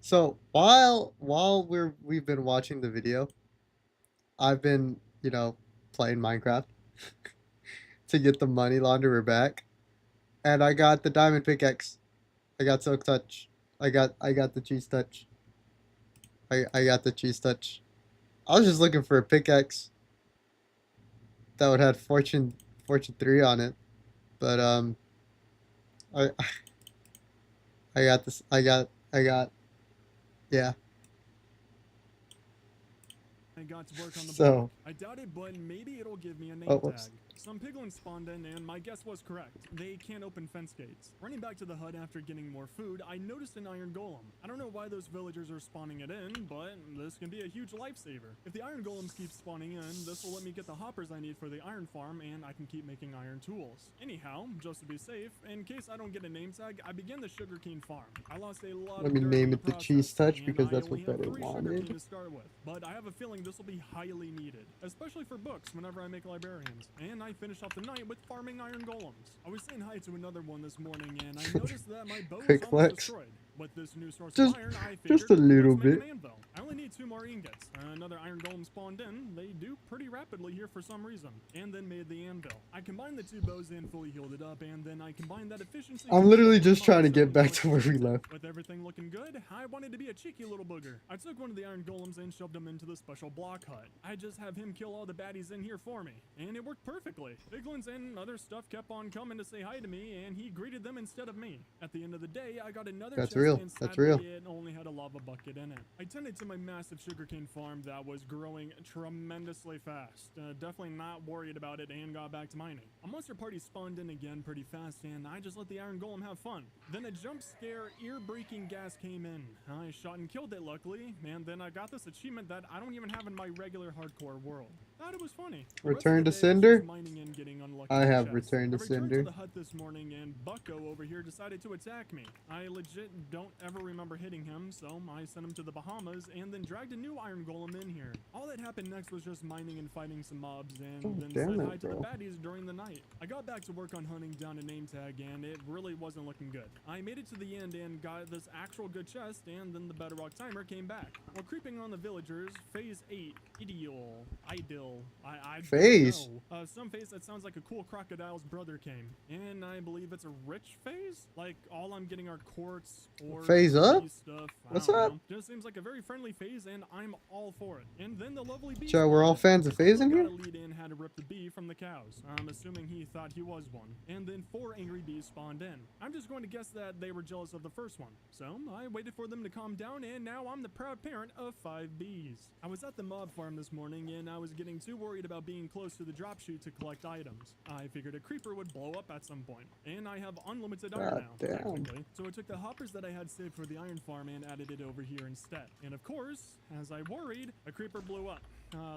So while we've been watching the video, I've been, you know, playing Minecraft to get the money launderer back, and I got the diamond pickaxe. I got silk touch. I got the cheese touch. I got the cheese touch. I was just looking for a pickaxe that would have fortune 3 on it, but I I got this. I got yeah. I got to work on the So block. I doubt it, but maybe it'll give me a name whoops. tag. Some piglins spawned in, and my guess was correct. They can't open fence gates. Running back to the hut after getting more food, I noticed an iron golem. I don't know why those villagers are spawning it in, but this can be a huge lifesaver. If the iron golems keep spawning in, this will let me get the hoppers I need for the iron farm, and I can keep making iron tools. Anyhow, just to be safe, in case I don't get a name tag, I began the sugarcane farm. I lost a lot Let of me dirt name in the it the process, cheese touch and because I that's only what have Betty 3 sugarcane wanted. to start with. But I have a feeling this will be highly needed, especially for books whenever I make librarians. And I finish off the night with farming iron golems. I was saying hi to another one this morning, and I noticed that my bow is Quick almost flex. destroyed. With this new source Just of iron, I just figured, a little let's make bit. an anvil. I only need 2 more ingots. Another iron golem spawned in. They do pretty rapidly here for some reason. And then made the anvil. I combined the 2 bows and fully healed it up, and then I combined that efficiency I'm to literally shovel just them trying up to so get it back looks to where we expensive. left. With everything looking good, I wanted to be a cheeky little booger. I took one of the iron golems and shoved him into the special block hut. I just have him kill all the baddies in here for me. And it worked perfectly. Piglins and other stuff kept on coming to say hi to me, and he greeted them instead of me. At the end of the day, I got another That's chest, real. and That's sadly, real. it only had a lava bucket in it. I tended to my massive sugarcane farm that was growing tremendously fast. Definitely not worried about it and got back to mining. A monster party spawned in again pretty fast, and I just let the iron golem have fun. Then a jump scare, ear-breaking gas came in. I shot and killed it luckily, and then I got this achievement that I don't even have in my regular hardcore world. Thought it was funny. The rest of Return the to day was just Cinder? mining and getting unlucky I with have chests. returned to I returned Cinder. to the hut this morning, and Bucko over here decided to attack me. I legit don't ever remember hitting him, so I sent him to the Bahamas and then dragged a new iron golem in here. All that happened next was just mining and fighting some mobs, and Oh, then damn said hi it, to the bro. baddies during the night. I got back to work on hunting down a name tag, and it really wasn't looking good. I made it to the end and got this actual good chest, and then the bedrock timer came back. While creeping on the villagers, phase 8, Ideal, I Phase? don't know. Some phase that sounds like a cool crocodile's brother came. And I believe it's a rich phase? Like, all I'm getting are quartz or Phase up? stuff. What's I don't up? know. Just seems like a very friendly phase, and I'm all for it. And then the lovely bee Chat, we're all spawned in. fans of The creeper phase in got here? a lead in, had to rip the bee from the cows. I'm assuming he thought he was one. And then 4 angry bees spawned in. I'm just going to guess that they were jealous of the first one. So I waited for them to calm down, and now I'm the proud parent of 5 bees. I was at the mob farm this morning, and I was getting too worried about being close to the drop chute to collect items. I figured a creeper would blow up at some point, and I have unlimited iron God now, damn. technically. So I took the hoppers that I had saved for the iron farm and added it over here instead. And of course, as I worried, a creeper blew up.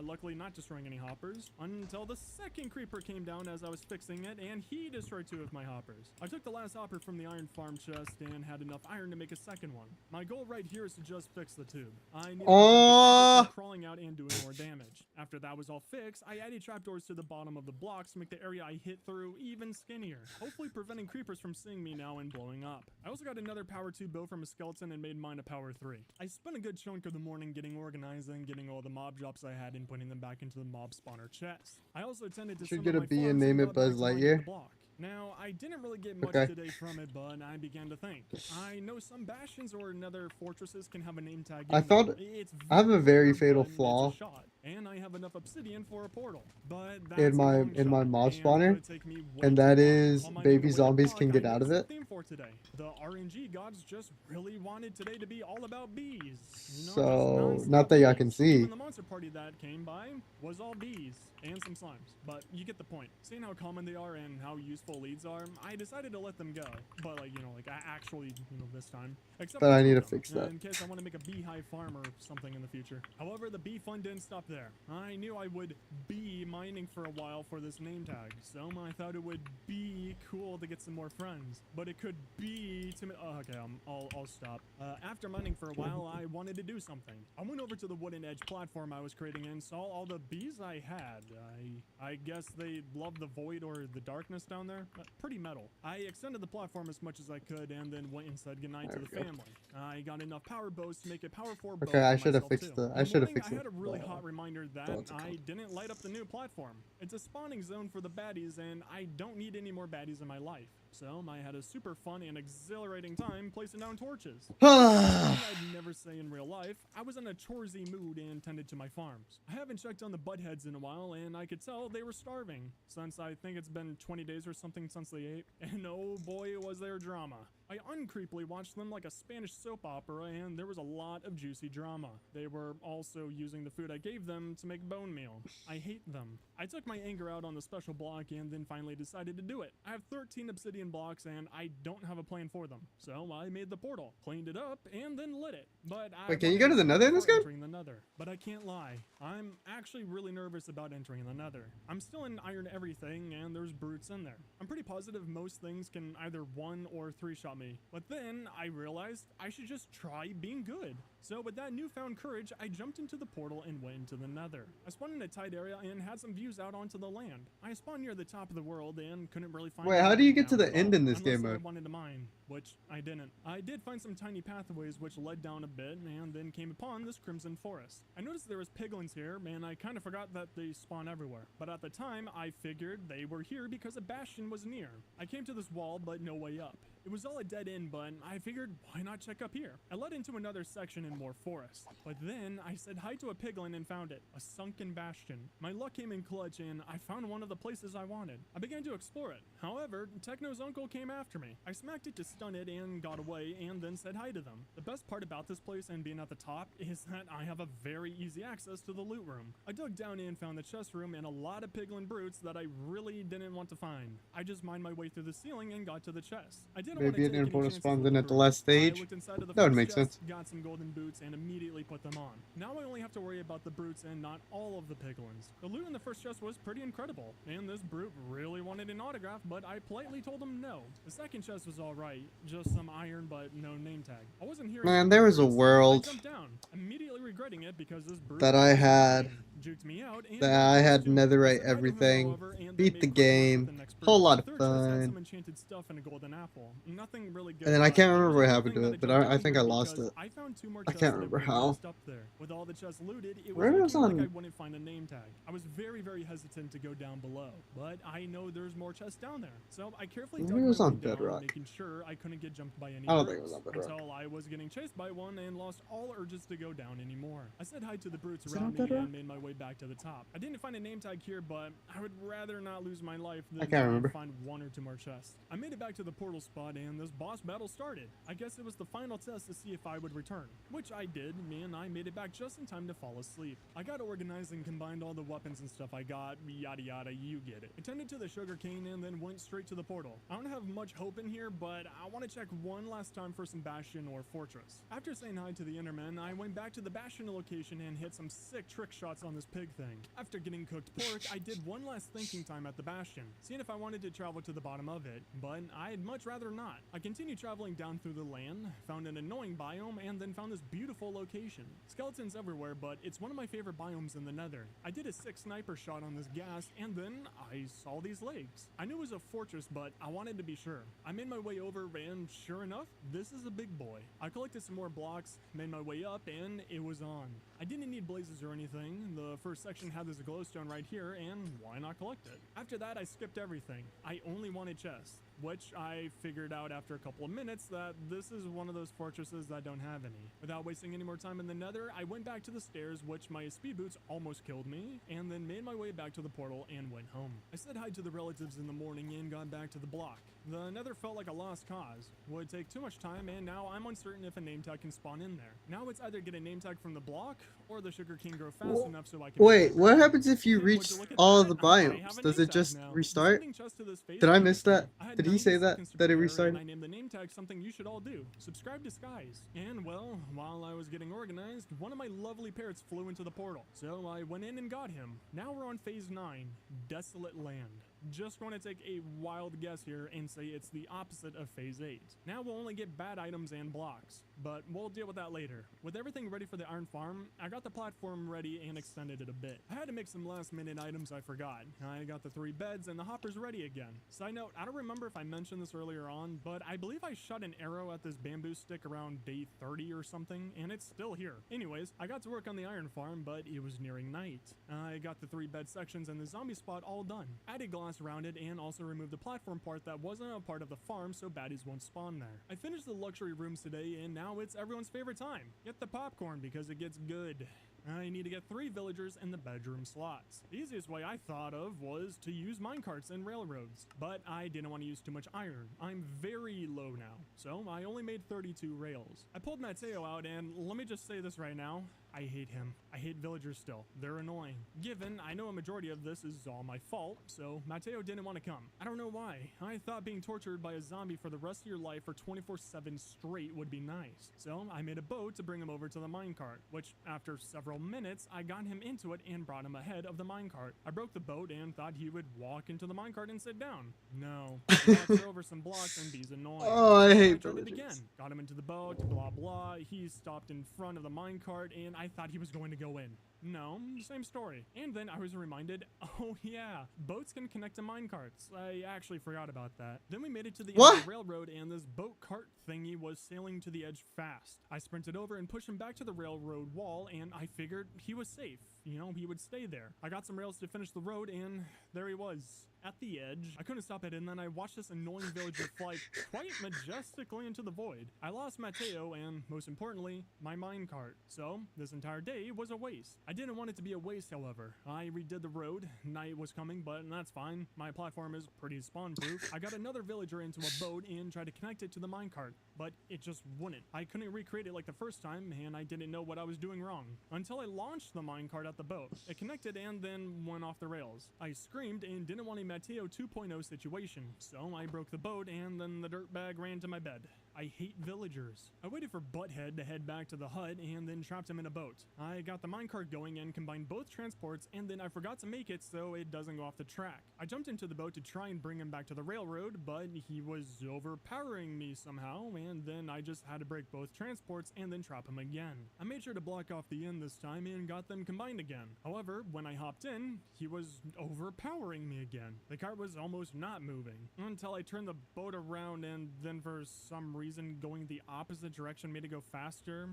Luckily not destroying any hoppers, until the second creeper came down as I was fixing it, and he destroyed 2 of my hoppers. I took the last hopper from the iron farm chest and had enough iron to make a second one. My goal right here is to just fix the tube. I need to Oh! from crawling out and doing more damage. After that was all fixed, I added trapdoors to the bottom of the blocks to make the area I hit through even skinnier, hopefully preventing creepers from seeing me now and blowing up. I also got another power 2 bow from a skeleton and made mine a power 3. I spent a good chunk of the morning getting organized and getting all the mob drops I had and putting them back into the mob spawner chest. I also attended to Should some get of a my bee and farms name and it got Buzz back to mining Lightyear. the block. Now, I didn't really get much Okay. today from it, but I began to think. I know some bastions or nether fortresses can have a name tag I in them. found It's I have a very very rare, fatal but it's a flaw shot. And I have enough obsidian for a portal. But in that's a my long shot, mob and spawner, gonna take me way and too that long. is While minding the baby wither zombies can block, I get out of noticed a it. theme for today. The RNG gods just really wanted today to be all about bees. You know, just So not non-stop that y'all can bees. see. Even the monster party that came by was all bees and some slimes. But you get the point. Seeing how common they are and how useful leads are, I decided to let them go. But like, you know, like actually, you know, this time. Except But for I two need of to them, fix that. in case I want to make a beehive farm or something in the future. However, the bee fun didn't stop there. I knew I would be mining for a while for this name tag, so I thought it would be cool to get some more friends. But it could be too many. Oh, okay, I'll stop. After mining for a while, I wanted to do something. I went over to the wooden edge platform I was creating and saw all the bees I had. I guess they loved the void or the darkness down there. Pretty metal. I extended the platform as much as I could and then went and said goodnight to There the we go. family. I got enough power bows to make a power 4 bow Okay, I for should have myself fixed too. the. In I the should have morning, fixed I had a really the hot reminder that what's it I called? didn't light up the new platform. It's a spawning zone for the baddies, and I don't need any more baddies in my life. So I had a super fun and exhilarating time placing down torches. Something I'd never say in real life, I was in a choresy mood and tended to my farms. I haven't checked on the buttheads in a while, and I could tell they were starving, since I think it's been 20 days or something since they ate, and oh boy was there drama. I uncreepily watched them like a Spanish soap opera, and there was a lot of juicy drama. They were also using the food I gave them to make bone meal. I hate them. I took my anger out on the special block and then finally decided to do it. I have 13 obsidian blocks and I don't have a plan for them. So I made the portal, cleaned it up, and then lit it. But I Wait, can you wanted go to the save nether it in this for game? entering the nether. But I can't lie. I'm actually really nervous about entering the nether. I'm still in iron everything and there's brutes in there. I'm pretty positive most things can either 1 or 3-shot me. But then I realized I should just try being good. So with that newfound courage, I jumped into the portal and went into the nether. I spawned in a tight area and had some views out onto the land. I spawned near the top of the world and couldn't really find Wait, how do you anything get to down the below, end in this unless game I mode? wanted to mine, which I didn't. I did find some tiny pathways which led down a bit and then came upon this crimson forest. I noticed there was piglins here and I kind of forgot that they spawn everywhere. But at the time, I figured they were here because a bastion was near. I came to this wall but no way up. It was all a dead end, but I figured why not check up here? I led into another section in more forest. But then I said hi to a piglin and found it, a sunken bastion. My luck came in clutch and I found one of the places I wanted. I began to explore it. However, Techno's uncle came after me. I smacked it to stun it and got away and then said hi to them. The best part about this place and being at the top is that I have a very easy access to the loot room. I dug down and found the chest room and a lot of piglin brutes that I really didn't want to find. I just mined my way through the ceiling and got to the chest. I didn't want to Maybe an take any portal chances spawns with in the at the brutes. last I stage. looked inside of the That would first make chest, sense. got some golden boots, and immediately put them on. Now I only have to worry about the brutes and not all of the piglins. The loot in the first chest was pretty incredible, and this brute really wanted an autograph, but I politely told him no. The second chest was alright, just some iron but no name tag. I wasn't hearing Man, from there the was a brutes, so I world jumped down, immediately regretting it because this brute that I was had, annoying, juked me out, and that got I close had to me. I netherite said hi to him, everything, however, and then beat the made quick work with game, the next whole brute. lot The of third chest had fun. some enchanted stuff and a golden apple. Nothing really good, And then I but can't it was remember a what good happened thing to that I it, but jumped I down think here I lost because it. I found 2 more I chests can't that I remember really how. missed up there. With all the chests looted, it was Where was looking like I on? wouldn't find a name tag. I was very, very hesitant to go down below, but I know there's more chests down there. So I carefully Maybe dug it my was way on down, Bedrock. making sure I couldn't get jumped by any I don't think it was brutes, on Bedrock. until I was getting chased by one and lost all urges to go down anymore. I said hi to the brutes Is it around on me Bedrock? and made my way back to the top. I didn't find a name tag here, but I would rather not lose my life I than can't to remember. find 1 or 2 more chests. I made it back to the portal spot and this boss battle started. I guess it was the final test to see if I would return, which I did, and I made it back just in time to fall asleep. I got organized and combined all the weapons and stuff I got, yada yada, you get it. Attended to the sugarcane and then went straight to the portal. I don't have much hope in here, but I want to check one last time for some bastion or fortress. After saying hi to the Enderman, I went back to the bastion location and hit some sick trick shots on this pig thing. After getting cooked pork, I did one last thinking time at the bastion, seeing if I wanted to travel to the bottom of it, but I'd much rather not. I continued traveling down through the land, found an annoying biome, and then found this beautiful location. Skeletons everywhere, but it's one of my favorite biomes in the nether. I did a sick sniper shot on this gas, and then I saw these legs. I knew it was a fortress, but I wanted to be sure. I made my way over, and sure enough, this is a big boy. I collected some more blocks, made my way up, and it was on. I didn't need blazes or anything. The first section had this glowstone right here, and why not collect it? After that, I skipped everything. I only wanted chests, which I figured out after a couple of minutes that this is one of those fortresses that don't have any. Without wasting any more time in the nether, I went back to the stairs, which my speed boots almost killed me, and then made my way back to the portal and went home. I said hi to the relatives in the morning and got back to the block. The nether felt like a lost cause. Would take too much time, and now I'm uncertain if a name tag can spawn in there. Now it's either get a name tag from the block, or the sugar cane grow fast enough so I can— Wait, what happens if you Would reach look at all that? the I have biomes? a Does name it tag just now. The restart? sending chest to this phase Did I made miss it that? free. I had Did he 90 say that? seconds to That it prepare, restarted? and I named the name tag something you should all do. Subscribe to Skies. And well, while I was getting organized, one of my lovely parrots flew into the portal. So I went in and got him. Now we're on phase 9, Desolate Land. Just going to take a wild guess here and say it's the opposite of phase 8. Now we'll only get bad items and blocks, but we'll deal with that later. With everything ready for the iron farm, I got the platform ready and extended it a bit. I had to make some last minute items I forgot. I got the 3 beds and the hoppers ready again. Side note, I don't remember if I mentioned this earlier on, but I believe I shot an arrow at this bamboo stick around day 30 or something, and it's still here. Anyways, I got to work on the iron farm, but it was nearing night. I got the 3 bed sections and the zombie spot all done. Added glass around it and also removed the platform part that wasn't a part of the farm so baddies won't spawn there. I finished the luxury rooms today, and now it's everyone's favorite time. Get the popcorn because it gets good. I need to get 3 villagers in the bedroom slots. The easiest way I thought of was to use minecarts and railroads, but I didn't want to use too much iron. I'm very low now, so I only made 32 rails. I pulled Mateo out, and let me just say this right now. I hate him. I hate villagers still. They're annoying. Given I know a majority of this is all my fault, so Mateo didn't want to come. I don't know why. I thought being tortured by a zombie for the rest of your life for 24/7 straight would be nice. So I made a boat to bring him over to the minecart, which after several minutes, I got him into it and brought him ahead of the minecart. I broke the boat and thought he would walk into the minecart and sit down. No. He walks over some blocks and he's annoying. Oh, I So hate tried it villagers. again. Got him into the boat, blah blah. He stopped in front of the minecart and I thought he was going to go in. No, same story. And then I was reminded, oh yeah, boats can connect to minecarts. I actually forgot about that. Then we made it to the end of the railroad and this boat cart thingy was sailing to the edge fast. I sprinted over and pushed him back to the railroad wall and I figured he was safe. You know, he would stay there. I got some rails to finish the road and there he was. At the edge, I couldn't stop it, and then I watched this annoying villager fly quite majestically into the void. I lost Mateo, and most importantly, my minecart. So, this entire day was a waste. I didn't want it to be a waste, however. I redid the road. Night was coming, but that's fine. My platform is pretty spawn-proof. I got another villager into a boat and tried to connect it to the minecart, but it just wouldn't. I couldn't recreate it like the first time, and I didn't know what I was doing wrong. Until I launched the minecart at the boat. It connected and then went off the rails. I screamed and didn't want a Mateo 2.0 situation, so I broke the boat and then the dirtbag ran to my bed. I hate villagers. I waited for Butthead to head back to the hut and then trapped him in a boat. I got the minecart going and combined both transports and then I forgot to make it so it doesn't go off the track. I jumped into the boat to try and bring him back to the railroad, but he was overpowering me somehow and then I just had to break both transports and then trap him again. I made sure to block off the end this time and got them combined again. However, when I hopped in, he was overpowering me again. The cart was almost not moving until I turned the boat around and then for some reason going the opposite direction made it go faster,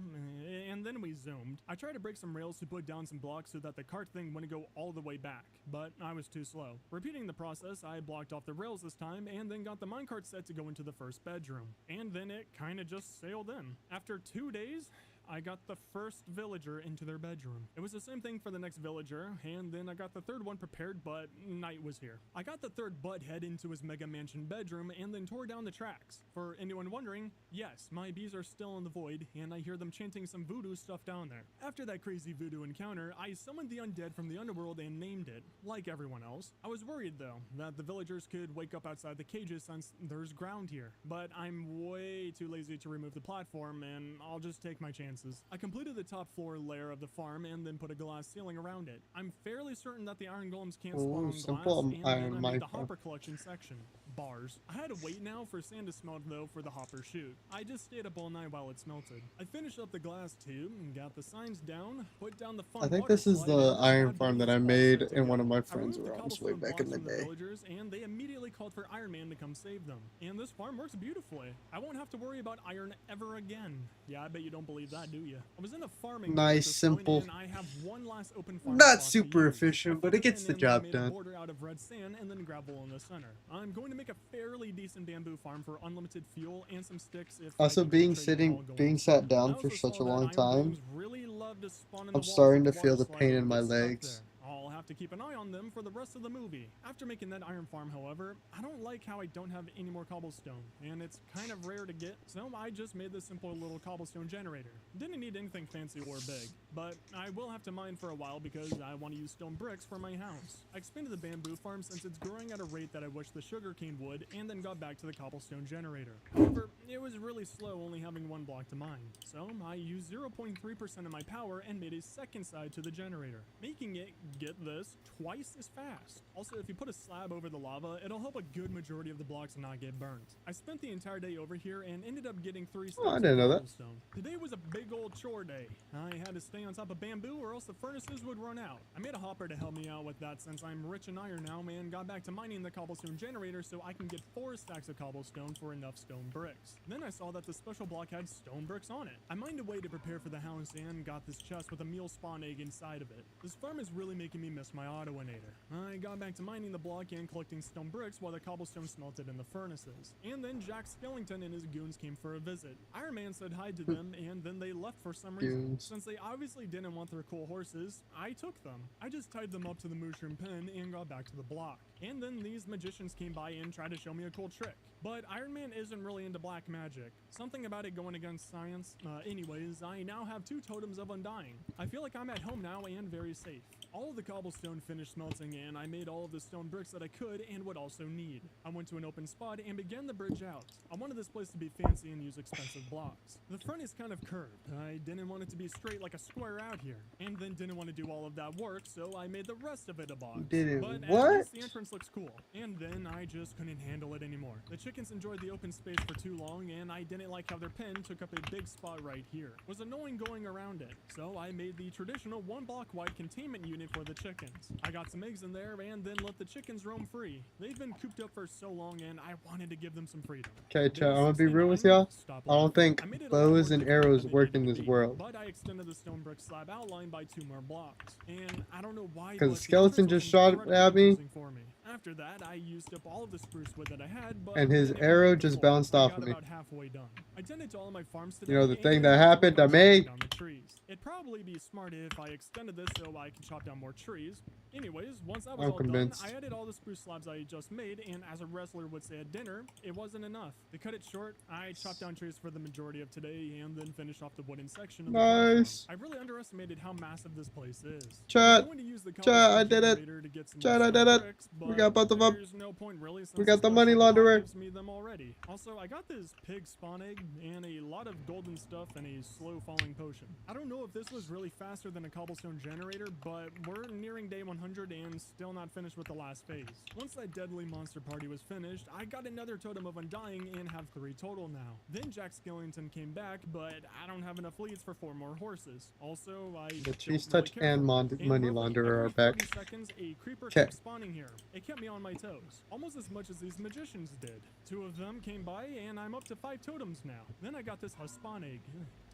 and then we zoomed. I tried to break some rails to put down some blocks so that the cart thing wouldn't go all the way back, but I was too slow. Repeating the process, I blocked off the rails this time and then got the minecart set to go into the first bedroom, and then it kinda just sailed in. After 2 days, I got the first villager into their bedroom. It was the same thing for the next villager, and then I got the third one prepared, but night was here. I got the third butthead into his mega mansion bedroom and then tore down the tracks. For anyone wondering, yes, my bees are still in the void, and I hear them chanting some voodoo stuff down there. After that crazy voodoo encounter, I summoned the undead from the underworld and named it, like everyone else. I was worried, though, that the villagers could wake up outside the cages since there's ground here, but I'm way too lazy to remove the platform, and I'll just take my chances. I completed the top floor layer of the farm and then put a glass ceiling around it. I'm fairly certain that the iron golems can't spawn on glass, simple and then iron I made the Minecraft. hopper collection section. bars. I had to wait now for sand to smelt though for the hopper shoot. I just stayed up all night while it smelted. I finished up the glass tube and got the signs down, put down the fun I think water this is slide, the and iron bad farm boy that was I all made set to in one of go. my I friends' removed the realms way cobblestone back in blocks the from the day. villagers, and they immediately called for Iron Man to come save them. And this farm works beautifully. I won't have to worry about iron ever again. Yeah, I bet you don't believe that, do you? I was in a farming mode at Nice, this point, simple. and I have one last open farm Not spot super to use. efficient, I but filled it gets in the and then job made done. a border out of red sand and then gravel in the center. I'm going to make a fairly decent bamboo farm for unlimited fuel and some sticks if Also, I can get the trading hall going being soon. sat I down for also such saw a that long iron time, blooms really love to spawn in the I'm walls starting of to the feel water the slide pain and in my get stuck legs. there. I'll have to keep an eye on them for the rest of the movie. After making that iron farm, however, I don't like how I don't have any more cobblestone, and it's kind of rare to get, so I just made this simple little cobblestone generator. Didn't need anything fancy or big, but I will have to mine for a while because I want to use stone bricks for my house. I expanded the bamboo farm since it's growing at a rate that I wish the sugarcane would, and then got back to the cobblestone generator. However, it was really slow only having one block to mine, so I used 0.3% of my power and made a second side to the generator, making it, get this, twice as fast. Also, if you put a slab over the lava, it'll help a good majority of the blocks not get burnt. I spent the entire day over here and ended up getting 3 stacks Oh, I of didn't know that. cobblestone. Today was a big old chore day. I had to stay on top of bamboo or else the furnaces would run out. I made a hopper to help me out with that since I'm rich in iron now and got back to mining the cobblestone generator so I can get 4 stacks of cobblestone for enough stone bricks. Then I saw that the special block had stone bricks on it. I mined a way to prepare for the house and got this chest with a meal spawn egg inside of it. This farm is really making me miss my autoinator. I got back to mining the block and collecting stone bricks while the cobblestone smelted in the furnaces. And then Jack Skellington and his goons came for a visit. Iron Man said hi to them and then they left for some reason. Goons. Since they obviously didn't want their cool horses, I took them. I just tied them up to the mushroom pen and got back to the block. And then these magicians came by and tried to show me a cool trick. But Iron Man isn't really into black magic. Something about it going against science. Anyways, I now have 2 totems of undying. I feel like I'm at home now and very safe. All of the cobblestone finished smelting and I made all of the stone bricks that I could and would also need. I went to an open spot and began the bridge out. I wanted this place to be fancy and use expensive blocks. The front is kind of curved. I didn't want it to be straight like a square out here. And then didn't want to do all of that work, so I made the rest of it a box. Did it But what? at least the entrance looks cool. And then I just couldn't handle it anymore. The chickens enjoyed the open space for too long and I didn't like how their pen took up a big spot right here. It was annoying going around it. So I made the traditional 1 block wide containment unit for the chickens. I got some eggs in there and then let the chickens roam free. They've been cooped up for so long and I wanted to give them some freedom. Okay, Day chat, I'm gonna be real with 69, y'all. stop I don't laughing. think I made it a lot bows more and difficult arrows than it work in needed this to be, world. But I extended the stone brick slab outline by 2 more blocks. And I don't know why, Because but the skeleton entrance just was shot incredibly at me, confusing for me. After that, I used up all of the spruce wood that I had, but and his didn't arrow complete the just floor. bounced I off got of me. about halfway done. I tended to all my farms today. You know, the thing and that then got to happened work to on chopping me? down the trees. It'd probably be smart if I extended this so I can chop down more trees. Anyways, once that was I'm all convinced. done, I added all the spruce slabs I just made, and as a wrestler would say at dinner, it wasn't enough. To cut it short, I chopped down trees for the majority of today and then finished off the wooden section of the platform. Nice. I really underestimated how massive this place is. Chat, I'm going to use the chat, I cobblestone did it. generator to get some Chat, more I did stone it. bricks, We but got both of them. there's no point really since We got the special money block launderer. gives me them already. Also, I got this pig spawn egg and a lot of golden stuff and a slow falling potion. I don't know if this was really faster than a cobblestone generator, but we're nearing day 100 and still not finished with the last phase. Once that deadly monster party was finished, I got another totem of undying and have 3 total now. Then Jack Skellington came back, but I don't have enough leads for 4 more horses. Also, I The don't cheese really touch care and for it. money roughly launderer every are back. 30 seconds, a creeper 'Kay. kept spawning here. It kept me on my toes, almost as much as these magicians did. 2 of them came by, and I'm up to 5 totems now. Then I got this husk spawn egg.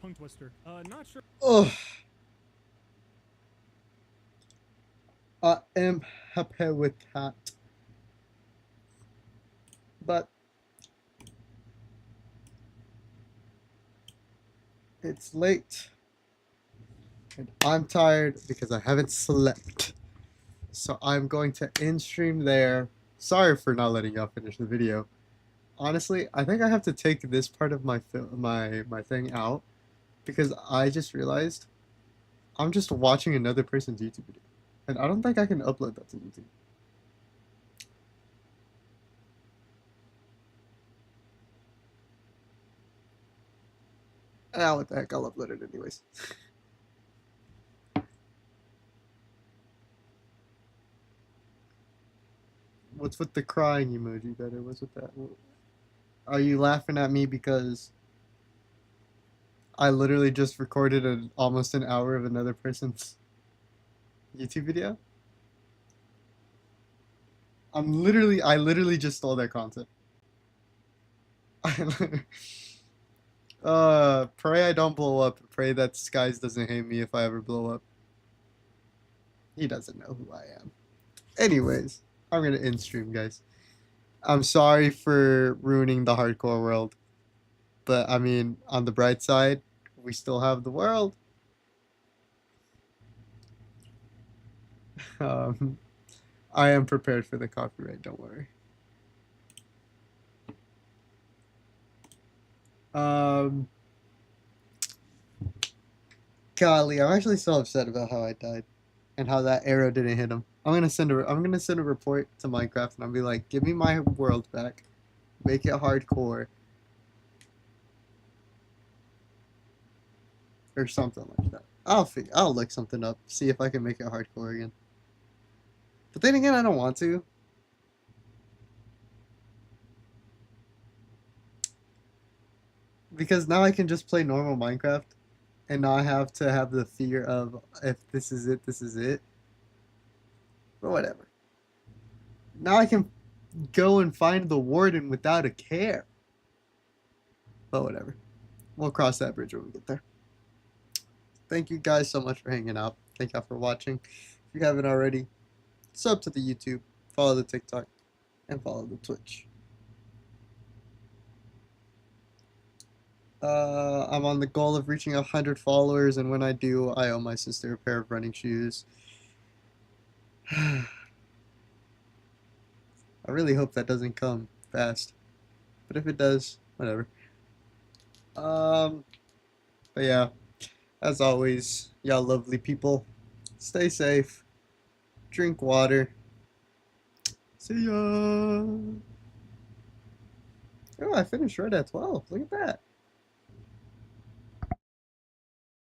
Tongue twister. Not sure. Ugh. I am happy with that. But it's late. And I'm tired because I haven't slept. So I'm going to end stream there. Sorry for not letting y'all finish the video. Honestly, I think I have to take this part of my my thing out because I just realized I'm just watching another person's YouTube video. And I don't think I can upload that to YouTube. Ah, what the heck, I'll upload it anyways. What's with the crying emoji, better? What's with that? Are you laughing at me because I literally just recorded almost an hour of another person's YouTube video? I literally just stole their content. Pray I don't blow up. Pray that Skies doesn't hate me if I ever blow up. He doesn't know who I am. Anyways, I'm gonna end stream, guys. I'm sorry for ruining the hardcore world, but I mean, on the bright side, we still have the world. Um, I am prepared for the copyright. Don't worry. Um, golly, I'm actually so upset about how I died and how that arrow didn't hit him. I'm gonna send a report to Minecraft and I'll be like, give me my world back, make it hardcore, or something like that. I'll look something up, see if I can make it hardcore again. But then again, I don't want to. Because now I can just play normal Minecraft and not have to have the fear of if this is it, this is it. But whatever. Now I can go and find the warden without a care. But whatever. We'll cross that bridge when we get there. Thank you guys so much for hanging out. Thank y'all for watching. If you haven't already, sub to the YouTube, follow the TikTok, and follow the Twitch. I'm on the goal of reaching 100 followers, and when I do, I owe my sister a pair of running shoes. I really hope that doesn't come fast. But if it does, whatever. But yeah, as always, y'all lovely people, stay safe, drink water. See ya. Oh, I finished right at 12. Look at that.